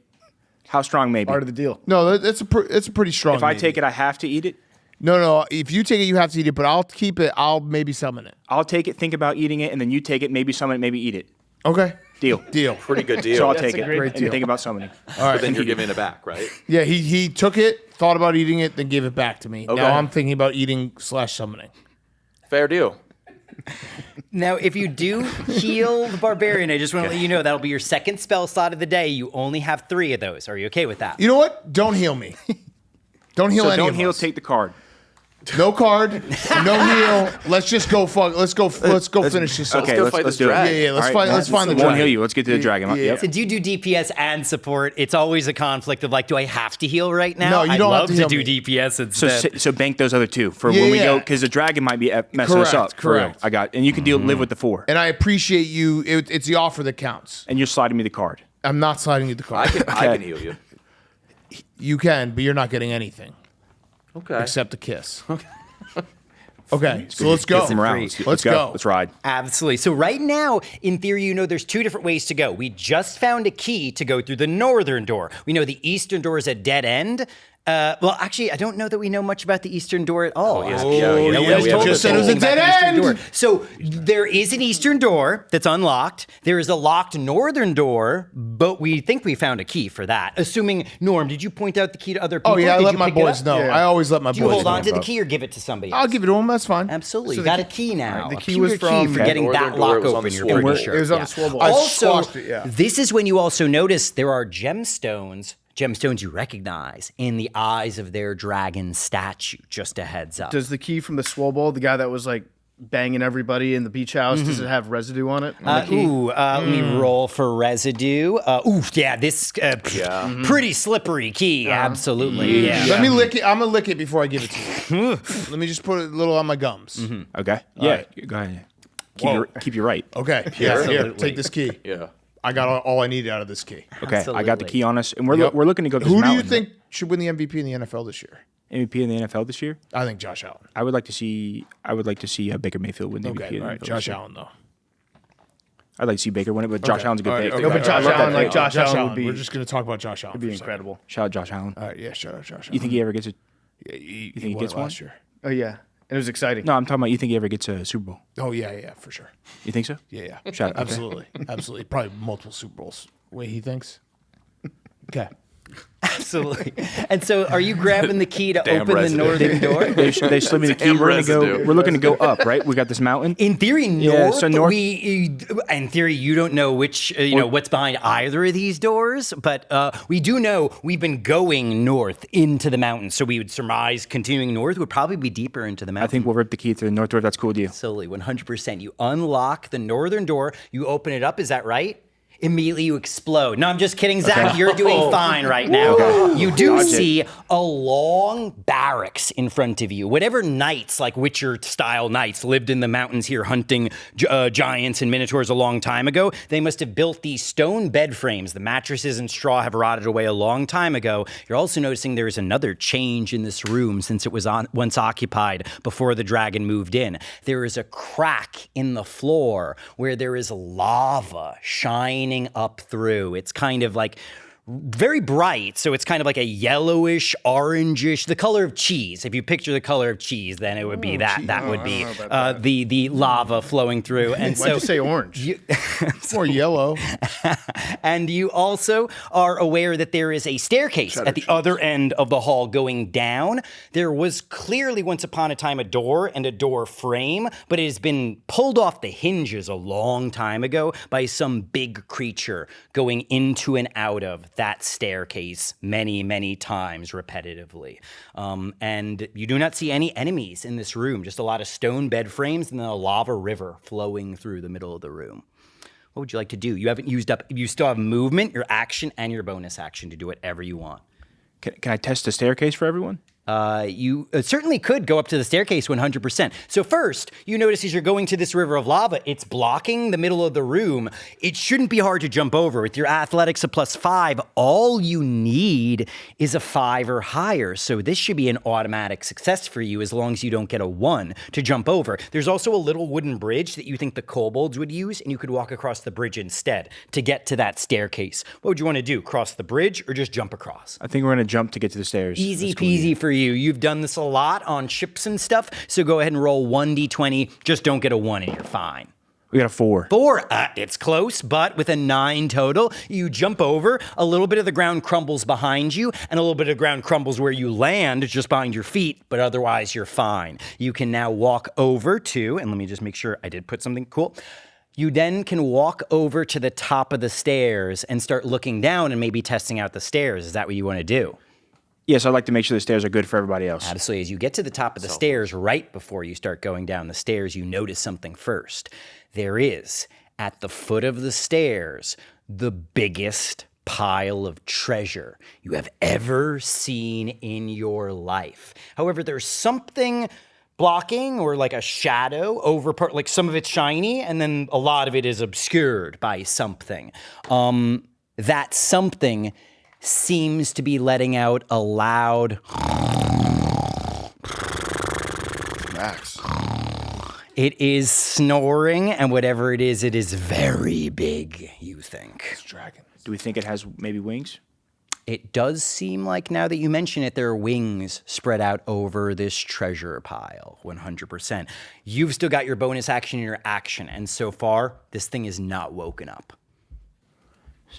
How strong? Maybe. Part of the deal. No, it's a pretty strong. If I maybe. take it, I have to eat it. No. If you take it, you have to eat it. But I'll keep it. I'll maybe summon it. I'll take it. Think about eating it, and then you take it. Maybe summon it. Maybe eat it. Okay. Deal. Deal. Pretty good deal. So I'll But take it. great and deal. think about summoning. then you're giving it back, right? Yeah. He took it, thought about eating it, then gave it back to me. Okay. Now I'm thinking about eating / summoning. Fair deal. Now, if you do heal the barbarian, I just want to let you know that'll be your second spell slot of the day. You only have 3 of those. Are you okay with that? You know what? Don't heal me. Don't heal So any don't of heal. us. Take the card. No card. No heal. Let's just go. Let's go finish this. off. Okay, go let's fight this do it. dragon. Yeah. Let's All fight. right, Let's find the Won't heal dragon. you. Let's get to the dragon. Yeah. Yep. Since you do DPS and support, it's always a conflict of like, do I have to heal right now? No, you don't I'd have love to to heal do me. DPS So instead. so bank those other 2 for Yeah, when we yeah. go because the dragon might be messing us Correct, up. For real. correct. I got, and you can live with the 4, And I appreciate you. It's the offer that counts. and you're sliding me the card. I'm not sliding you the I card. can heal you. You can, but you're not getting anything Okay. except a kiss. Okay, so let's go. Some rounds. Let's go. Let's ride. Absolutely. So right now, in theory, you know there's 2 different ways to go. We just found a key to go through the northern door. We know the eastern door is a dead end. Well, actually, I don't know that we know much about the Eastern Door at all. yeah. We just said it was a dead end. So there is an Eastern Door that's unlocked. There is a locked Northern Door, but we think we found a key for that. Assuming, Norm, did you point out the key to other people? Oh yeah, I Did let you my pick it boys up? know. I always let my Do boys you hold know. on to the key or give it to somebody else? I'll give it to them. That's fine. Absolutely. So You got a key now. the A key was pewter from- key for getting Northern that Door lock was on open. the You're swivel. pretty sure. It was on Yeah. the swivel. I Also, squashed it, yeah. this is when you also notice there are gemstones you recognize in the eyes of their dragon statue. Just a heads up. Does the key from the Swole, the guy that was like banging everybody in the beach house, does it have residue on it? On the key? Let me roll for residue. This pretty slippery key. Absolutely. Yeah. Let me lick it. I'm gonna lick it before I give it to you. Let me just put it a little on my gums. Okay. Yeah. Go ahead. Keep you right. Okay. Yeah. Here, take this key. Yeah. I got all I needed out of this key. Okay. I got the Absolutely. key on us, and we're Yep. looking to go to this Who do you mountain. think should win the MVP in the NFL this year? MVP in the NFL this year? I think Josh Allen. I would like to see Baker Mayfield win the MVP. Okay. in the All right. NFL Josh this year. Allen though. I'd like to see Baker win it, but Josh Okay. Allen's a good All right, pick. okay. No, but Josh I love Allen, that like pick. Josh Allen would be. We're just gonna talk about Josh Allen. It'd be for a second. incredible. Shout out Josh Allen. All right. Yeah. Shout out Josh Allen. You think he ever gets a? Yeah, he think he won gets it one? last year? Oh yeah, it was exciting. No, I'm talking about. You think he ever gets a Super Bowl? Oh yeah, for sure. You think so? Yeah. Shout out. Absolutely. Absolutely. Probably multiple Super Bowls. Way he thinks. Okay. Absolutely. And so, are you grabbing the key to Damn open residue. the northern door? They slid me the key. Damn We're residue. looking to go up, right? We got this mountain. In theory, Yeah, north. so north- In theory, you don't know which, what's behind either of these doors, but we do know we've been going north into the mountains. So we would surmise continuing north would probably be deeper into the I mountain. think we'll rip the key through the north door. If that's cool with you. Absolutely, 100%. You unlock the northern door. You open it up. Is that right? Immediately you explode. No, I'm just kidding, Zach. You're doing fine right now. You do Dodge it. see a long barracks in front of you. Whatever knights, like Witcher-style knights, lived in the mountains here hunting giants and minotaurs a long time ago, they must have built these stone bed frames. The mattresses and straw have rotted away a long time ago. You're also noticing there is another change in this room since it was once occupied before the dragon moved in. There is a crack in the floor where there is lava shining up through. It's kind of like very bright, so it's kind of like a yellowish, orangish, the color of cheese. If you picture the color of cheese, then it would be that. That would be the lava flowing through. And Why'd you say orange? It's more yellow. And you also are aware that there is a staircase at the other end of the hall going down. There was clearly once upon a time a door and a door frame, but it has been pulled off the hinges a long time ago by some big creature going into and out of that staircase many, many times repetitively. And you do not see any enemies in this room, just a lot of stone bed frames and then a lava river flowing through the middle of the room. What would you like to do? You haven't used up, you still have movement, your action, and your bonus action to do whatever you want. Can I test the staircase for everyone? You certainly could go up to the staircase 100%. So first, you notice as you're going to this river of lava, it's blocking the middle of the room. It shouldn't be hard to jump over. With your athletics of +5, all you need is a 5 or higher. So this should be an automatic success for you as long as you don't get a 1 to jump over. There's also a little wooden bridge that you think the kobolds would use, and you could walk across the bridge instead to get to that staircase. What would you want to do? Cross the bridge or just jump across? I think we're gonna jump to get to the stairs. Easy That's cool with you. peasy for you. You've done this a lot on ships and stuff, so go ahead and roll 1d20. Just don't get a 1 and you're fine. We got a 4. 4, it's close, but with a 9 total, you jump over, a little bit of the ground crumbles behind you, and a little bit of ground crumbles where you land, just behind your feet, but otherwise you're fine. You can now walk over to, and let me just make sure I did put something cool. You then can walk over to the top of the stairs and start looking down and maybe testing out the stairs. Is that what you want to do? Yes, I'd like to make sure the stairs are good for everybody else. Absolutely. As you get to the top of the stairs, right before you start going down the stairs, you notice something first. There is, at the foot of the stairs, the biggest pile of treasure you have ever seen in your life. However, there's something blocking or like a shadow over part, like some of it's shiny and then a lot of it is obscured by something. That something seems to be letting out a loud Max. It is snoring, and whatever it is very big, you think. Dragon. Do we think it has maybe wings? It does seem like, now that you mention it, there are wings spread out over this treasure pile, 100%. You've still got your bonus action in your action, and so far, this thing is not woken up.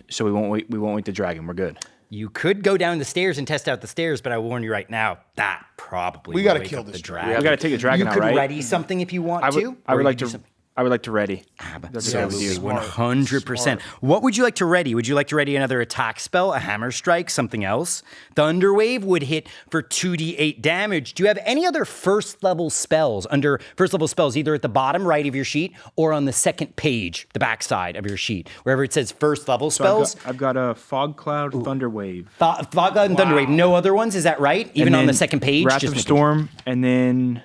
So we won't wait the dragon. We're good. You could go down the stairs and test out the stairs, but I warn you right now, that probably We got gotta to kill the this dragon. We got to take the dragon You out, could right? ready something if you want to. I or would you like could do to. something- I would like to ready. Absolutely, Smart. 100%. What would you like to ready? Would you like to ready another attack spell, a hammer strike, something else? Thunderwave would hit for 2d8 damage. Do you have any other first level spells, either at the bottom right of your sheet or on the second page, the backside of your sheet, wherever it says first level spells? I've got a fog cloud, thunder wave, Fog Cloud and Thunderwave. No other ones, is that right? Even and on the then second page? Wrath Just of making Storm, and then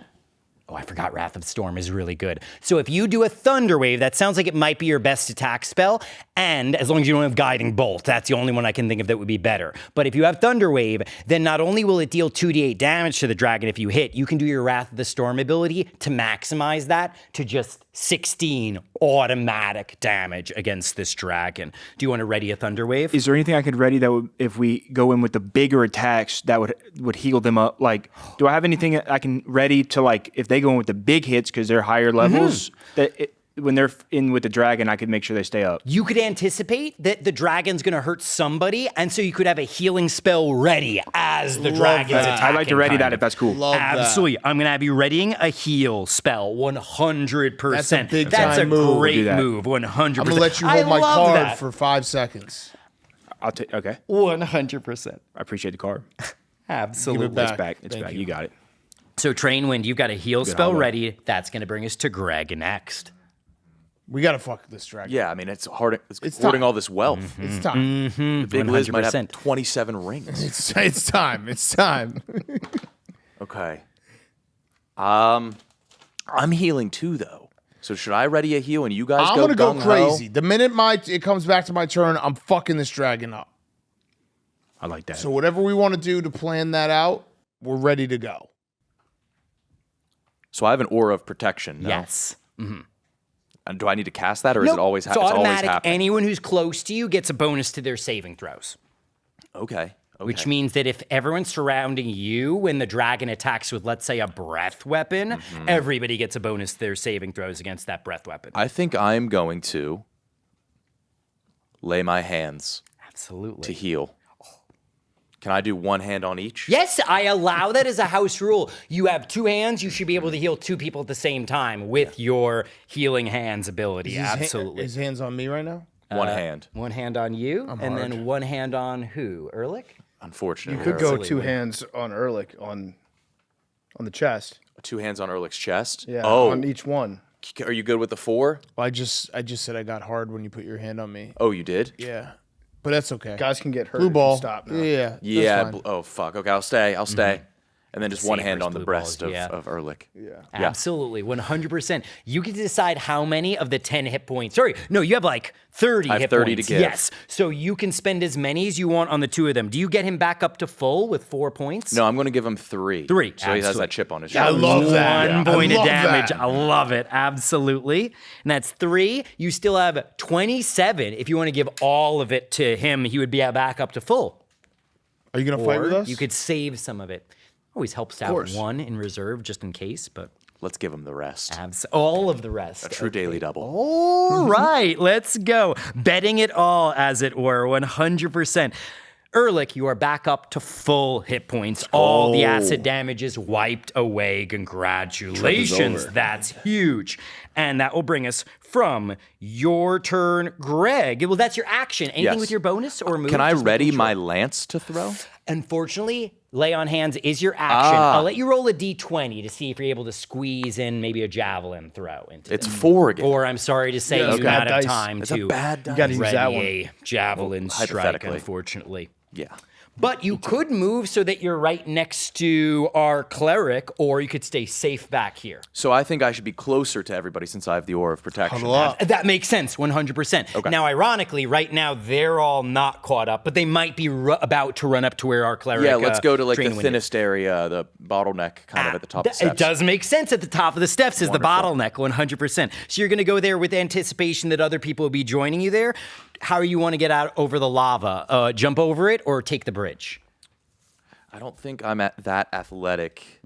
Oh, I forgot Wrath of Storm is really good. So if you do a Thunder Wave, that sounds like it might be your best attack spell. And as long as you don't have Guiding Bolt, that's the only one I can think of that would be better. But if you have Thunder Wave, then not only will it deal 2d8 damage to the dragon if you hit, you can do your Wrath of the Storm ability to maximize that to just 16 automatic damage against this dragon. Do you want to ready a Thunder Wave? is there anything I could ready that would, if we go in with the bigger attacks, that would heal them up? Like, do I have anything I can ready to, like, if they go in with the big hits because they're higher levels, when they're in with the dragon, I could make sure they stay up? You could anticipate that the dragon's going to hurt somebody, and so you could have a healing spell ready as the dragon's that. attacking. I'd like to ready kind that of. if that's cool. Love that. Absolutely. I'm going to have you readying a heal spell, 100%. That's a big That's a time move. great Do that. move, 100%. I'm gonna let you I hold my love card that. for 5 seconds. I'll take. Okay, 100%. I appreciate the card. Absolutely. back. It's back. It's Thank back. you. You got it. So, Trainwind, you've got a heal spell hallway. ready. That's going to bring us to Greg next. We gotta fuck this dragon. Yeah, I mean, it's hard. It's It's hoarding time. all this wealth. It's time. The Big Liz might have 100%. 27 rings. It's time. It's time. Okay. I'm healing too, though. So should I ready a heal and you guys I'm go gonna go gung-ho? crazy. The minute it comes back to my turn, I'm fucking this dragon up. I like that. So whatever we want to do to plan that out, we're ready to go. So I have an aura of protection. No? Yes. And do I need to cast that, or is Nope. it always It's it's always automatic. happening? Anyone who's close to you gets a bonus to their saving throws. Okay. Which means that if everyone's surrounding you when the dragon attacks with, let's say, a breath weapon, everybody gets a bonus to their saving throws against that breath weapon. I think I'm going to lay my hands Absolutely. to heal. Can I do one hand on each? Yes, I allow that as a house rule. You have two hands, you should be able to heal two people at the same time with your healing hands ability. Absolutely. His hands on me right now. One hand. One hand on you, and then one hand on who? Ehrlich? Unfortunately. Could go Absolutely. 2 hands on Ehrlich on the chest. 2 hands on Ehrlich's chest. Yeah, Oh, on each one. are you good with the 4? Well, I just said I got hard when you put your hand on me. Oh, you did? Yeah, but that's okay. Guys can get hurt. Blue if you ball. Stop now. Yeah. that's Yeah. fine. Oh, fuck. Okay, I'll stay. I'll stay. And then just one hand Sabers, on the blue breast balls, yeah. of Ehrlich. Absolutely, 100%. You get to decide how many of the 10 hit points. Sorry, no, you have like 30 I have hit 30 to points. give. Yes, so you can spend as many as you want on the 2 of them. Do you get him back up to full with 4 points? No, I'm going to give him 3. 3, So he has absolutely. that chip on his I shoulder. love that. One point I of love damage. that. I love it. Absolutely. And that's 3. You still have 27. If you want to give all of it to him, he would be back up to full. Are you gonna fight with Or us? you could save some of it. Always helps to course. have one in reserve just in case, but Let's give him the rest. all of the rest. A true daily double. All right, let's go. Betting it all, as it were, 100%. Ehrlich, you are back up to full hit points. All the acid damage is wiped away. Congratulations. That's huge. And that will bring us from your turn, Greg. Well, that's your action. Anything Yes. with your bonus or move? Can I Just ready making my sure. lance to throw? Unfortunately, lay on hands is your action. I'll let you roll a d20 to see if you're able to squeeze in maybe a javelin throw into It's it. 4 again. Or I'm sorry to say, Yeah, you do okay. not have Dice. time It's a to bad dice. You got to use ready that one. a javelin strike, hypothetically. unfortunately. Yeah. But you could move so that you're right next to our cleric, or you could stay safe back here. So I think I should be closer to everybody since I have the aura of protection. Huddle up. That makes sense, 100%. Okay. Now, ironically, right now, they're all not caught up, but they might be about to run up to where our cleric Yeah, let's go to like the Trainwind is. thinnest area, the bottleneck kind of at the top of the steps. It does make sense at the top of the steps is the Wonderful. bottleneck, 100%. So you're going to go there with anticipation that other people will be joining you there. how you want to get out over the lava. Jump over it or take the bridge? I don't think I'm that athletic.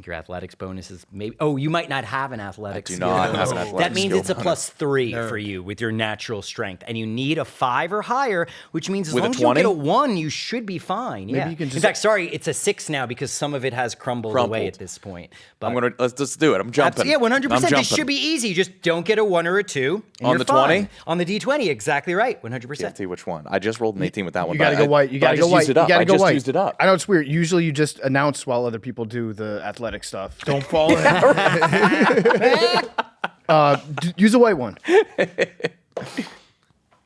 Your athletics bonus is maybe. Oh, you might not have an athletics. I do not have an That athletics means skill it's a bonus. +3 for you with your natural strength, and you need a 5 or higher, which means as With a long as you don't get 20? a 1, you should be fine. Yeah. you can In just- fact, sorry, it's a 6 now because some of it has crumbled away at this point. But Let's do it. I'm jumping. yeah, 100%. I'm This jumping. should be easy. Just don't get a 1 or a 2. And On you're the fine. 20? On the D20, exactly right. 100%. PFT, which one? I just rolled an 18 with that one. You gotta but go white. You gotta go I just white. used it up. You gotta I go just white. used it up. I know it's weird. Usually you just announce while other people do the athletic stuff. Don't fall in. Use a white one.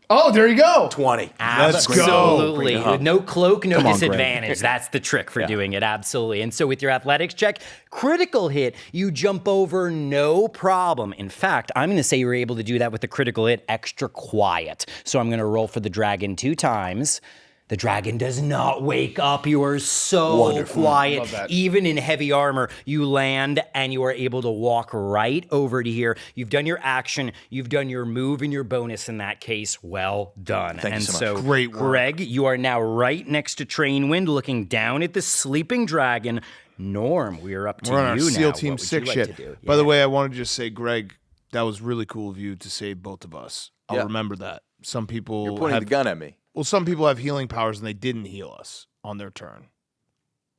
Oh, there you go. 20. Let's go. Absolutely. With no cloak, no on, Greg. disadvantage. That's the trick for doing it. Absolutely. And so with your athletics check, critical hit, you jump over no problem. In fact, I'm going to say you were able to do that with the critical hit extra quiet. So I'm going to roll for the dragon 2 times. The dragon does not wake up. You are so quiet. Love that. Even in heavy armor, you land and you are able to walk right over to here. You've done your action. You've done your move and your bonus in that case. Well done. Thank you so much. so Great work. Greg, you are now right next to Trainwind looking down at the sleeping dragon. Norm, we are up to We're on our you now. SEAL What Team would you 6 like shit. to do? By the Yeah. way, I wanted to just say, Greg, that was really cool of you to save both of us. I'll Yeah. remember that. Some people You're pointing have the gun at me. Well, some people have healing powers and they didn't heal us on their turn.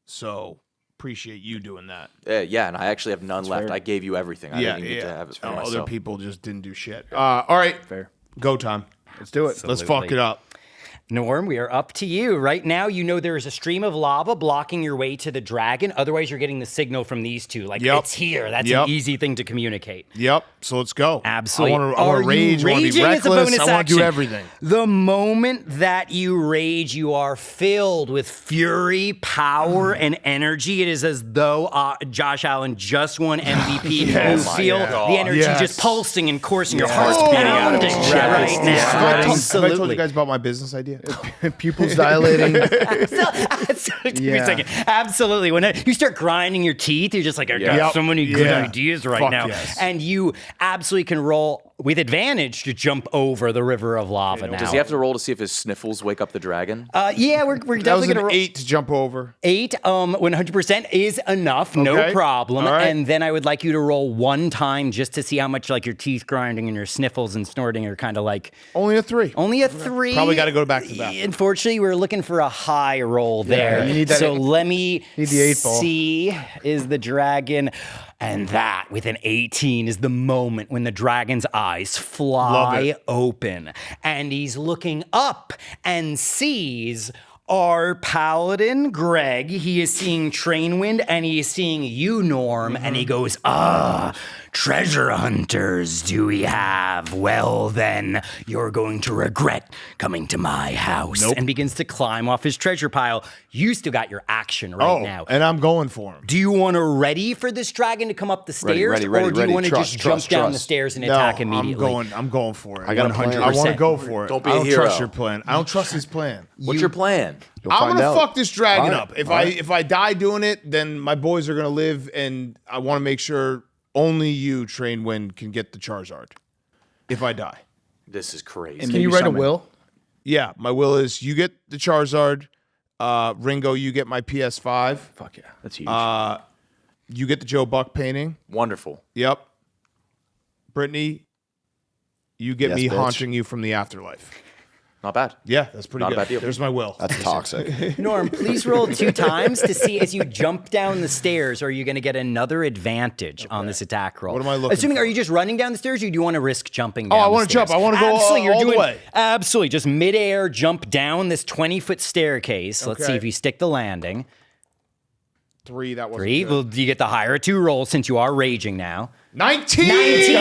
So appreciate you doing that. Yeah, and I actually have none left. fair. I gave you everything. I didn't even get to have it for Other myself. people just didn't do shit. All right, Fair. go time. Let's do it. Let's fuck it up. Norm, we are up to you. Right now, you know there is a stream of lava blocking your way to the dragon. Otherwise, you're getting the signal from these two. Like, Yep. it's here. That's Yep. an easy thing to communicate. Yep. So let's go. Absolutely. I want Are to you rage. I want to be raging as a reckless. bonus I want to do action? everything. The moment that you rage, you are filled with fury, power, and energy. It is as though Josh Allen just won MVP. Yes. You feel God. the energy Yes. just pulsing and coursing. Your heart's Oh, beating out of his chest right Have now. I told you Absolutely. guys about my business idea? Pupils dilating. Give me a second. Absolutely. When you start grinding your teeth, you're just like, I got Yep. so many good Yeah. ideas right Fuck now. yes. And you absolutely can roll with advantage to jump over the river of lava now. Does he have to roll to see if his sniffles wake up the dragon? Yeah, we're That was definitely an going to roll. 8 to jump over. 8, 100% is enough, no Okay. problem. All right. And then I would like you to roll 1 time just to see how much like your teeth grinding and your sniffles and snorting are kind of like Only a 3. only a 3. Probably got to go back to the bathroom. Unfortunately, we're looking for a high roll there. you need that- So let me need the 8 ball. see is the dragon. And that, with an 18, is the moment when the dragon's eyes fly open. And he's looking up and sees our paladin, Greg. He is seeing Trainwind and he is seeing you, Norm. And he goes, treasure hunters do we have? Well, then you're going to regret coming to my house. And begins to climb off his treasure pile. You still got your action right now. And I'm going for him. Do you want to ready for this dragon to come up the stairs, ready, or do you ready. want to Trust, just trust, jump down the trust. stairs and No, attack immediately? I'm going for it. I got a plan. I want to 100%. go for it. Don't be a I don't hero. trust your plan. I don't trust his plan. What's your plan? You'll I'm find gonna out. fuck this dragon All right. up. If All right. if I die doing it, then my boys are gonna live, and I want to make sure only you, Trainwind, can get the Charizard. If I die, This is crazy. Can you write a will? yeah, my will is you get the Charizard. Ringo, you get my PS5. Fuck yeah. That's huge. You get the Joe Buck painting. Wonderful. Yep. Brittany, you get Yes, me bitch. haunting you from the afterlife. Not bad. Yeah, that's pretty Not a good. bad deal. There's my will. That's toxic. Norm, please roll 2 times to see as you jump down the stairs, are you going to get another advantage on this attack roll? What am I looking Assuming, for? are you just running down the stairs, or do you want to risk jumping down I the wanna jump. stairs? I wanna go, Absolutely, you're all the doing, way. Absolutely, just midair jump down this 20-foot staircase. Let's see Okay. if you stick the landing. 3. That was 3, well, you get the higher 2 rolls since you are raging now. 19. 19.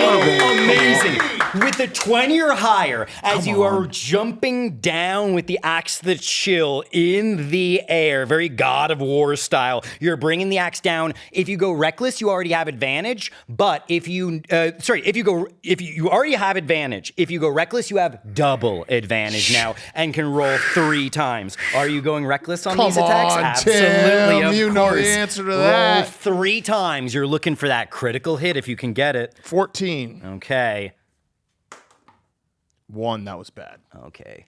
Amazing. With the 20 or higher, as you are jumping down with the axe to the chill in the air, very God of War style, you're bringing the axe down. If you go reckless, you already have advantage. But if you, if you already have advantage. If you go reckless, you have double advantage now and can roll 3 times. Are you going reckless on these Come attacks? on, Absolutely. Tim. Of You know the course. answer to Roll that. 3 times. You're looking for that critical hit if you can get it. 14. Okay. 1, that was bad. Okay.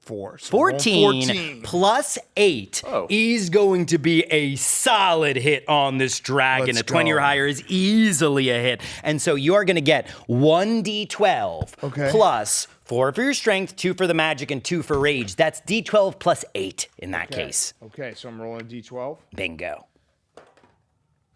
4. So 14 plus 8 is going to be a solid hit on this dragon. Let's A 20 or go. higher is easily a hit. And so you are going to get 1d12 Okay. plus 4 for your strength, 2 for the magic, and 2 for rage. That's d12 plus 8 in that case. Okay, so I'm rolling a d12. Bingo.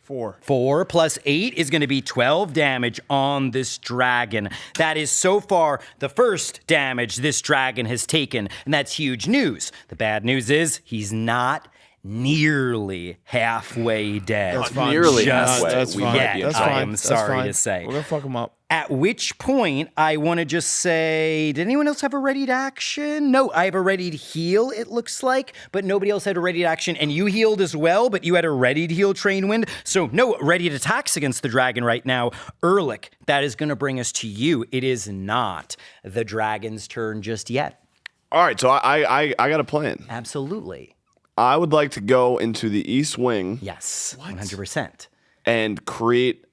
4. 4 plus 8 is going to be 12 damage on this dragon. That is so far the first damage this dragon has taken, and that's huge news. The bad news is he's not nearly halfway dead. That's fine. Nearly Just halfway. That's We fine. might be in That's trouble. I fine. am That's sorry fine. to say. We're gonna fuck him up. At which point, I want to just say, did anyone else have a readied action? No, I have a readied heal, it looks like, but nobody else had a readied action, and you healed as well, but you had a readied heal, Train Wind, so no readied attacks against the dragon right now. Ehrlich, that is going to bring us to you. It is not the dragon's turn just yet. All right, so I got a plan. Absolutely. I would like to go into the east wing Yes, 100%. and create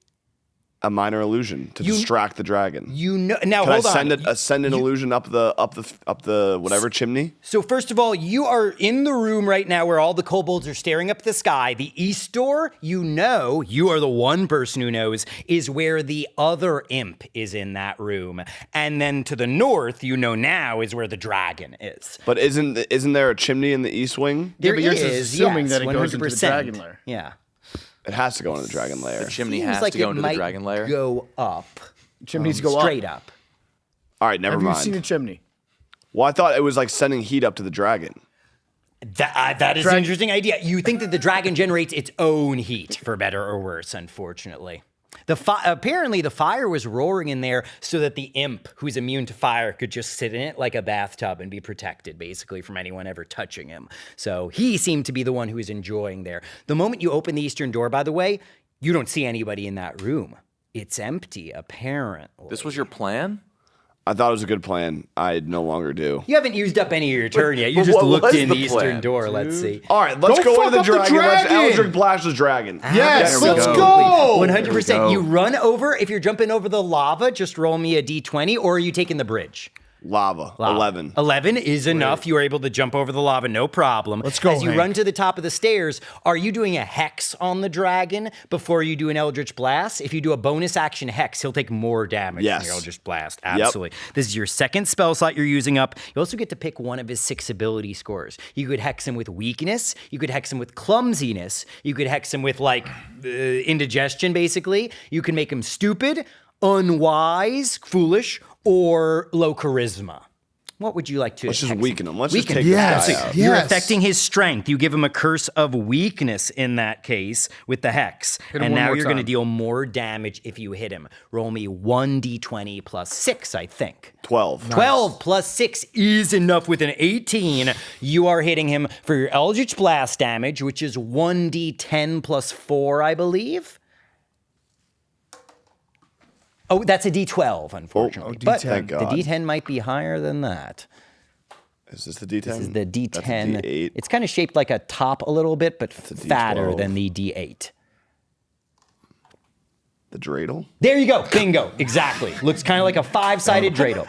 a minor illusion to distract the dragon. You know, now Can I hold on. send an illusion up the whatever chimney? So first of all, you are in the room right now where all the kobolds are staring up at the sky. The east door, you know, you are the one person who knows, is where the other imp is in that room. And then to the north, you know now, is where the dragon is. But isn't there a chimney in the east wing? There but you're just is, assuming yes, that it goes into the 100%. dragon lair. Yeah. It has to go into the dragon lair. The chimney Seems has like to go it into the might dragon lair. go up. Chimneys go Straight up. up. All right, never Have mind. you seen a chimney? Well, I thought it was like sending heat up to the dragon. That is an interesting idea. You think that the dragon generates its own heat, for better or worse, unfortunately. Apparently, the fire was roaring in there so that the imp, who's immune to fire, could just sit in it like a bathtub and be protected, basically, from anyone ever touching him. So he seemed to be the one who was enjoying there. The moment you open the eastern door, by the way, you don't see anybody in that room. It's empty, apparently. This was your plan? I thought it was a good plan. I no longer do. You haven't used up any of your turn yet. You but just what looked was in the the eastern plan, door. Let's see. All right, let's Go go into the fuck up the dragon. Let's dragon! Eldritch Blast this dragon. Yes, Absolutely. let's go. 100%. You run over. If you're jumping over the lava, just roll me a d20, or are you taking the bridge? Lava. 11. 11 is enough. You are able to jump over the lava, no problem. Let's go, As you Hank. run to the top of the stairs, are you doing a hex on the dragon before you do an Eldritch Blast? If you do a bonus action hex, he'll take more damage Yes. from your Eldritch Blast. Absolutely. This is your second spell slot you're using up. You also get to pick one of his 6 ability scores. You could hex him with weakness. You could hex him with clumsiness. You could hex him with, like, indigestion, basically. You can make him stupid, unwise, foolish, or low charisma. What would you like to Let's just hex weaken him. Let's just Weaken take him. this Yes. guy out. You're Yes. affecting his strength. You give him a curse of weakness in that case with the hex. him And one now more you're going to time. deal more damage if you hit him. Roll me 1d20 plus 6, I think. 12. 12 plus 6 is enough with an 18. You are hitting him for your Eldritch Blast damage, which is 1d10 plus 4, I believe. Oh, that's a d12, unfortunately. But Thank the God. d10 might be higher than that. Is this the D10? This is the D10. That's a D8. It's kind of shaped like a top a little bit, but a fatter D12. than the D8. The dreidel? There you go. Bingo. Exactly. Looks kind of like a 5-sided dreidel.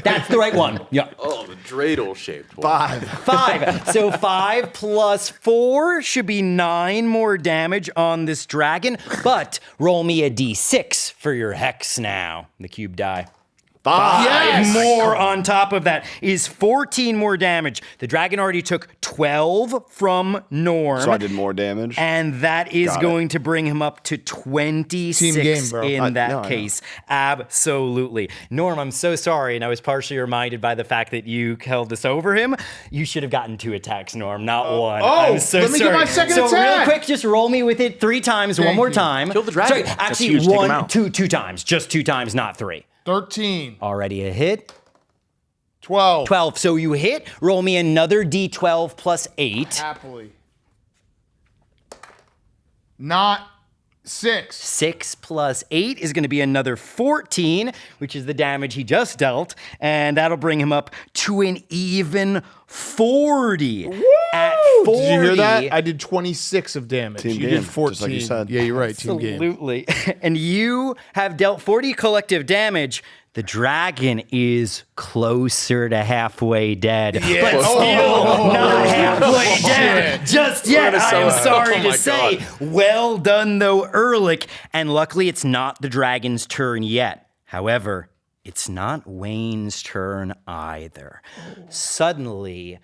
That's the right one. Yeah. Oh, the dreidel shaped one. 5. 5. So 5 plus 4 should be 9 more damage on this dragon. But roll me a D6 for your hex now. The cube die. 5. Yes! More on top of that is 14 more damage. The dragon already took 12 from Norm. So I did more damage. And that is Got it. going to bring him up to 26 Team game, bro. in that no, I know. case. Absolutely. Norm, I'm so sorry. And I was partially reminded by the fact that you held this over him. You should have gotten 2 attacks, Norm, not 1. I'm so let me sorry. get my second so attack. real quick, just roll me with it 3 times, one Thank more you. time. Kill the dragon. Sorry, That's actually, huge. Take him 1, out. 2 times. Just 2 times, not 3. 13. Already a hit. 12. 12. So you hit. Roll me another D12 plus 8. Happily. Not 6. 6 plus 8 is going to be another 14, which is the damage he just dealt. And that'll bring him up to an even 40. At 40. Did you hear that? I did 26 of damage. Team You game, did 14. just like you said. Yeah, you're right. Team game. Absolutely. And you have dealt 40 collective damage. The dragon is closer to halfway dead, but still not halfway dead just yet. I am sorry to say. Well done, though, Ehrlich. And luckily, it's not the dragon's turn yet. However, it's not Wayne's turn either. Suddenly,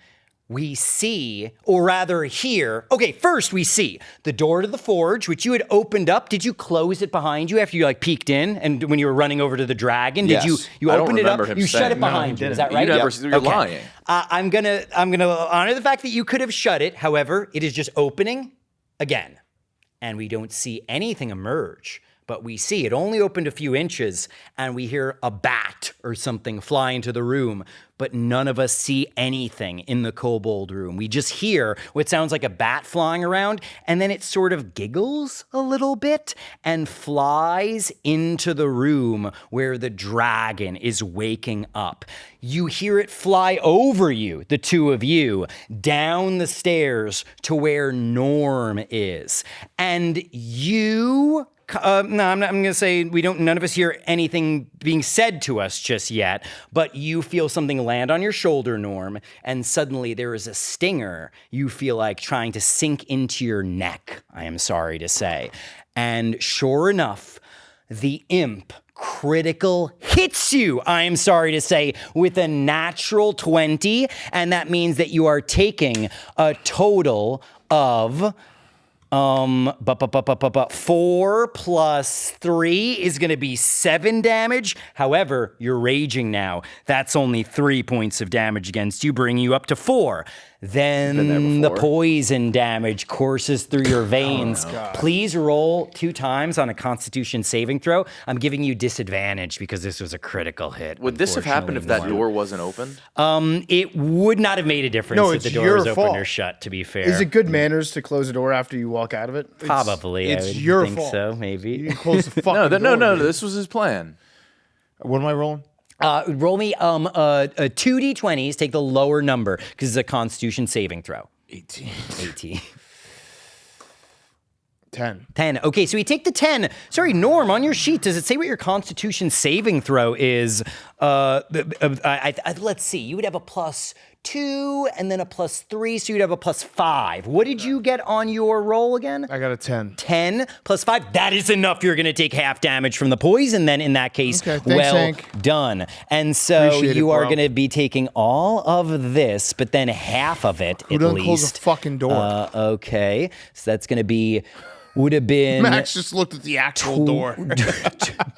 we see, or rather hear, okay, first we see the door to the forge, which you had opened up. Did you close it behind you after you peeked in and when you were running over to the dragon? Did Yes. you I don't opened it up? remember him You shut saying it behind you. Is that right? You're lying. I'm gonna honor the fact that you could have shut it. However, it is just opening again. And we don't see anything emerge. But we see it only opened a few inches, and we hear a bat or something fly into the room, but none of us see anything in the kobold room. We just hear what sounds like a bat flying around, and then it sort of giggles a little bit and flies into the room where the dragon is waking up. You hear it fly over you, the two of you, down the stairs to where Norm is. And you... no, I'm going to say none of us hear anything being said to us just yet, but you feel something land on your shoulder, Norm, and suddenly there is a stinger you feel like trying to sink into your neck, I am sorry to say. And sure enough, the imp critical hits you, I am sorry to say, with a natural 20, and that means that you are taking a total of... 4 plus 3 is going to be 7 damage. However, you're raging now. That's only 3 points of damage against you, bringing you up to 4. Then the poison damage courses through your veins. Please roll 2 times on a Constitution saving throw. I'm giving you disadvantage because this was a critical hit. Would this have happened if that door wasn't open? It would not have made a difference if the door was open or shut, to be fair. Is it good manners to close a door after you walk out of it? Probably. It's I would your think fault. so, maybe. You close the fucking door. No. This was his plan. What am I rolling? Roll me 2 d20s, take the lower number, because it's a Constitution saving throw. 18. 10. 10. Okay, so we take the 10. Sorry, Norm, on your sheet, does it say what your Constitution saving throw is? Let's see. You would have a +2 and then a +3, so you'd have a +5. What did you get on your roll again? I got a 10. 10 plus 5. That is enough. You're going to take half damage from the poison then in that case. Okay, thanks, Hank. Done. And so Appreciate you it, are bro. going to be taking all of this, but then half of it Who at doesn't least. close a fucking door? Okay. So that's going to be... would have been Max just looked at the actual door.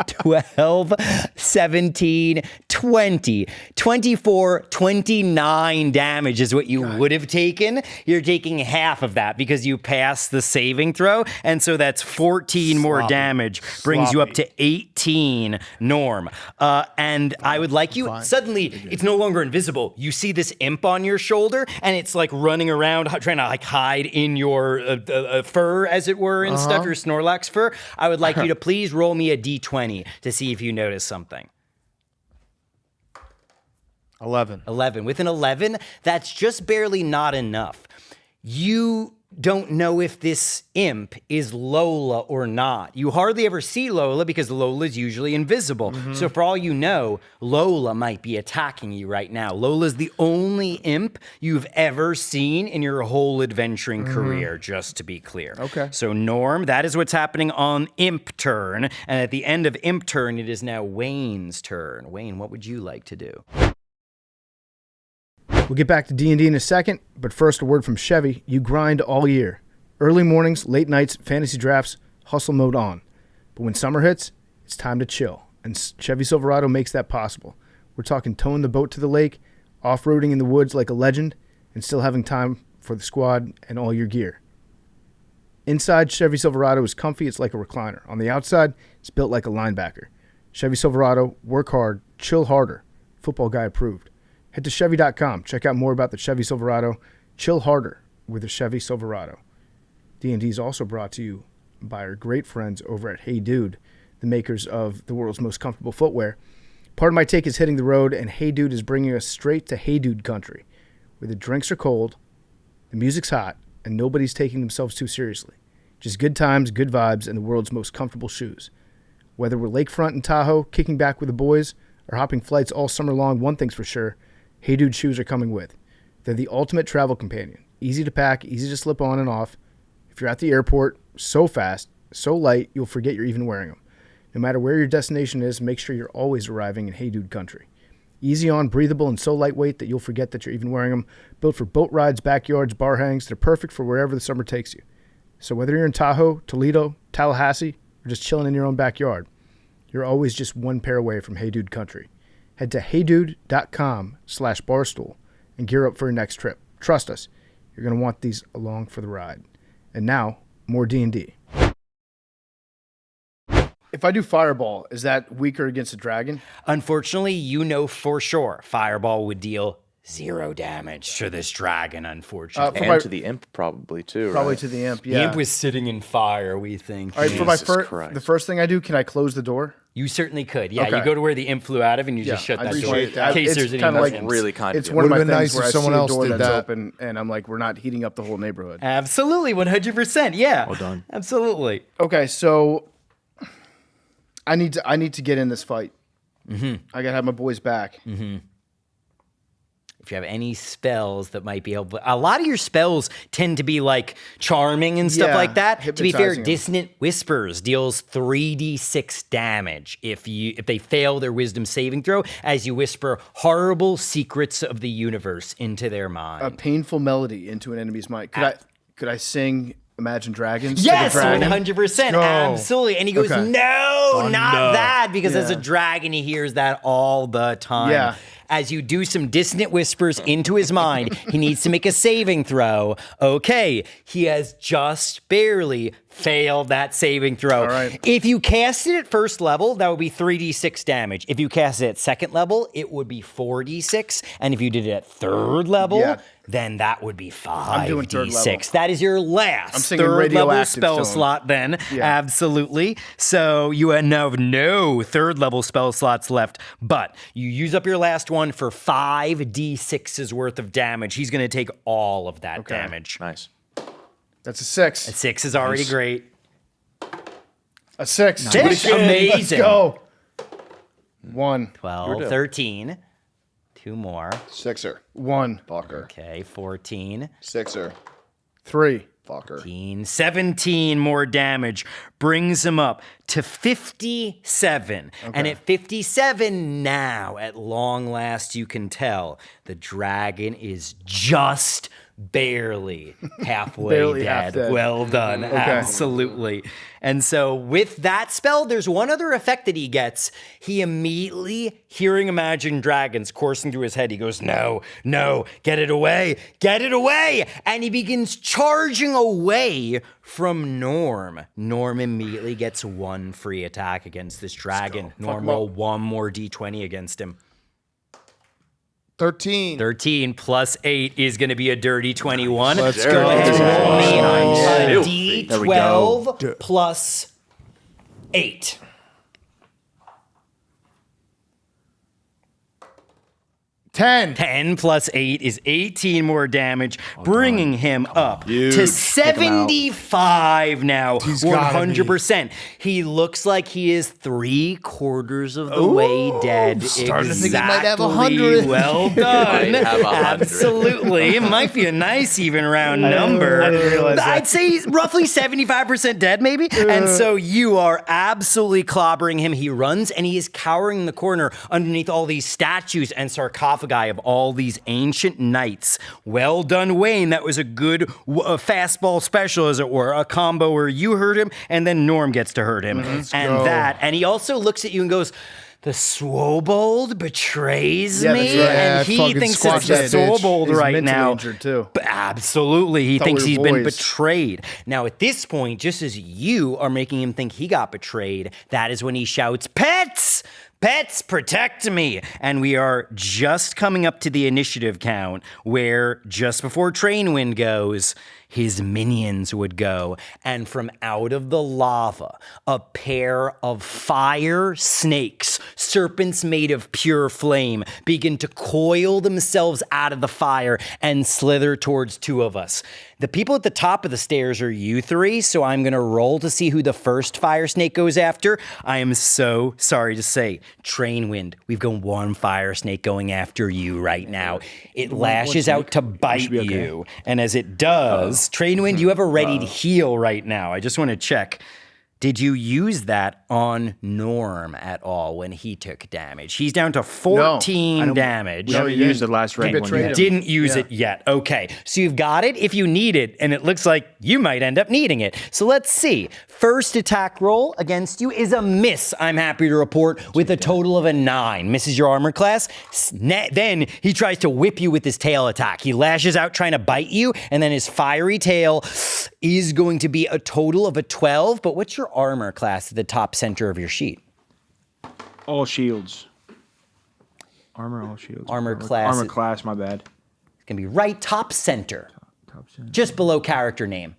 12, 17, 20, 24, 29 damage is what you would have taken. You're taking half of that because you passed the saving throw. And so that's 14 more damage, brings you up to 18, Norm. And I would like you, suddenly it's no longer invisible. You see this imp on your shoulder and it's like running around trying to hide in your fur, as it were, and stuff, your Snorlax fur. I would like you to please roll me a d20 to see if you notice something. 11. 11. With an 11, that's just barely not enough. You don't know if this imp is Lola or not. You hardly ever see Lola because Lola is usually invisible. So for all you know, Lola might be attacking you right now. Lola's the only imp you've ever seen in your whole adventuring career, just to be clear. Okay. So Norm, that is what's happening on imp turn. And at the end of imp turn, it is now Wayne's turn. Wayne, what would you like to do? We'll get back to D&D in a second, but first a word from Chevy. You grind all year. Early mornings, late nights, fantasy drafts, hustle mode on. But when summer hits, it's time to chill, and Chevy Silverado makes that possible. We're talking towing the boat to the lake, off-roading in the woods like a legend, and still having time for the squad and all your gear. Inside, Chevy Silverado is comfy. It's like a recliner. On the outside, it's built like a linebacker. Chevy Silverado, work hard, chill harder. Football guy approved. Head to Chevy.com. Check out more about the Chevy Silverado. Chill harder with the Chevy Silverado. D&D is also brought to you by our great friends over at Hey Dude, the makers of the world's most comfortable footwear. Part of my take is hitting the road, and Hey Dude is bringing us straight to Hey Dude country, where the drinks are cold, The music's hot, and nobody's taking themselves too seriously. Just good times, good vibes, and the world's most comfortable shoes. Whether we're lakefront in Tahoe, kicking back with the boys, or hopping flights all summer long, one thing's for sure, Hey Dude shoes are coming with. They're the ultimate travel companion. Easy to pack, easy to slip on and off. If you're at the airport, so fast, so light, you'll forget you're even wearing them. No matter where your destination is, make sure you're always arriving in Hey Dude country. Easy on, breathable, and so lightweight that you'll forget that you're even wearing them. Built for boat rides, backyards, bar hangs, they're perfect for wherever the summer takes you. So whether you're in Tahoe, Toledo, Tallahassee, or just chilling in your own backyard, you're always just one pair away from Hey Dude country. Head to heydude.com/barstool and gear up for your next trip. Trust us, you're going to want these along for the ride. And now, more D&D. If I do Fireball, is that weaker against a dragon? Unfortunately, you know for sure Fireball would deal 0 damage to this dragon, unfortunately. And to the imp probably too. Probably right? to the imp, yeah. The imp was sitting in fire, we think. All right, for my Jesus Christ. the first thing I do, can I close the door? You certainly could. Yeah, Okay. you go to where the imp flew out of and you just Yeah, shut I that door. appreciate that. In case It's there's any kinda more like- imps. Really kind It's of one of you. my Would've been things nice where if I someone see a else door did that's that. open, and I'm like, we're not heating up the whole neighborhood. Absolutely, 100%. Yeah. Well done. Absolutely. Okay, so I need to get in this fight. I gotta have my boys back. If you have any spells that might be helpful, a lot of your spells tend to be like charming and stuff Yeah, like that. To be fair, hypnotizing 'em. Dissonant Whispers deals 3d6 damage if they fail their Wisdom saving throw, as you whisper horrible secrets of the universe into their mind. A painful melody into an enemy's mind. Could I sing Imagine Dragons? Yes, to the dragon? 100%. go. Absolutely. And he goes, Okay. no, not that, because as a Yeah. dragon, he hears that all the time. Yeah. As you do some dissonant whispers into his mind, he needs to make a saving throw. Okay, he has just barely failed that saving throw. All right. If you cast it at first level, that would be 3d6 damage. If you cast it at second level, it would be 4d6. And if you did it at third level, Yeah. then that would be 5d6. doing third level. That is your last I'm singing third level Radioactive spell to him. slot then. Yeah. Absolutely. So you have no third level spell slots left, but you use up your last one for 5d6's worth of damage. He's going to take all of that damage. Nice. That's a 6. 6 is already great. A 6. Six, amazing. Let's go. 1. 12, 13. 2 more. Sixer. 1. Fucker. Okay, 14. Sixer. 3. Fucker. 17 more damage brings him up to 57. And at 57 now, at long last, you can tell the dragon is just barely halfway Barely dead. half dead. Well done. Absolutely. And so with that spell, there's one other effect that he gets. He immediately, hearing Imagine Dragons coursing through his head, he goes, no, get it away. And he begins charging away from Norm. Norm immediately gets 1 free attack against this dragon. Norm roll 1 more d20 against him. 13. 13 plus 8 is going to be a dirty 21. Let's Go go. ahead and roll me a Filthy. d12 plus 8. 10. 10 plus 8 is 18 more damage, bringing him up to 75 now. He's gotta 100%. He looks like he is 3/4 of the way dead. starting to exactly. think he might have 100. Well done. Might have 100. Absolutely. It might be a nice even round number. I didn't realize that. I'd say he's roughly 75% dead, maybe. And so you are absolutely clobbering him. He runs and he is cowering in the corner underneath all these statues and sarcophagi of all these ancient knights. Well done, Wayne. That was a good fastball special, as it were, a combo where you hurt him and then Norm gets to hurt him. And he also looks at you and goes, the Swobold betrays Yeah, me, that's right. and Yeah, he fucking thinks it's squash the that bitch. Swobold He's right mentally now. injured, too. But absolutely, he Thought thinks we he's were been boys. betrayed. Now, at this point, just as you are making him think he got betrayed, that is when he shouts, "Pets! Pets, protect me! And we are just coming up to the initiative count where just before Trainwind goes, his minions would go. And from out of the lava, a pair of fire snakes, serpents made of pure flame, begin to coil themselves out of the fire and slither towards two of us. The people at the top of the stairs are you three, so I'm going to roll to see who the first fire snake goes after. I am so sorry to say, Trainwind, we've got one fire snake going after you right now. It lashes out to bite you, and as it does, Trainwind, you have a ready to heal right now. I just want to check. Did you use that on Norm at all when he took damage? He's down to 14 damage. We never used the last red one yet. Didn't use it yet. Okay. So you've got it if you need it, and it looks like you might end up needing it. So let's see. First attack roll against you is a miss, I'm happy to report, with a total of a 9. Misses your armor class. Then he tries to whip you with his tail attack. He lashes out trying to bite you, and then his fiery tail is going to be a total of a 12. But what's your armor class at the top center of your sheet? All shields. Armor, all shields. Armor class. Armor class, my bad. It's going to be right top center. Top center. Just below character name.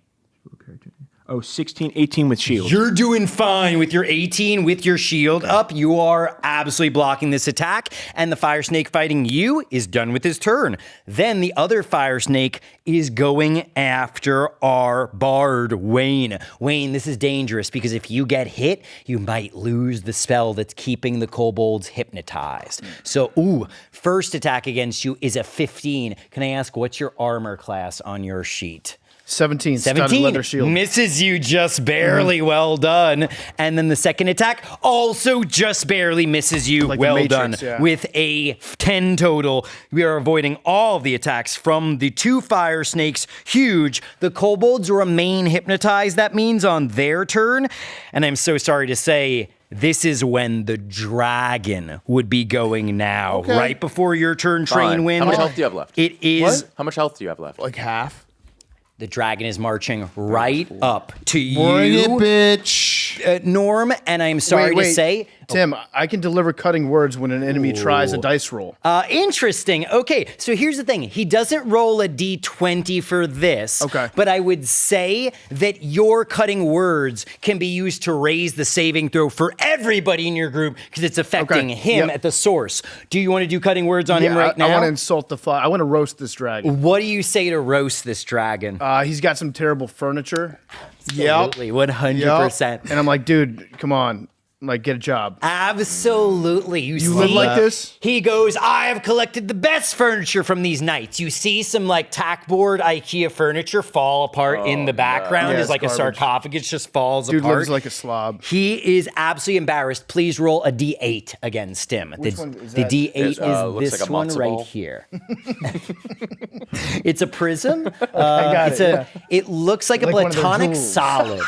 Oh, 16, 18 with shield. You're doing fine with your 18 with your shield up. You are absolutely blocking this attack, and the fire snake fighting you is done with his turn. Then the other fire snake is going after our bard, Wayne. Wayne, this is dangerous because if you get hit, you might lose the spell that's keeping the kobolds hypnotized. So, first attack against you is a 15. Can I ask, what's your armor class on your sheet? 17, studded leather shield. Misses you just barely. Well done. And then the second attack also just barely misses you. Like well Matrix, done. With a 10 total. We are avoiding all of the attacks from the two fire snakes. Huge. The kobolds remain hypnotized. That means on their turn. And I'm so sorry to say, this is when the dragon would be going now. Okay. Right before your turn, Trainwind. How much health do you have left? It is... How much health do you have left? Like half. The dragon is marching right up to you. Bring it, bitch. Norm, and I'm sorry to say... Tim, I can deliver cutting words when an enemy tries a dice roll. Interesting. Okay, so here's the thing. He doesn't roll a d20 for this. Okay. But I would say that your cutting words can be used to raise the saving throw for everybody in your group because it's affecting him at the source. Do you want to do cutting words on him right now? I want to insult the fly. I want to roast this dragon. What do you say to roast this dragon? He's got some terrible furniture. Absolutely, 100%. And I'm like, dude, come on. Like, get a job. Absolutely. You live like this? He goes, I have collected the best furniture from these nights. You see some like tackboard IKEA furniture fall apart in the background as like a sarcophagus just falls Dude apart. lives like a slob. He is absolutely embarrassed. Please roll a D8 against him. Which one is the that? D8 is looks this like a one matzo right ball. here. It's a prism. got it, It looks like a Like one of their platonic jewels. solid.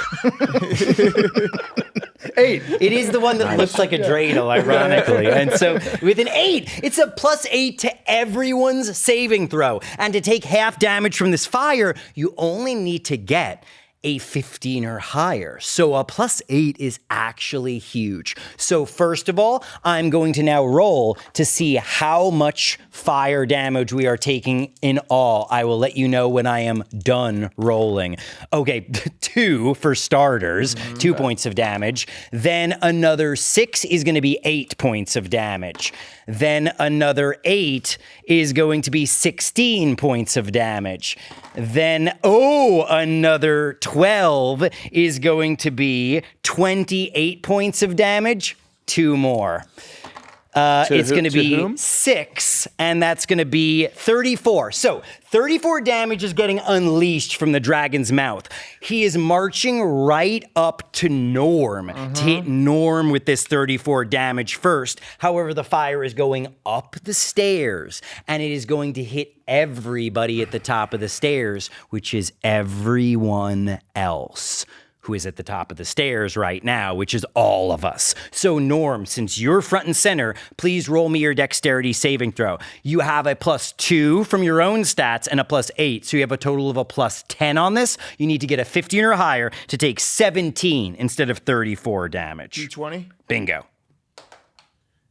8. It is the one that looks like a dreidel, ironically. And so with an 8, it's a +8 to everyone's saving throw. And to take half damage from this fire, you only need to get a 15 or higher. So a +8 is actually huge. So first of all, I'm going to now roll to see how much fire damage we are taking in all. I will let you know when I am done rolling. Okay, 2 for starters, 2 points of damage. Then another 6 is going to be 8 points of damage. Then another 8 is going to be 16 points of damage. Then, another 12 is going to be 28 points of damage. 2 more. It's going to be 6, and that's going to be 34. So 34 damage is getting unleashed from the dragon's mouth. He is marching right up to Norm to hit Norm with this 34 damage first. However, the fire is going up the stairs, and it is going to hit everybody at the top of the stairs, which is everyone else who is at the top of the stairs right now, which is all of us. So Norm, since you're front and center, please roll me your dexterity saving throw. You have a +2 from your own stats and a +8, so you have a total of a +10 on this. You need to get a 15 or higher to take 17 instead of 34 damage. D20. Bingo.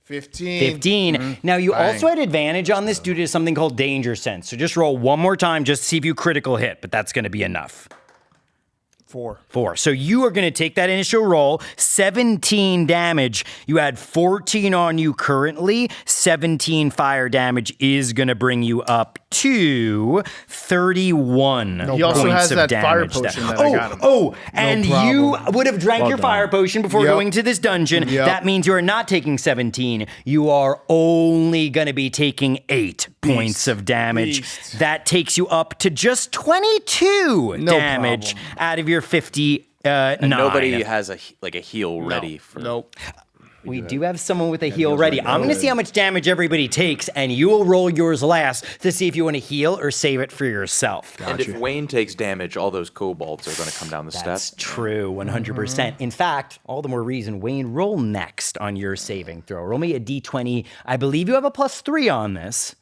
15. Now, you Bang. also had advantage on this due to something called danger sense. So just roll one more time just to see if you critical hit, but that's going to be enough. 4. So you are going to take that initial roll, 17 damage. You had 14 on you currently. 17 fire damage is going to bring you up to 31 He also points has of that fire damage. potion that I got him. And you would have drank your fire potion before Yep. going to this dungeon. Yep. That means you are not taking 17. You are only going to be taking 8 points of damage. Beast. That takes you up to just 22 No damage problem. out of your 50. And nobody has a heal ready for. Nope. We do have someone with a heal ready. I'm going to see how much damage everybody takes, and you will roll yours last to see if you want to heal or save it for yourself. And if Wayne takes damage, all those kobolds are going to come down the That's steps. true, 100%. In fact, all the more reason, Wayne, roll next on your saving throw. Roll me a d20. I believe you have a +3 on this.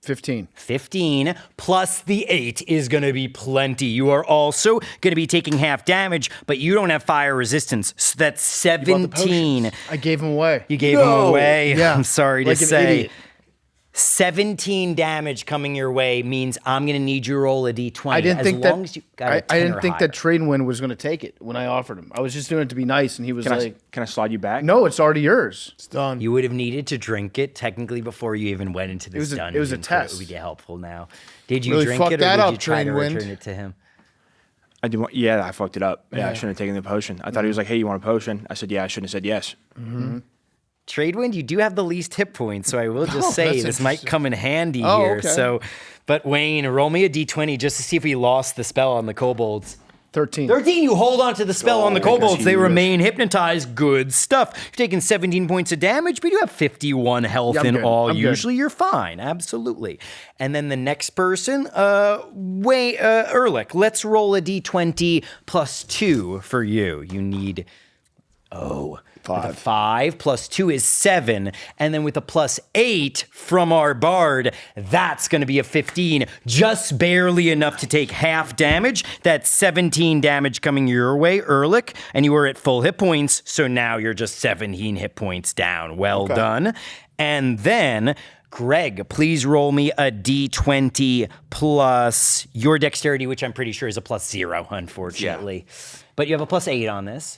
15. 15 plus the 8 is going to be plenty. You are also going to be taking half damage, but you don't have fire resistance. So that's 17. I gave him away. You gave him away. Yeah. I'm sorry Like to an say. idiot. 17 damage coming your way means I'm going to need you to roll a d20. I didn't as think long that. as you got a I 10 didn't or think higher. that Trade Wind was going to take it when I offered him. I was just doing it to be nice, and he was like, Can I slide you back? "No, it's already yours." It's done. You would have needed to drink it technically before you even went into this dungeon. it was a so test. It would be helpful now. Did you Really drink fucked it or that did up, you try to Train Wind. return it to him? I did. Yeah, I fucked it up. Yeah, I shouldn't have taken the potion. I thought he was like, "Hey, you want a potion?" I said, "Yeah." I shouldn't have said yes. Tradewind, you do have the least hit points, so I will just Oh, say that's this might interesting. come in handy Oh, here. okay. So, but Wayne, roll me a d20 just to see if we lost the spell on the kobolds. 13. 13, you hold on to the spell on the kobolds. They remain hypnotized. Good stuff. You're taking 17 points of damage, but you have 51 health Yeah, I'm in good. all. I'm good. Usually you're fine. Absolutely. And then the next person, Ehrlich, let's roll a d20 plus 2 for you. You need, with a 5 plus 2 is 7. And then with a +8 from our bard, that's going to be a 15. Just barely enough to take half damage. That's 17 damage coming your way, Ehrlich. And you were at full hit points. So now you're just 17 hit points down. Well done. And then, Greg, please roll me a d20 plus your dexterity, which I'm pretty sure is a +0, unfortunately. But you have a +8 on this.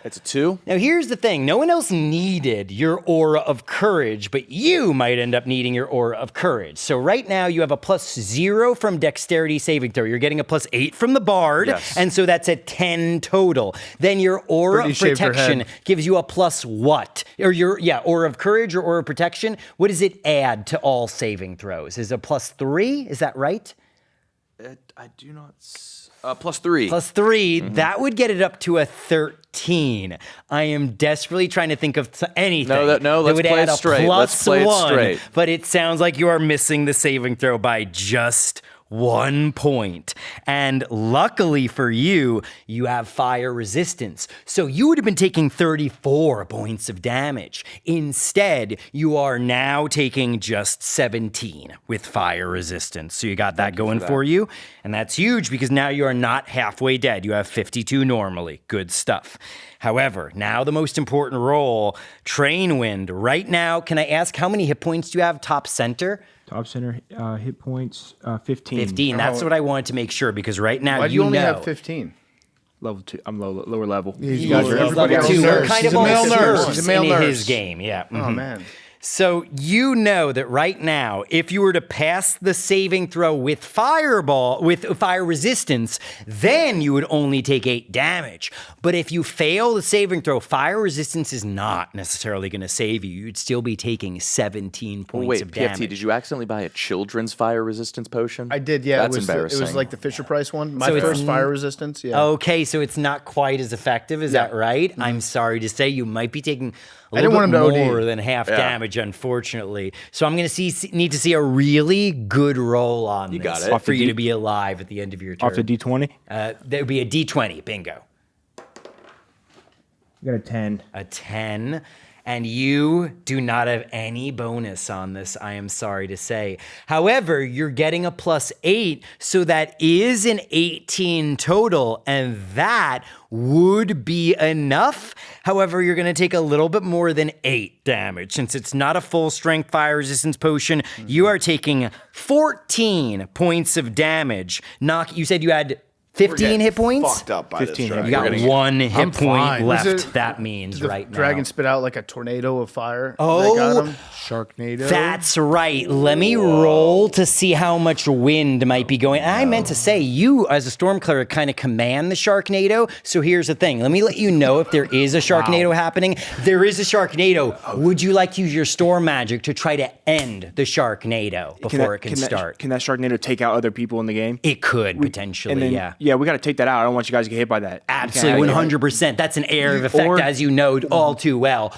It's a 2. Now, here's the thing. No one else needed your aura of courage, but you might end up needing your aura of courage. So right now, you have a +0 from dexterity saving throw. You're getting a +8 from the bard, Yes. and so that's a 10 total. Then your aura Brittany of shaved her protection head. gives you a + what? Or your, aura of courage or aura of protection. What does it add to all saving throws? Is it a +3? Is that right? I do not. +3. +3, that would get it up to a 13. I am desperately trying to think of anything. No, that let's would play add it a straight. Let's play it +1, straight. But it sounds like you are missing the saving throw by just 1 point. And luckily for you, you have fire resistance. So you would have been taking 34 points of damage. Instead, you are now taking just 17 with fire resistance. So you got that going for you. And that's huge because now you are not halfway dead. You have 52 normally. Good stuff. However, now the most important roll, Train Wind. Right now, can I ask how many hit points do you have top center? Top center hit points 15. 15. That's what I wanted to make sure because right now Why do you only know. have 15? Level 2. I'm lower level. He's You guys are everybody level else 2. We're nurse. kind He's of a all male nurse. nerds He's a male in nurse. his game. Yeah. Oh mhm. man. So you know that right now, if you were to pass the saving throw with fire resistance, then you would only take 8 damage. But if you fail the saving throw, fire resistance is not necessarily going to save you. You'd still be taking 17 points Wait, of PFT, damage. did you accidentally buy a children's fire resistance potion? I did, yeah. That's it was embarrassing. It was like the Fisher Price one. My So it's first fire resistance. Yeah. Okay, so it's not quite as effective, is that right? I'm sorry to say you might be taking a didn't little bit want him to OD. more than half damage, unfortunately. So I'm going to need to see a really good roll on this got it. for you to be alive at the end of your turn. Off the D20. That would be a D20, bingo. I got a 10. A 10. And you do not have any bonus on this, I am sorry to say. However, you're getting a +8, so that is an 18 total, and that would be enough. However, you're going to take a little bit more than 8 damage. Since it's not a full strength fire resistance potion, you are taking 14 points of damage. You said you had 15 hit points? Fucked up by 15 this. You got 1 hit point fine. left. That means right now. Dragon spit out like a tornado of fire. Oh, that got him. Sharknado. That's right. Let me roll to see how much wind might be going. I meant to say, you as a storm cleric kind of command the Sharknado. So here's the thing. Let me let you know if there is a Sharknado happening. There is a Sharknado. Would you like to use your storm magic to try to end the Sharknado before it can start? Can that Sharknado take out other people in the game? It could potentially, And then, yeah. Yeah, we got to take that out. I don't want you guys to get hit by that. Absolutely, 100%. That's an area of effect, as you know all too well.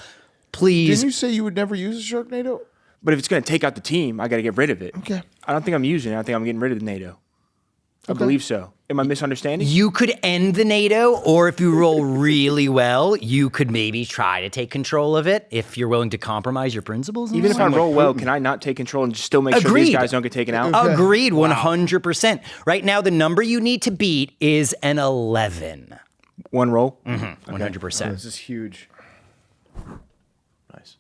Please. Didn't you say you would never use a Sharknado? But if it's going to take out the team, I got to get rid of it. Okay. I don't think I'm using it. I think I'm getting rid of the NATO. I believe so. Am I misunderstanding? You could end the NATO, or if you roll really well, you could maybe try to take control of it if you're willing to compromise your principles. Even if I roll well, can I not take control and still make sure Agreed. these guys don't get taken out? Agreed, 100%. Right now, the number you need to beat is an 11. One roll? 100%. This is huge. Nice.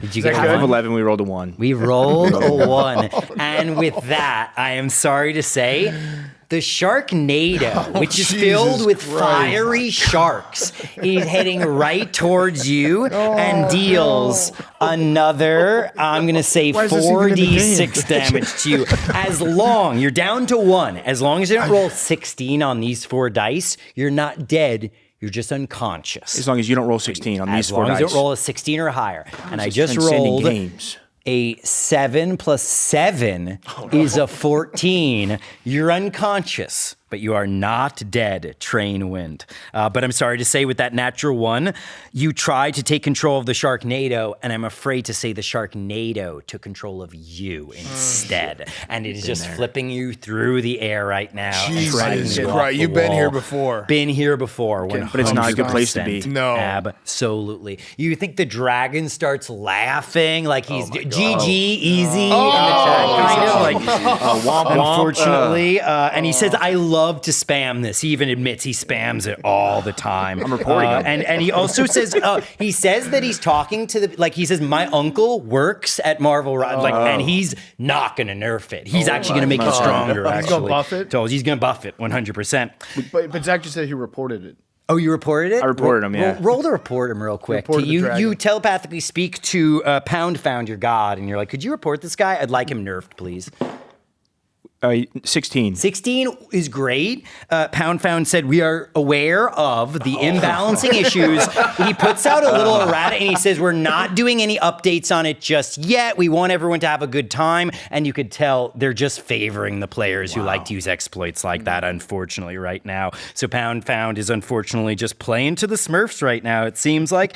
Did you Out get of one? 11, we rolled a 1. We rolled a 1. And with that, I am sorry to say, the Sharknado, which is filled with fiery sharks, is heading right towards you and deals another, I'm going to say, Why is this even in the game? 4d6 damage to you. You're down to 1. As long as you don't roll 16 on these 4 dice, you're not dead. You're just unconscious. As long as you don't roll 16 on these 4 As long dice. as you don't roll a 16 or higher. And I just Transcending rolled games. a 7 + 7 is a 14. You're unconscious, but you are not dead, Train Wind. But I'm sorry to say, with that natural 1, you tried to take control of the Sharknado, and I'm afraid to say the Sharknado took control of you instead. And it is just flipping you through the air right now. and Jesus dragging you off Christ, the you've been here wall. before. Been here before. But it's not a good place to be. 100%. No. Absolutely. You think the dragon starts laughing like he's GG easy in the chat, kind of like Womp womp. unfortunately. And he says, I love to spam this. He even admits he spams it all the time. I'm reporting him. And he also says, he says that he's talking to he says, my uncle works at Marvel, and he's not going to nerf it. He's actually going to make it stronger, actually. He's gonna buff it? So he's going to buff it 100%. But Zach just said he reported it. Oh, you reported it? I reported him, yeah. Roll to report him real quick. Reported the You dragon. telepathically speak to Pound Found, your god, and you're like, could you report this guy? I'd like him nerfed, please. 16. 16 is great. Pound Found said, we are aware of the imbalancing issues. He puts out a little errata and he says, we're not doing any updates on it just yet. We want everyone to have a good time. And you could tell they're just favoring the players who like to use exploits like that, unfortunately, right now. So Pound Found is unfortunately just playing to the Smurfs right now, it seems like.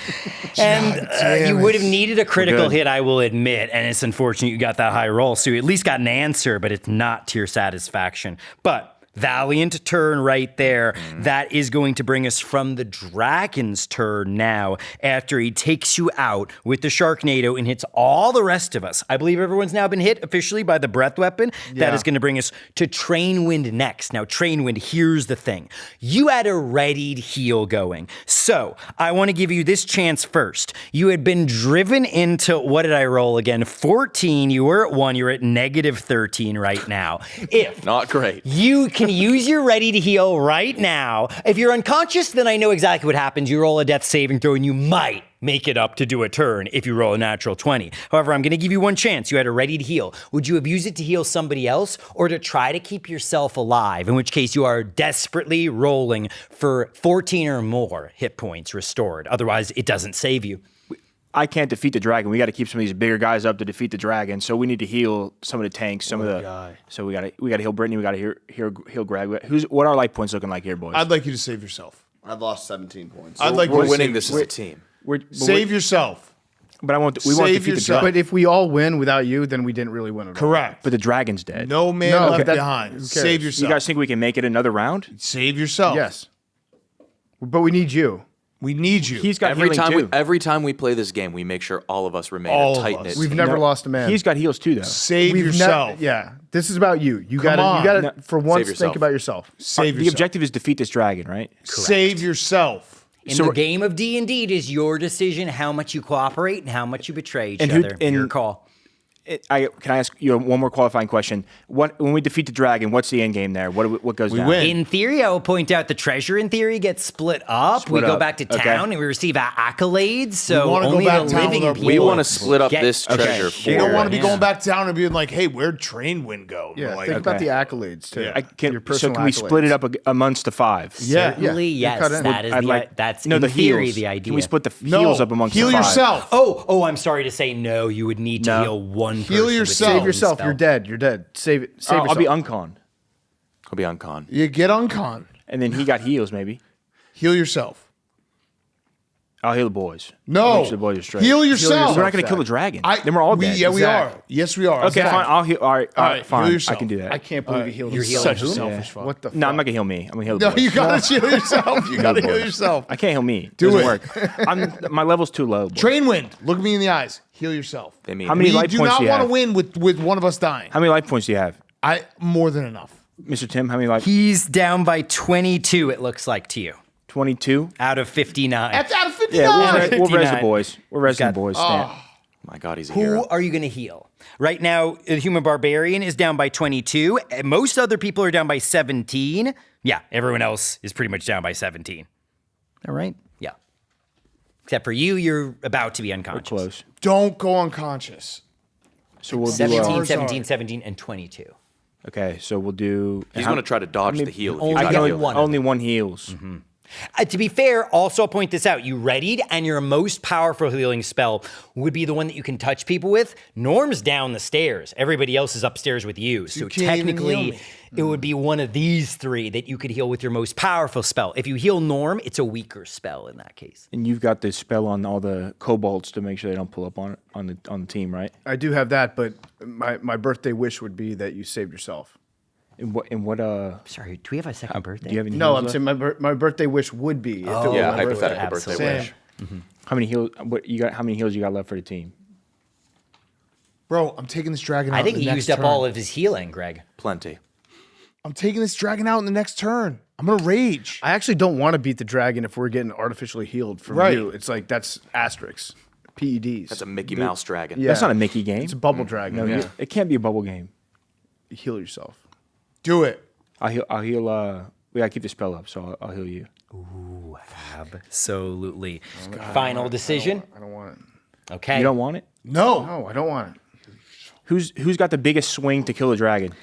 And you would have needed a critical hit, I will admit. And it's unfortunate you got that high roll. So you at least got an answer, but it's not to your satisfaction. But valiant turn right there. That is going to bring us from the dragon's turn now, after he takes you out with the Sharknado and hits all the rest of us. I believe everyone's now been hit officially by the breath weapon. That is going to bring us to Train Wind next. Now, Train Wind, here's the thing. You had a readied heal going. So I want to give you this chance first. You had been driven into, what did I roll again? 14. You were at 1. You're at -13 right now. If Not great. you can use your ready to heal right now. If you're unconscious, then I know exactly what happens. You roll a death saving throw and you might make it up to do a turn if you roll a natural 20. However, I'm going to give you one chance. You had a ready to heal. Would you have used it to heal somebody else or to try to keep yourself alive? In which case you are desperately rolling for 14 or more hit points restored. Otherwise, it doesn't save you. I can't defeat the dragon. We got to keep some of these bigger guys up to defeat the dragon. So we need to heal some of the tanks, some of the. So we got to heal Brittany. We got to heal Greg. What are our life points looking like here, boys? I'd like you to save yourself. I've lost 17 points. I'd like you We're to winning save this as a team. Save yourself. But I want. We want to Save defeat yourself. the dragon. But if we all win without you, then we didn't really win at all. Correct. But the dragon's dead. No man No, left that- behind. who cares? Save You yourself. guys think we can make it another round? Save yourself. Yes. But we need you. We need you. He's got Every healing too. every time we play this game, we make sure all of us remain All a of tight us. knit. We've never lost a man. He's got heals too, though. Save We've yourself. yeah, this is about you. You Come on. gotta for once yourself. think about yourself. Save The yourself. objective is defeat this dragon, right? Save yourself. In the game of D&D, it is your decision how much you cooperate and how much you betray each And who- other. and- Your call. Can I ask you one more qualifying question? When we defeat the dragon, what's the end game there? What goes down? win. In theory, I will point out the treasure in theory gets split up. Split we go up. back to Okay. town and we receive accolades. So wanna go only back the down with living our people. We want to split up get- this treasure for You don't want to be Yeah. going back down and being like, "Hey, where'd Train Wind go?" Yeah, Like, think about the accolades too. Yeah. So Your personal can we split it accolades. up amongst the 5? Yeah. Certainly, Yeah, yes. cut in. That is I'd the, like- that's no, in the theory heals. the idea. Can we split the No, heals up amongst heal the 5? yourself. Oh, I'm sorry to say no. You would need to No. heal one person. Heal with yourself. one Save yourself. spell. You're dead. You're dead. Save it. Save yourself. I'll be uncon. I'll be uncon. You get uncon. And then he got heals, maybe. Heal yourself. I'll heal the boys. No. Make sure the boys are straight. Heal yourself. We're not going to kill the dragon. Then we're all dead. Yeah, we Zach. are. Yes, we are. Okay, Zach. fine. I'll heal. All right, All right, fine. heal I yourself. can do that. I can't believe you healed You're yourself. healing Such a who? selfish fuck. What the? No, I'm fuck? not gonna heal me. I'm gonna heal the No, boys. you gotta heal yourself. You gotta heal yourself. I can't heal me. Do Doesn't it. work. My level's too low. boys. Train Wind. Look me in the eyes. Heal yourself. They mean How many We life do points not do you want to have? win with one of us dying. How many life points do you have, More than enough. Mr. Tim? How many life? He's down by 22, it looks like to you, 22. out of 59. That's out of 59. Yeah, we'll res the 59. boys. We're resing the Got- boys. my God, he's a Who hero. are you going to heal? Right now, the Human Barbarian is down by 22. Most other people are down by 17. Yeah, everyone else is pretty much down by 17. All right? Yeah. Except for you, you're about to be unconscious. Close. Don't go unconscious. So we'll do. 17, Charizard. 17, 17, and 22. Okay, so we'll do. He's going to try to dodge the heal. If only you I try can to got heal. one. only one heals. To be fair, also I'll point this out. You readied, and your most powerful healing spell would be the one that you can touch people with. Norm's down the stairs. Everybody else is upstairs with you. So can't even heal technically, me. it would be one of these three that you could heal with your most powerful spell. If you heal Norm, it's a weaker spell in that case. And you've got the spell on all the kobolds to make sure they don't pull up on the team, right? I do have that, but my birthday wish would be that you saved yourself. And what Sorry, do we have a second birthday? do you have any? No, heals I'm left? saying my birthday wish would be if it was Yeah, my birthday. hypothetical birthday Absolutely. wish. How many heals? What you got? How many heals you got left for the team? Bro, I'm taking this dragon out I think in he the used next up turn. all of his healing, Greg. Plenty. I'm taking this dragon out in the next turn. I'm going to rage. I actually don't want to beat the dragon if we're getting artificially healed from Right. you. It's like that's asterisks, PEDs. That's a Mickey Mouse dragon. Yeah. That's not a Mickey game. It's a bubble dragon. No, Yeah. it can't be a bubble game. Heal yourself. Do it. I'll heal. We gotta keep the spell up, so I'll heal you. Absolutely. Final decision? I don't want it. Okay. You don't want it? No. No, I don't want it. Who's got the biggest swing to kill a dragon?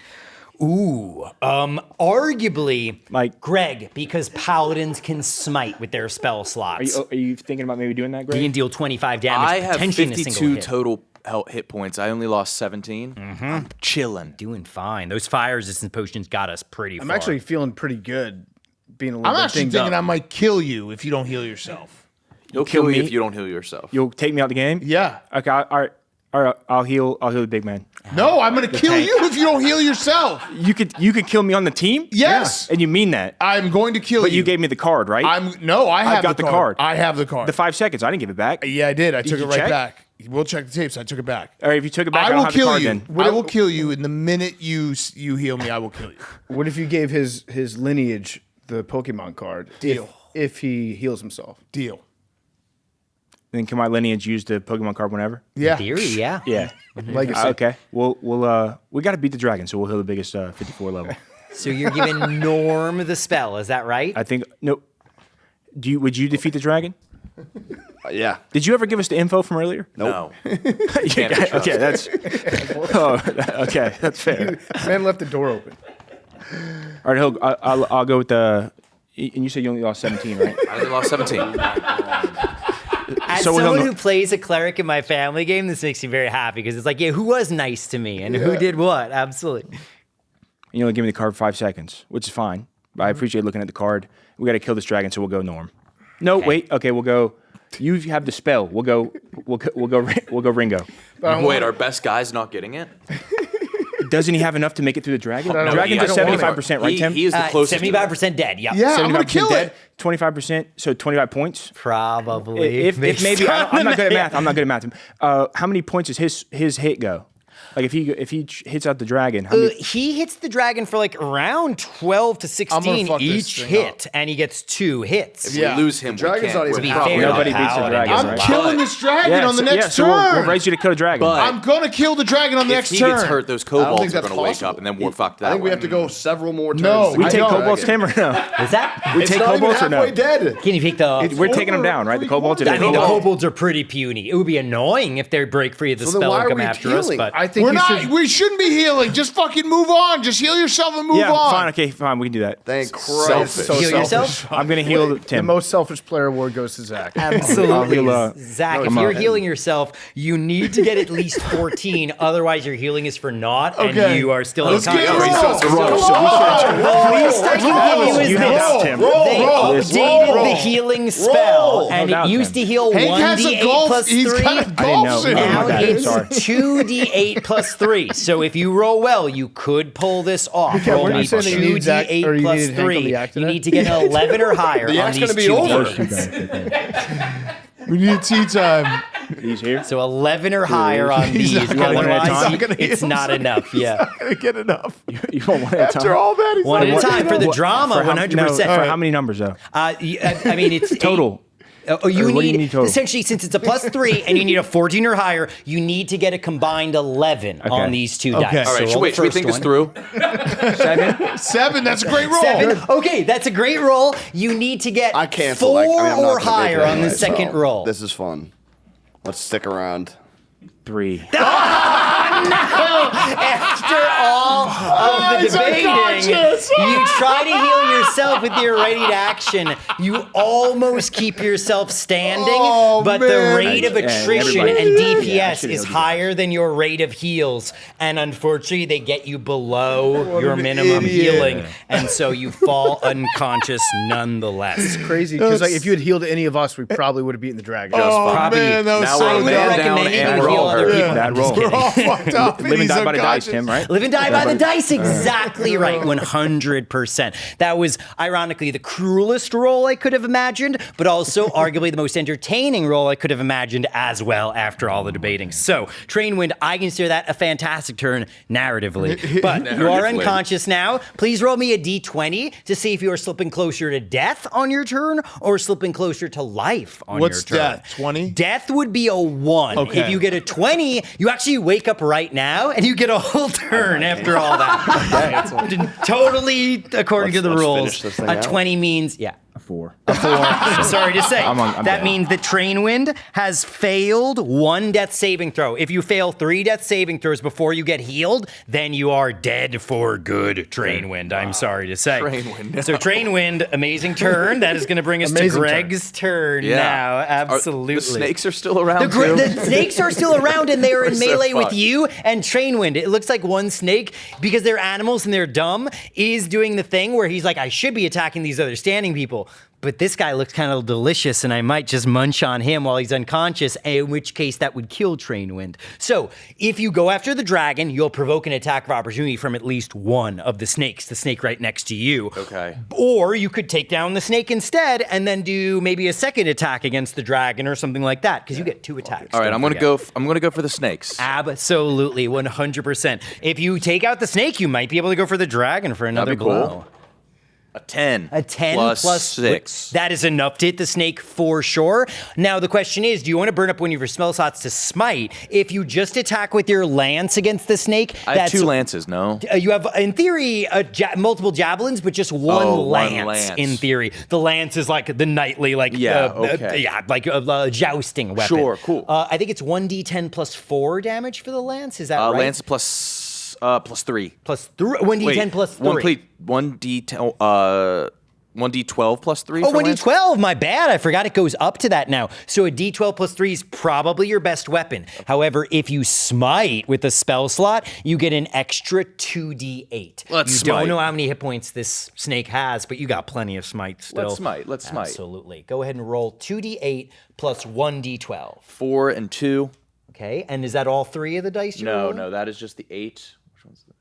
Arguably, Like- Greg, because paladins can smite with their spell slots. Are you thinking about maybe doing that, He Greg? can deal 25 damage, I have potentially in a single 52 hit. total hit points. I only lost 17. I'm chilling. Doing fine. Those fire resistance potions got us pretty I'm far. actually feeling pretty good being a little I'm bit actually dinged thinking up. I might kill you if you don't heal yourself. He'll kill me me. if you don't heal yourself. You'll take me out the game? Yeah. Okay. All right. I'll heal the big man. No, I'm going to kill you if you don't heal yourself. You could kill me on the team? Yes. And you mean that? I'm going to kill But you. you gave me the card, right? I have got the card. I have the card. the 5 seconds. I didn't give it back. Yeah, I did. I took you it right check? back. We'll check the tapes. I took it back. All right, if you took it back, I I don't will have the kill card you. then. I will kill you, and the minute you heal me, I will kill you. What if you gave his lineage the Pokemon card? Deal. If he heals himself. Deal. Then can my lineage use the Pokemon card whenever? Yeah. Theory, yeah. Yeah. Legacy. Okay. We got to beat the dragon, so we'll heal the biggest 54 level. So you're giving Norm the spell, is that right? I think no. Would you defeat the dragon? Yeah. Did you ever give us the info from earlier? No. Yeah, okay, that's okay. That's fair. Man left the door open. All right, I'll go with the. And you said you only lost 17, right? I only lost 17. As So we'll someone know- who plays a cleric in my family game, this makes me very happy because it's like, yeah, who was nice to me and who did what? Absolutely. And you only give me the card for 5 seconds, which is fine. But I appreciate looking at the card. We got to kill this dragon, so we'll go Norm. No, wait. Okay, we'll go. You have the spell. We'll go Ringo. Wait, our best guy's not getting it? Doesn't he have enough to make it through the dragon? No, Dragon's I a don't want 75%, right, Tim? He is the closest. 75% dead. Yep. Yeah, I'm gonna 75% kill dead, it. 25%, so 25 points. Probably. If maybe I'm not good at math. Yeah. I'm not good at math. How many points does his hit go? Like if he hits out the dragon, how many? He hits the dragon for like around 12 to 16 fuck this each thing hit, and he gets 2 hits. If we lose him, we Dragon's can't not win. even To be Probably fair, Nobody beats the Paladin dragon, does I'm right? killing this dragon on the next so turn. we'll raise you to kill a dragon. But I'm gonna kill the dragon on the if next he turn. gets hurt, those I don't kobolds think are that's going to wake possible. up, and then we're fucked that I think we way. have to go several more turns. No, to we get take the kobolds, dragon. Tim, or no? Is that? We It's take not even kobolds or no? halfway dead. Can you take the? We're taking them down, right? The kobolds. I think the kobolds are pretty puny. It would be annoying if they break free of the So then spell why and are come we after us. healing? But I think We're you not. should. We shouldn't be healing. Just fucking move on. Just heal yourself and move Yeah, on. fine. Okay, fine. We can do that. Thank Christ. Selfish. So heal selfish. yourself. I'm gonna heal The Tim. most selfish player award goes to Zach. Absolutely, I'll heal, Zach. If I'm you're up. healing yourself, you need to get at least 14. Otherwise, your healing is for naught, Okay. and you are still Let's get unconscious. it. Least I can give you is You this. have Tim. They updated roll. the healing spell, and No doubt, it used Tim. to heal Hank has a 1d8 golf. plus He's 3. got a I didn't golf know. suit. Now Oh my God, it's sorry. 2d8 plus 3. So if you roll well, you could pull this off. Okay, Roll weren't you me saying that you need Zach- or 2d8 you plus needed Hank on 3. the act You today? need to get an 11 or higher The on act's these gonna be 2 over. d8s. We need tea time. He's here. So 11 or higher on these. not gonna- one at a Otherwise, time. it's not enough. Yeah. I get enough. You want one at a time? After all that, he's One at a like, time for the drama, For how- 100%. no, for how many numbers though? I mean, it's Total. Oh, you Or what do need, you need total? essentially, since it's a plus 3 and you need a 14 or higher, you need to get a combined 11 on these 2 dice. Okay. So All right, roll should we the think first this one. through? 7. That's a great roll. 7. Okay, that's a great roll. You need to get I cancel. 4 I'm not or gonna make higher it on the anyway, second so roll. This is fun. Let's stick around. 3. After all of the he's debating, unconscious. you try to heal yourself with your ready to action. You almost keep yourself standing, Oh, but man. the rate of attrition everybody- and Yeah, I DPS should is heal you. higher than your rate of heals. And unfortunately, they get you below your an minimum idiot. healing. And so you fall unconscious nonetheless. Crazy because like if you had healed any of us, we probably would have beaten the dragon. Oh, Probably- man, that was Now so we're a would man dumb. down recommend and you we're heal all other hurt. people. Bad I'm just roll. kidding. We're all fucked up. Live and He's die by the dice, unconscious. Tim, right? Live and die by the dice, exactly right, 100%. That was ironically the cruelest role I could have imagined, but also arguably the most entertaining role I could have imagined as well after all the debating. So, Train Wind, I consider that a fantastic turn narratively. But you are Narratively. unconscious now. Please roll me a d20 to see if you are slipping closer to death on your turn or slipping closer to life on What's your turn. death? 20? Death would be a 1. Okay. If you get a 20, you actually wake up right now and you get a whole turn after all that. Totally according to the let's rules. finish this thing A out. 20 means, yeah. 4. Sorry to say. I'm that dead. means that Train Wind has failed 1 death saving throw. If you fail 3 death saving throws before you get healed, then you are dead for good, Train Wind. I'm sorry to say. Train Wind. So Train Wind, amazing turn. That is going to bring us to Amazing turn. Greg's turn Yeah. now. Are- Absolutely. the snakes are still around The, too. the snakes are still around and they are in We're so melee with fucked. you and Train Wind. It looks like one snake, because they're animals and they're dumb, is doing the thing where he's like, I should be attacking these other standing people. But this guy looks kind of delicious and I might just munch on him while he's unconscious, in which case that would kill Train Wind. So if you go after the dragon, you'll provoke an attack of opportunity from at least one of the snakes, the snake right next to you. Okay. Or you could take down the snake instead and then do maybe a second attack against the dragon or something like that, because you get 2 attacks. All right, don't I'm gonna forget. go. I'm gonna go for the snakes. Absolutely, 100%. If you take out the snake, you might be able to go for the dragon for another That'd be cool. blow. A 10. A 10 plus plus 6. That is enough to hit the snake for sure. Now, the question is, do you want to burn up one of your spell slots to smite? If you just attack with your lance against the snake, I have 2 lances. No. You have, in theory, multiple javelins, but just one, Oh, one lance, lance. in theory. The lance is like the knightly, like, Yeah, okay. like a jousting weapon. Sure, cool. I think it's 1d10 plus 4 damage for the lance. Is that right? Lance plus 3. Plus 3. 1d10 plus 3. 1d12 plus 3. Oh, for lance? 1d12, my bad. I forgot it goes up to that now. So a d12 plus 3 is probably your best weapon. However, if you smite with a spell slot, you get an extra 2d8. Let's you smite. don't know how many hit points this snake has, but you got plenty of smite still. Let's smite. Let's smite. Absolutely. Go ahead and roll 2d8 plus 1d12. 4 and 2. Okay, and is that all 3 of the dice you No, rolled? no, that is just the 8. Which one's the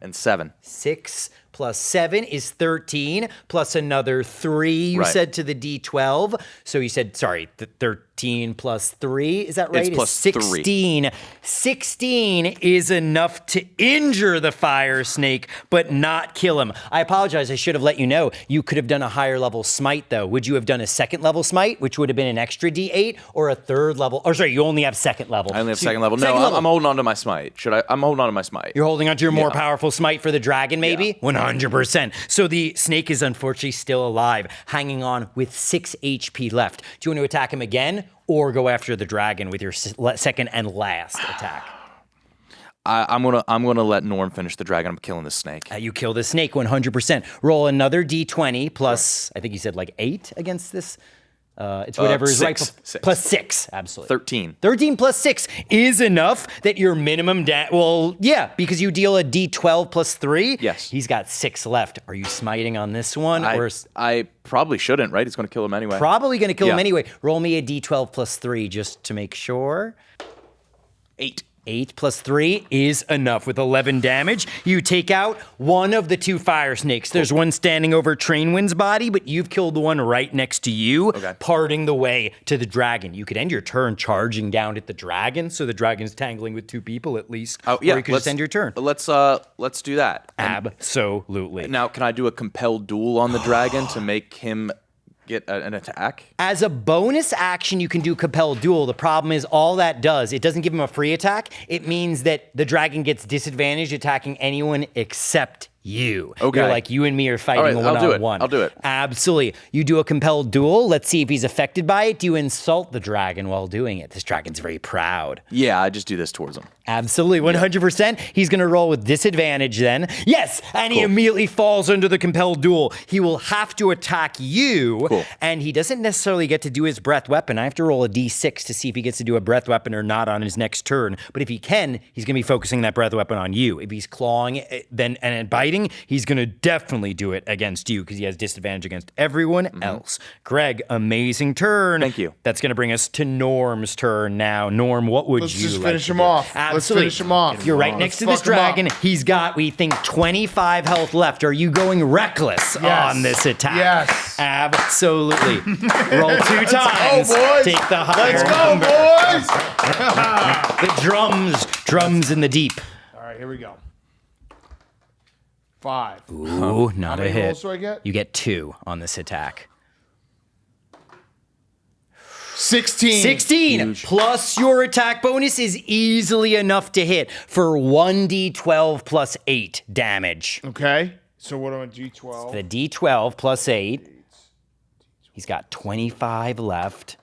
And 7. 6 plus 7 is 13, plus another 3 you Right. said to the D12. So you said, sorry, 13 plus 3, is that right? It's Is plus 3. 16. 16 is enough to injure the fire snake, but not kill him. I apologize, I should have let you know. You could have done a higher level smite, though. Would you have done a second level smite, which would have been an extra D8, or a third level? Or sorry, you only have second level. I only have second level. No, Second level. I'm holding on to my smite. I'm holding on to my smite. You're holding onto your more Yeah. powerful smite for the dragon, maybe? 100%. So the snake is unfortunately still alive, hanging on with 6 HP left. Do you want to attack him again, or go after the dragon with your second and last attack? I'm gonna let Norm finish the dragon. I'm killing this snake. You kill the snake 100%. Roll another D20 plus, I think you said like 8 against this. It's whatever is right. 6. Plus 6, absolutely. 13. 13 plus 6 is enough that your minimum well, yeah, because you deal a D12 plus 3. Yes. He's got 6 left. Are you smiting on this one? I probably shouldn't, right? It's going to kill him anyway. Probably going to kill him Yeah. anyway. Roll me a D12 plus 3 just to make sure. 8. 8 plus 3 is enough. With 11 damage, you take out one of the 2 fire snakes. There's one standing over Trainwind's body, but you've killed the one right next to you, parting the way to the dragon. You could end your turn charging down at the dragon, so the dragon's tangling with 2 people at least. Oh, yeah, or you could just end your turn. Let's do that. Absolutely. Now, can I do a compelled duel on the dragon to make him get an attack? As a bonus action, you can do compelled duel. The problem is all that does, it doesn't give him a free attack. It means that the dragon gets disadvantaged attacking anyone except you. Okay. You're like, you and me are fighting All right, a I'll do it. one-on-one. I'll do it. Absolutely. You do a compelled duel. Let's see if he's affected by it. Do you insult the dragon while doing it? This dragon's very proud. Yeah, I just do this towards him. Absolutely, 100%. He's going to roll with disadvantage then. Yes, and he immediately falls under the compelled duel. He will have to attack you, and he doesn't necessarily get to do his breath weapon. I have to roll a d6 to see if he gets to do a breath weapon or not on his next turn. But if he can, he's going to be focusing that breath weapon on you. If he's clawing and biting, he's going to definitely do it against you because he has disadvantage against everyone else. Greg, amazing turn. Thank you. That's going to bring us to Norm's turn now. Norm, what would Let's you just like finish to him do? off. Let's finish him off. You're right next to this dragon. He's got, we think, 25 health left. Are you going reckless on this attack? Yes. Absolutely. Roll 2 times. boys. Take the higher Let's go, number. boys. The drums in the deep. All right, here we go. 5. Ooh, not a many hit. rolls do I get? You get 2 on this attack. 16. 16 plus your attack bonus is easily enough to hit for 1d12 plus 8 damage. Okay. So what am I, G12? The d12 plus 8. He's got 25 left.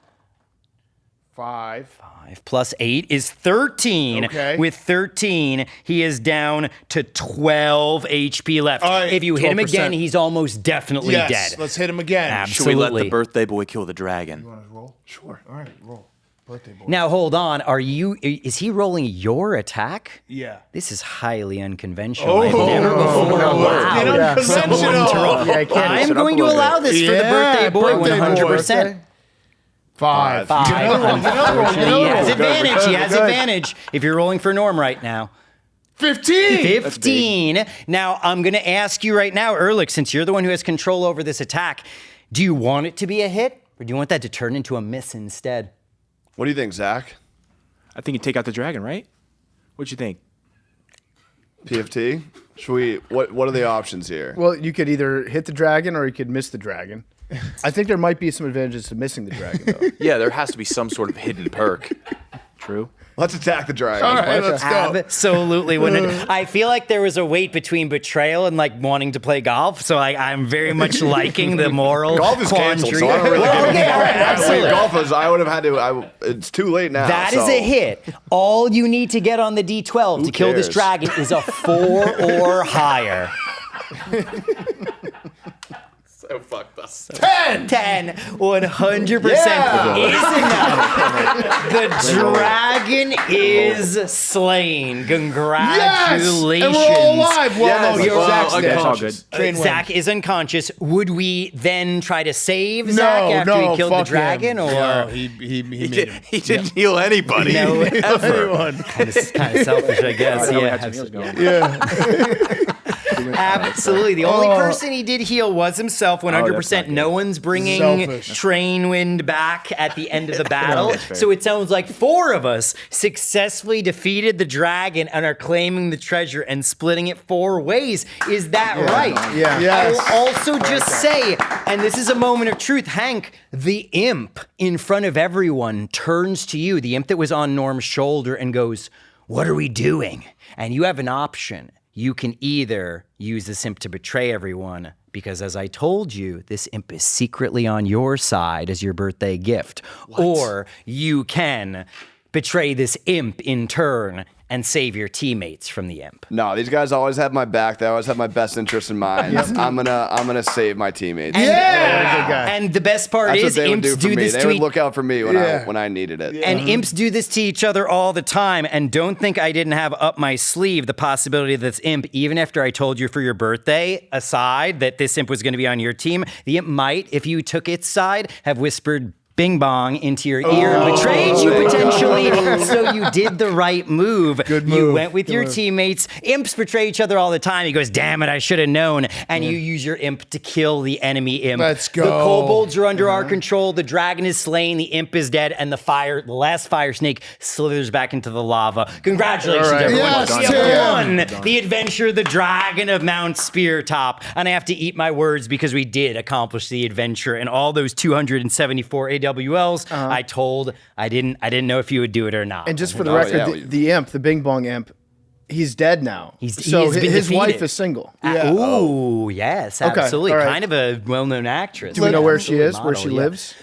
5. 5 plus 8 is 13. Okay. With 13, he is down to 12 HP left. All right, If you hit him 12%. again, he's almost definitely Yes, dead. let's hit him again. Absolutely. Should we let the birthday boy kill the dragon? You want to roll? Sure. All right, roll. Birthday boy. Now, hold on. Is he rolling your attack? Yeah. This is highly unconventional. I've never before Unconventional. someone to roll. Yeah, I can't I'm mix it up going a to little allow bit. this for the birthday boy, 100%. 5. 5. He has advantage. He has advantage if you're rolling for Norm right now. 15. 15. Now, I'm going to ask you right now, Ehrlich, since you're the one who has control over this attack, do you want it to be a hit, or do you want that to turn into a miss instead? What do you think, Zach? I think you take out the dragon, right? What you think? PFT? Should we? What are the options here? Well, you could either hit the dragon or you could miss the dragon. I think there might be some advantages to missing the dragon, though. Yeah, there has to be some sort of hidden perk. True. Let's attack the dragon. All right, let's go. Absolutely. I feel like there was a weight between betrayal and like wanting to play golf, so I'm very much liking the moral Golf is canceled, quandary. so I don't really Well, give a okay, fuck. all right, absolutely. Golf is. I would have had to. It's too late now. That is so. a hit. All you need to get on the D12 to kill this cares? dragon is a 4 or higher. So fucked up. 10. 10, 100% Yeah. is enough. The dragon is slain. Congratulations. And we're all alive. Well, Yes. no, Well, Zach's okay. dead. It's all good. Train Zach wins. is unconscious. Would we then try to save Zach after no, he killed the fuck dragon? him. Or No, he made him. He didn't heal anybody. No. ever. This is kind of selfish, I guess. I know we Yeah, had some heals going. absolutely. The only person he did heal was himself, 100%. No one's bringing Selfish. train wind back at the end of the battle. that's fair. So it sounds like 4 of us successfully defeated the dragon and are claiming the treasure and splitting it 4 ways. Is that right? Yeah. Yes. I will also just say, and this is a moment of truth, Hank, the imp in front of everyone turns to you, the imp that was on Norm's shoulder, and goes, "What are we doing?" And you have an option. You can either use this imp to betray everyone, because as I told you, this imp is secretly on your side as your birthday gift. Or you can betray this imp in turn and save your teammates from the imp. No, these guys always have my back. They always have my best interest in mind. I'm gonna save my teammates. And the best part That's what is they would imps do for do me. this They to would look out for me when Yeah. I needed it. And imps do this to each other all the time. And don't think I didn't have up my sleeve the possibility that this imp, even after I told you for your birthday, aside, that this imp was going to be on your team, the imp might, if you took its side, have whispered bing bong into your ear and betrayed you potentially. So you did the right move. Good You move. went with your teammates. Imps betray each other all the time. He goes, "Damn it, I should have known." And you use your imp to kill the enemy imp. Let's go. The kobolds are under our control. The dragon is slain. The imp is dead. And the last fire snake slithers back into the lava. Congratulations, All right. everyone. Yes, we have Tim. won the adventure, the dragon of Mount Speartop. And I have to eat my words because we did accomplish the adventure. And all those 274 AWLs, I didn't know if you would do it or not. And just for the Oh, record, yeah, the imp, the Bing Bong imp, he's dead now. He so has been his wife defeated. is single. Ooh, yes, Okay, absolutely. all right. Kind of a well-known actress. Do we know where she Absolutely is, where she model, yeah. lives?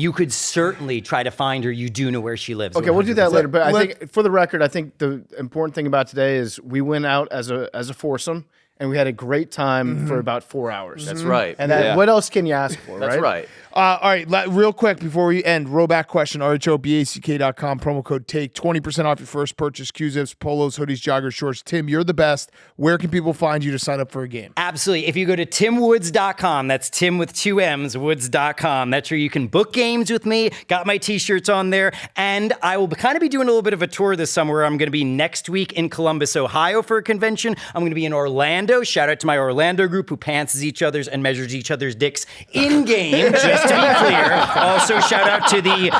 You could certainly try to find her. You do know where she lives. Okay, we'll do that 100%. later. But I think, for the record, I think the important thing about today is we went out as a foursome, and we had a great time for about 4 hours. That's right. And that, what else can you ask for, That's right. All right, real quick before we end, rollback question, rhoback.com, promo code TAKE, 20% off your first purchase, Q-Zips, polos, hoodies, joggers, shorts. Tim, you're the best. Where can people find you to sign up for a game? Absolutely. If you go to timmwoods.com, that's Tim with 2 M's, woods.com. That's where you can book games with me. Got my t-shirts on there. And I will kind of be doing a little bit of a tour this summer. I'm going to be next week in Columbus, Ohio for a convention. I'm going to be in Orlando. Shout out to my Orlando group who pantses each other's and measures each other's dicks in-game, just to be clear. Also, shout out to the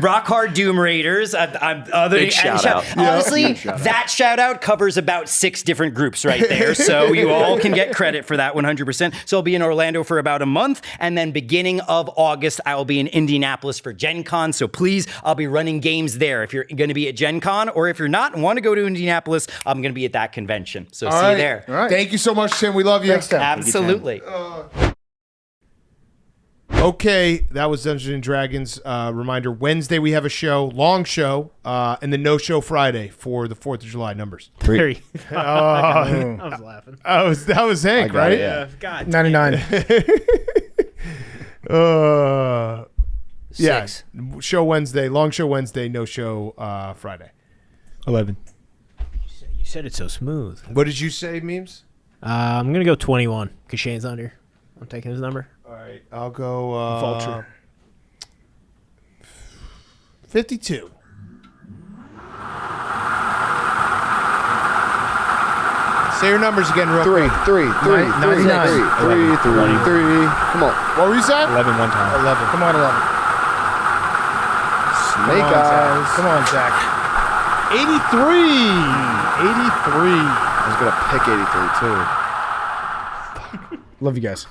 Rock Hard Doom Raiders. Big shout out. Honestly, that shout out covers about 6 different groups right there. So you all can get credit for that 100%. So I'll be in Orlando for about a month. And then beginning of August, I will be in Indianapolis for Gen Con. So please, I'll be running games there. If you're going to be at Gen Con, or if you're not and want to go to Indianapolis, I'm going to be at that convention. So see you there. All right. Thank you so much, Tim. We love you. Thanks, Tim. Absolutely. Okay, that was Dungeons and Dragons. Reminder: Wednesday we have a show, long show, and then no show Friday for the 4th of July numbers. 3. I I was laughing. that was Hank, got right? it, yeah. God. 99. Yeah. 6. Show Wednesday, long show Wednesday, no show Friday. 11. You said it so smooth. What did you say, memes? I'm going to go 21 because Shane's on here. I'm taking his number. All right, I'll go Vulture. 52. Say your numbers again, real quick. 3. Come on. What were you saying? 11 one time. 11. Come on, 11. Snake eyes. Come on, Zach. 83. 83. I was going to pick 83 too. Love you guys.